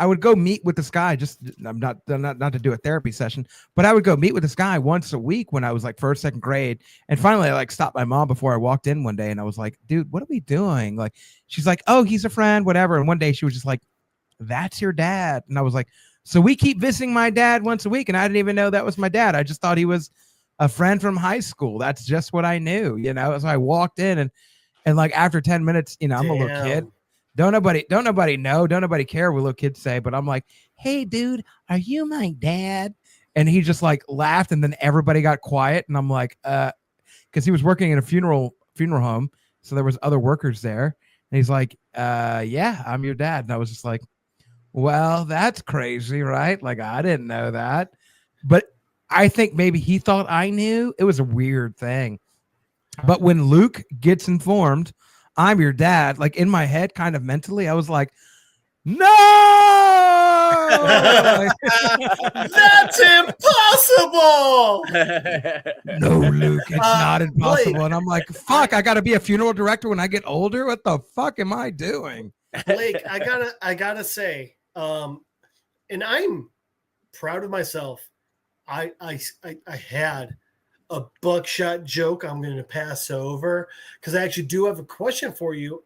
would go meet with this guy. Just I'm not to do a therapy session, but I would go meet with this guy once a week when I was like first, second grade. And finally, I like stopped my mom before I walked in one day, and I was like, "Dude, what are we doing?" Like, she's like, "Oh, he's a friend, whatever." And one day she was just like, "That's your dad," and I was like, "So we keep visiting my dad once a week," and I didn't even know that was my dad. I just thought he was a friend from high school. That's just what I knew, So I walked in and like after 10 minutes, I'm a little kid. Don't nobody know. Don't nobody care what little kids say. But I'm like, "Hey, dude, are you my dad?" And he just like laughed, and then everybody got quiet. And I'm like, because he was working in a funeral home, so there was other workers there. And he's like, "Yeah, I'm your dad." And I was just like, "Well, that's crazy, right? Like I didn't know that." But I think maybe he thought I knew. It was a weird thing. But when Luke gets informed, "I'm your dad," like in my head, kind of mentally, I was like, "No!" That's impossible. No, Luke, it's not impossible. Blake, And I'm like, "Fuck, I got to be a funeral director when I get older. What the fuck am I doing?" Blake, I gotta say, and I'm proud of myself. I had a buckshot joke I'm going to pass over because I actually do have a question for you.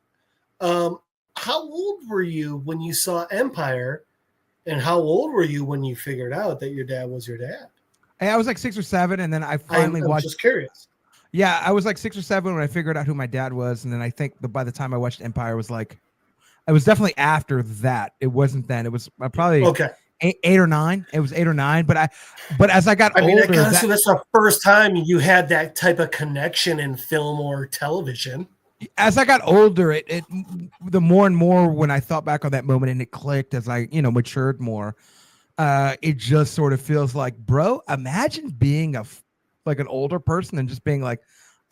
How old were you when you saw Empire, and how old were you when you figured out that your dad was your dad? Hey, I was like 6 or 7, and then I finally I'm watched. Just curious. Yeah, I was like 6 or 7 when I figured out who my dad was, and then I think by the time I watched Empire, it was definitely after that. It wasn't then. It was probably Okay. 8 or 9. It was 8 or 9. But as I got older, so that's the first time you had that type of connection in film or television. As I got older, it the more and more when I thought back on that moment and it clicked as I matured more, it just sort of feels like, bro, imagine being like an older person and just being like,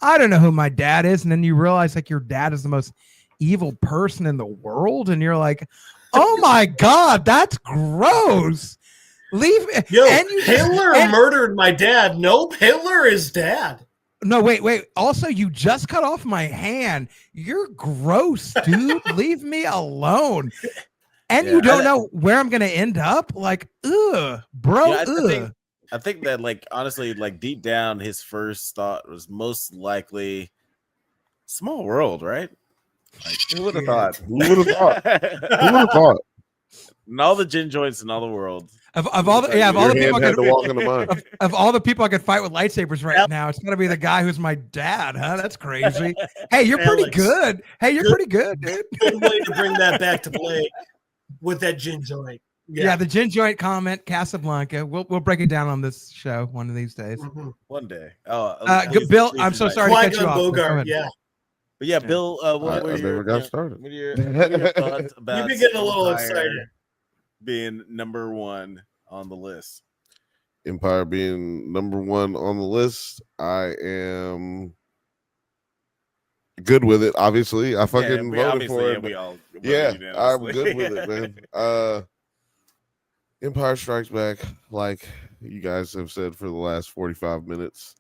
I don't know who my dad is, and then you realize like your dad is the most evil person in the world, and you're like, oh my god, that's gross. Leave me. Yo, Hitler murdered my dad. Nope, Hitler is dad. No, wait. Also, you just cut off my hand. You're gross, dude. Leave me alone. And you don't know where I'm gonna end up. Like, ugh, bro. I think that, like, honestly, like deep down, his first thought was most likely small world, right? Like, who would have thought? Who would have thought? Who would have thought? And all the gin joints in all the world. Of all the people I could fight with lightsabers right now, it's gonna be the guy who's my dad, huh? That's crazy. Hey, you're pretty good. Hey, you're pretty good, dude. Good way to bring that back to play with that gin joint. Yeah, the gin joint comment, Casablanca. We'll break it down on this show one of these days. Mm-hmm. One day. Bill, I'm so sorry to cut you off. Bogart, yeah. But yeah, Bill, I never got started. What are your thoughts about You've been getting a little excited being number 1 on the list? Empire being number 1 on the list, I am good with it. Obviously, I fucking voted for it. I'm good with it, man. Empire Strikes Back, like you guys have said for the last 45 minutes,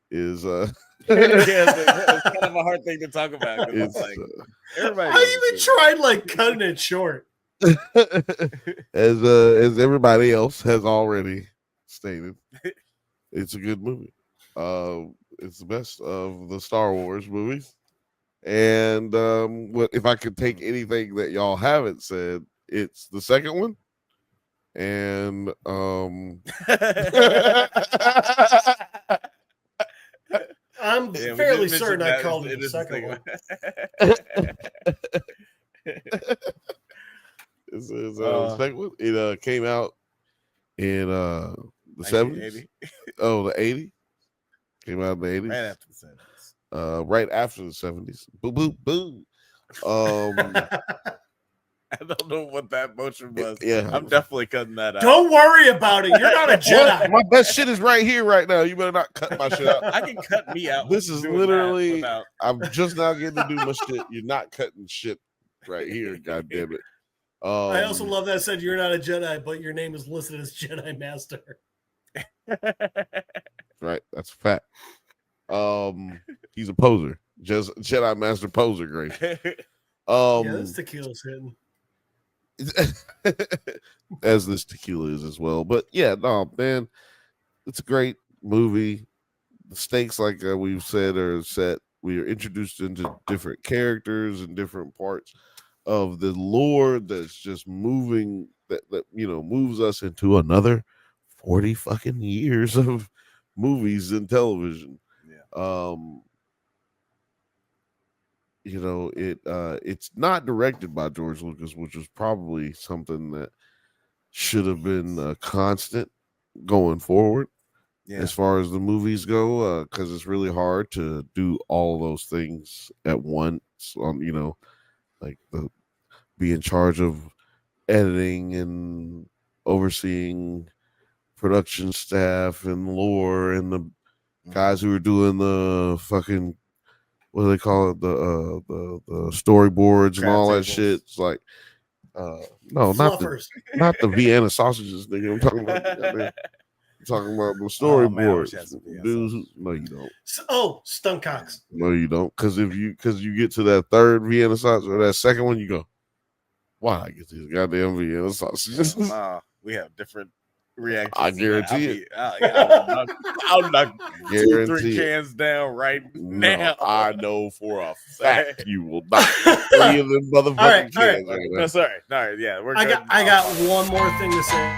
is it's kind of a hard thing to talk about. It's like everybody. I even tried like cutting it short. As everybody else has already stated, it's a good movie. It's the best of the Star Wars movies. And what if I could take anything that y'all haven't said it's the second one, and I'm Yeah, we fairly did mention certain I that called it it the is the second one. This is the second one. It came out in the 70s. 1980. Oh, the 80s. Came out in the 80s. Right after the 70s. Right after the 70s. Boo boo boo. I don't know what that motion was. Yeah. I'm definitely cutting that out. Don't worry about it. You're not a Jedi. My best shit is right here, right now. You better not cut my shit out. I can cut me out. This is doing that literally. without- I'm just now getting to do my shit. You're not cutting shit right here. God damn it. I also love that said you're not a Jedi, but your name is listed as Jedi Master. Right, that's a fact. He's a poser, just Jedi Master poser, Grace. Yeah, this tequila's hitting. As this tequila is as well. But yeah, no, man, it's a great movie. The stakes, like we've said, are set. We are introduced into different characters and different parts of the lore that's just moving that moves us into another 40 fucking years of movies and television. Yeah. It's not directed by George Lucas, which was probably something that should have been a constant going forward as far as the movies go, because it's really hard to do all those things at once on, be in charge of editing and overseeing production staff and lore and the guys who are doing the fucking, what do they call it, the storyboards and all that shit. It's like no, not the Vienna sausages, nigga. I'm talking about the storyboards. No, you don't. Oh, stunt cocks. No, you don't. Because you get to that third Vienna sausage or that second one, you go, why I get these goddamn Vienna sausages? We have different reactions. I guarantee it. I'll knock 2-3 cans down right now. No, I know for a fact you will not. 3 of them motherfucking cans. All right. No, sorry. All right, yeah, we're good. I got one more thing to say.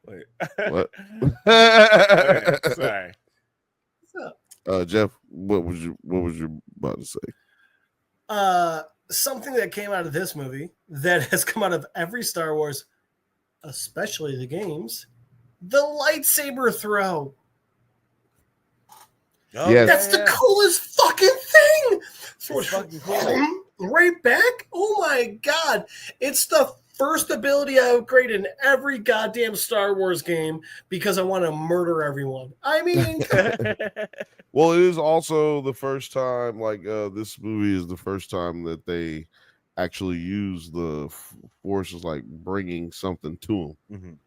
Wait. What? Okay, sorry. What's up? Jeff, what was you about to say? Something that came out of this movie that has come out of every Star Wars, especially the games, the lightsaber throw. Oh, yes. That's the coolest fucking thing. It's fucking cool. Right back. Oh my god. It's the first ability I upgrade in every goddamn Star Wars game because I want to murder everyone. I mean, well, it is also the first time, this movie is the first time that they actually use the Force, like bringing something to them.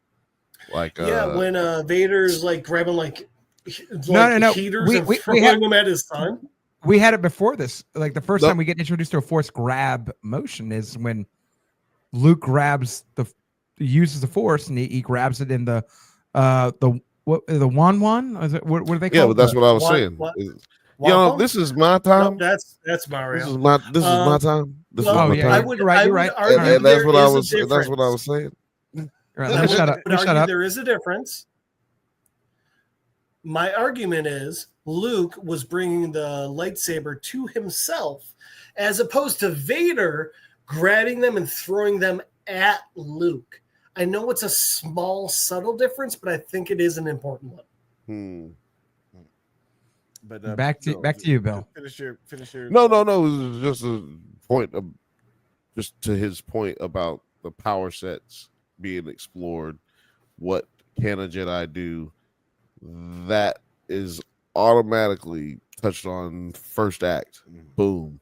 Mm-hmm. when Vader's like grabbing no. heaters We throwing them at his son. We had it before this. Like the first time we get introduced to a Force grab motion is when Luke uses the Force and he grabs it in the Wan? Is it, what do they call it? Yeah, but that's what I was saying. This is my time. No, that's Mario. This is my time. This is my time. You're right. And that's what I was saying. Right, shut up. There is a difference. My argument is Luke was bringing the lightsaber to himself as opposed to Vader grabbing them and throwing them at Luke. I know it's a small, subtle difference, but I think it is an important one. But back to you, Bill. Finish your. No. It was just a point of, just to his point about the power sets being explored. What can a Jedi do? That is automatically touched on first act. Boom.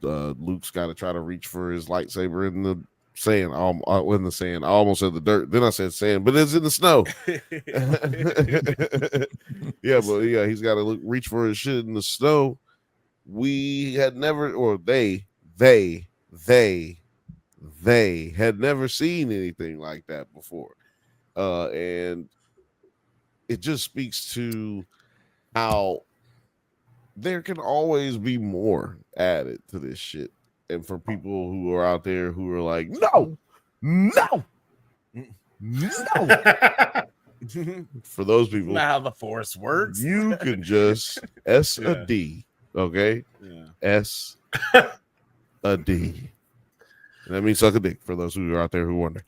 Luke's got to try to reach for his lightsaber in the sand. In the sand. I almost said the dirt. Then I said sand, but it's in the snow. He's got to reach for his shit in the snow. We had never, or they had never seen anything like that before, and it just speaks to how there can always be more added to this shit. And for people who are out there who are like, no. For those people, Not how the Force works. you can just S a D, okay? Yeah. S a D. And that means suck a dick for those who are out there who wonder.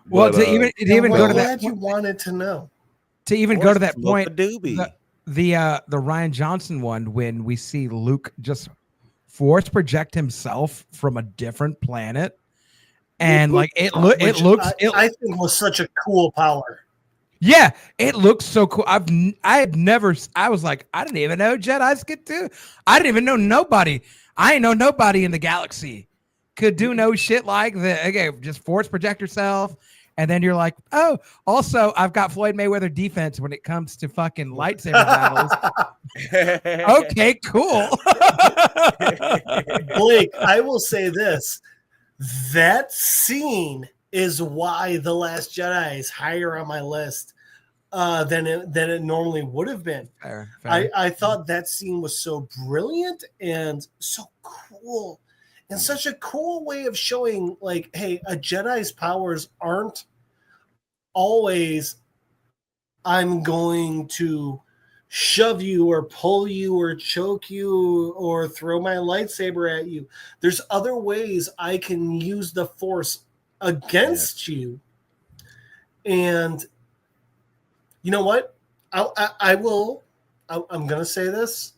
Well, to even go to that, glad you wanted to know. To even go to that point, the Ryan Johnson one, when we see Luke just force project himself from a different planet, and like I think was such a cool power. Yeah, it looks so cool. I was like, I didn't even know Jedis could do. I didn't even know nobody. I ain't know nobody in the galaxy could do no shit like that. Okay, just force project yourself. And then you're like, oh, also, I've got Floyd Mayweather defense when it comes to fucking lightsaber battles. Okay, cool. Blake, I will say this. That scene is why The Last Jedi is higher on my list than it normally would have been. Fair. I thought that scene was so brilliant and so cool. And such a cool way of showing, like, hey, a Jedi's powers aren't always I'm going to shove you or pull you or choke you or throw my lightsaber at you. There's other ways I can use the Force against you. And you know what? I'm going to say this.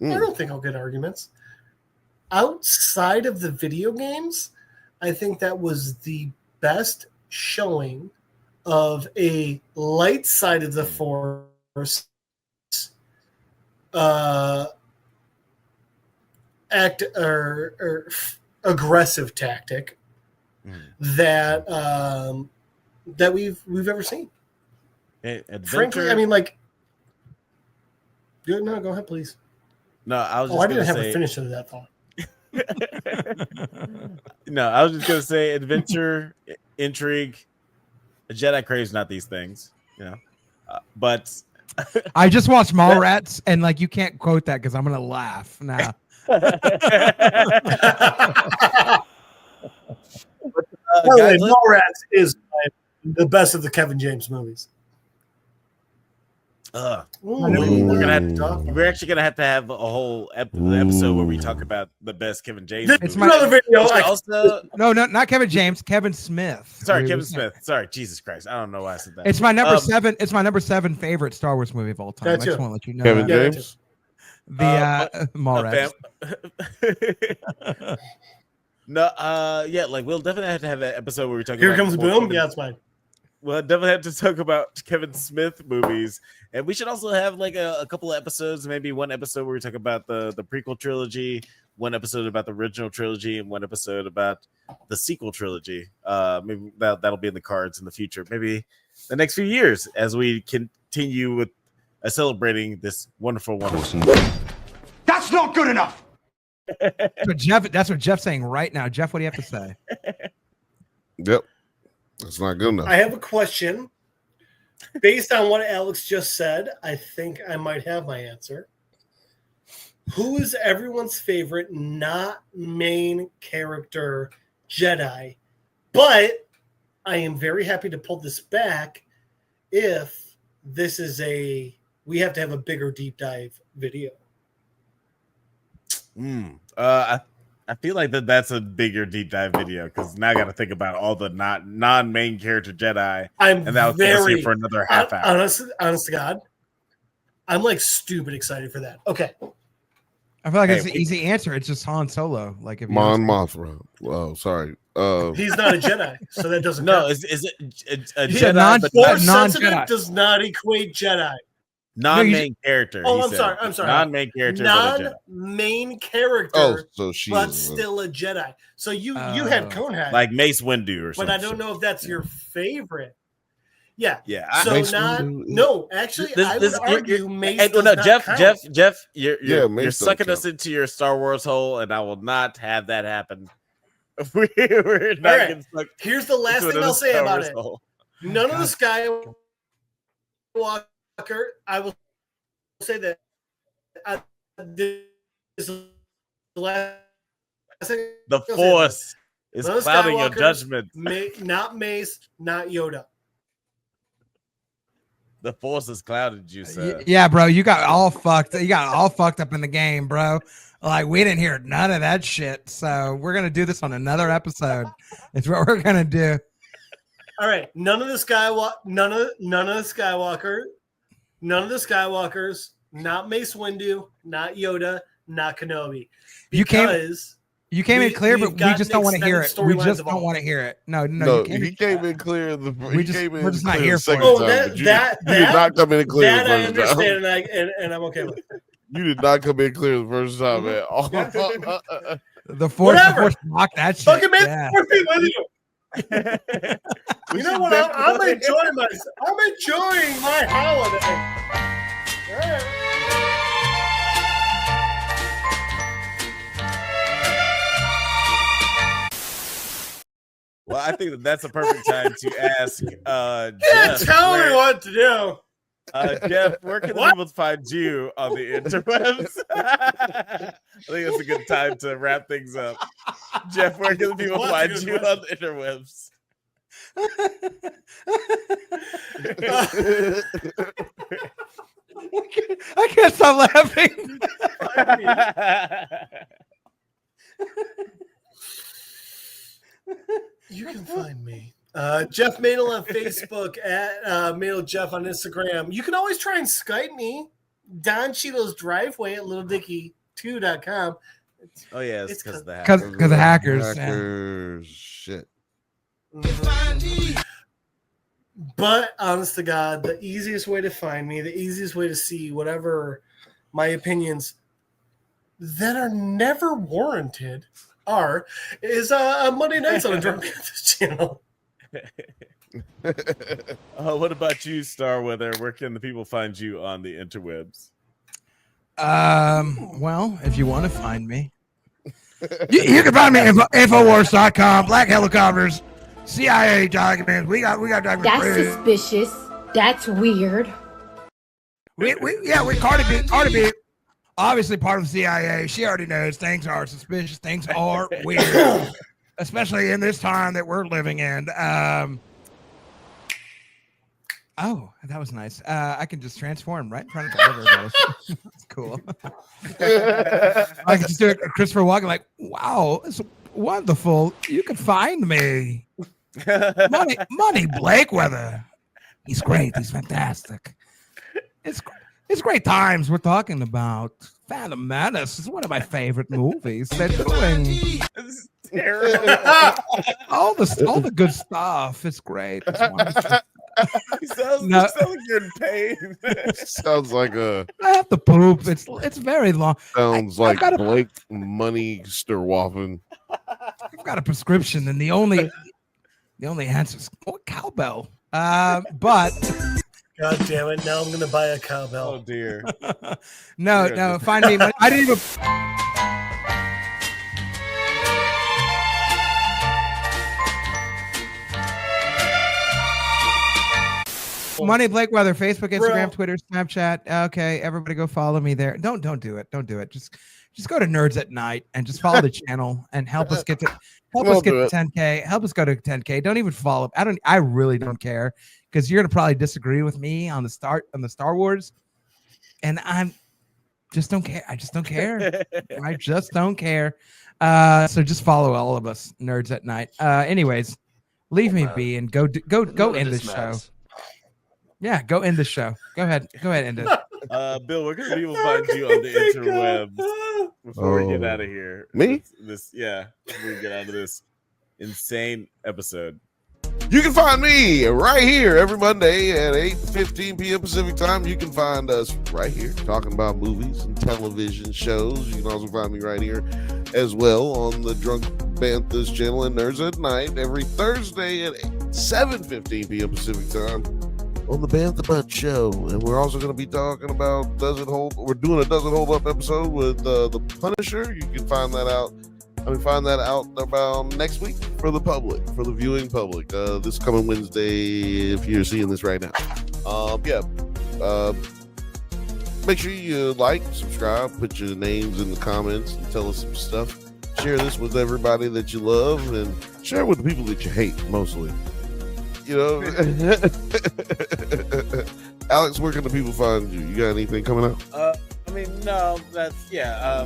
I don't think I'll get arguments. Outside of the video games, I think that was the best showing of a light side of the Force aggressive tactic that we've ever seen. Frankly, I mean, like, no, go ahead, please. No, I was. Just I didn't have a finish of that thought. No, I was just gonna say adventure, intrigue. A Jedi craves not these things, you know. But I just watched Mallrats, and like you can't quote that because I'm gonna laugh now. Mallrats is the best of the Kevin James movies. We're actually gonna have to have a whole episode where we talk about the best Kevin James. It's movies. another video. Also, no, not Kevin James. Kevin Smith. Sorry, Kevin Smith. Sorry, Jesus Christ. I don't know why I said that. It's my number 7. It's my number 7 favorite Star Wars movie of all time. I just want to let you know. Kevin James. The Mallrats. No, yeah, like we'll definitely have to have that episode where we talk. Here about comes Boom. Yeah, it's fine. We'll definitely have to talk about Kevin Smith movies, and we should also have like a couple of episodes, maybe one episode where we talk about the prequel trilogy, one episode about the original trilogy, and one episode about the sequel trilogy. Maybe that'll be in the cards in the future, maybe the next few years as we continue with celebrating this wonderful. That's not good enough. So Jeff, that's what Jeff's saying right now. Jeff, what do you have to say? Yep. That's not good enough. I have a question. Based on what Alex just said, I think I might have my answer. Who is everyone's favorite not main character Jedi? But I am very happy to pull this back if this is we have to have a bigger deep dive video. I feel like that's a bigger deep dive video because now I got to think about all the non-main character Jedi, and that was very for another half hour. Honest to God, I'm like stupid excited for that. Okay, I feel like it's an easy answer. It's just Han Solo. Like if Mon Mothra. Oh, sorry. He's not a Jedi, so that doesn't. No, count. is it a Jedi? Force sensitive does not equate Jedi. Non-main character. Oh, I'm sorry. Non-main character. Non-main character. Oh, so she but still a Jedi. So you had Conehead, like Mace Windu or something. But I don't know if that's your favorite. Yeah. Yeah. So no. Actually, I would argue Mace. Jeff, you're sucking us into your Star Wars hole, and I will not have that happen. We're not getting stuck. Here's the last thing I'll say about it. None of the Skywalker. I will say that this last thing The I'll say Force is Those clouding your Skywalkers, judgment. Not Mace, not Yoda. The Force has clouded you, sir. Yeah, bro, you got all fucked. You got all fucked up in the game, bro. Like we didn't hear none of that shit. So we're gonna do this on another episode. It's what we're gonna do. All right, none of the Skywalkers, not Mace Windu, not Yoda, not Kenobi. You came in clear, but we just don't want to hear it. We just of don't all. want to hear it. No. He came in clear. We're just not here for it. Oh, you did not come in clear That the I first time. understand, and I'm okay with it. You did not come in clear the first time, man. The Force Whatever. Lock that shit. Fucking man, Yeah. Force be with you. You know what? I'm enjoying myself. I'm enjoying my holiday. All right. Well, I think that's a perfect time to ask Can't Jeff. tell me what to do. Jeff, where can the people find you on the interwebs? I think that's a good time to wrap things up. Jeff, where can the people find you on the interwebs? I can't stop laughing. You can find me. Jeff Madel on Facebook, at Madel Jeff on Instagram. You can always try and Skype me. Don Cheeto's Driveway at littledickie2.com. Oh, yeah, it's because of the Because hackers. the hackers. Hackers. Shit. But honest to God, the easiest way to find me, the easiest way to see whatever my opinions that are never warranted is Monday nights on the Drunk Banthas channel. What about you, Starweather? Where can the people find you on the interwebs? Well, if you want to find me, you can find me at Infowars.com, Black Helicopters, CIA documents. We got documents. That's suspicious. That's weird. We Cardi B, obviously part of the CIA. She already knows things are suspicious. Things are weird, especially in this time that we're living in. Oh, that was nice. I can just transform right in front of the river. That's cool. I can just do it. Christopher Walken, like, wow, it's wonderful. You can find me. Money Blakeweather. He's great. He's fantastic. It's great times we're talking about. Phantom Menace is one of my favorite movies. They're doing all the good stuff. It's great. It's wonderful. You sound like you're in pain. Sounds like I have to poop. It's very long. Sounds like Blake Money Sturwaffen. I've got a prescription, and the only answer is cowbell. But God damn it! Now I'm gonna buy a cowbell. Oh dear. No. Find me. I didn't even. Money Blakeweather, Facebook, Instagram, Twitter, Snapchat. Okay, everybody go follow me there. Don't do it. Don't do it. Just go to NerdsAtNite and just follow the channel and help us get to 10K. Help us go to 10K. Don't even follow. I really don't care, because you're gonna probably disagree with me on the Star Wars, and I just don't care. I just don't care. I just don't care. So just follow all of us, NerdsAtNite. Anyways, leave me be and go end the show. Yeah, go end the show. Go ahead, end it. Bill, where can people find you on the interwebs before we get out of here? Me? Before we get out of this insane episode. You can find me right here every Monday at 8:15 p.m. Pacific time. You can find us right here talking about movies and television shows. You can also find me right here as well on the Drunk Banthas channel and NerdsAtNite every Thursday at 7:15 p.m. Pacific time on the Bantha Butt Show. And we're also going to be talking about we're doing a Does It Hold Up episode with the Punisher. You can find that out. Find that out about next week for the public, for the viewing public. This coming Wednesday, if you're seeing this right now. Make sure you like, subscribe, put your names in the comments, and tell us some stuff. Share this with everybody that you love, and share it with the people that you hate, mostly. You know, Alex, where can the people find you? You got anything coming out? No, that's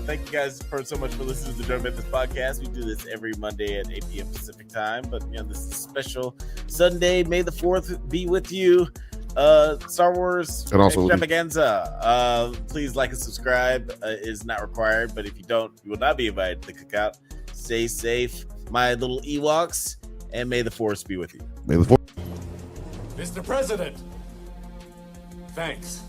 thank you guys so much for listening to the Banthas podcast. We do this every Monday at 8 p.m. Pacific time, but this is a special Sunday. May the 4th be with you. Star Wars and also extravaganza. Please like and subscribe. Is not required, but if you don't, you will not be invited to the cookout. Stay safe, my little Ewoks, and may the Force be with you. May the Force. Mr. President, thanks.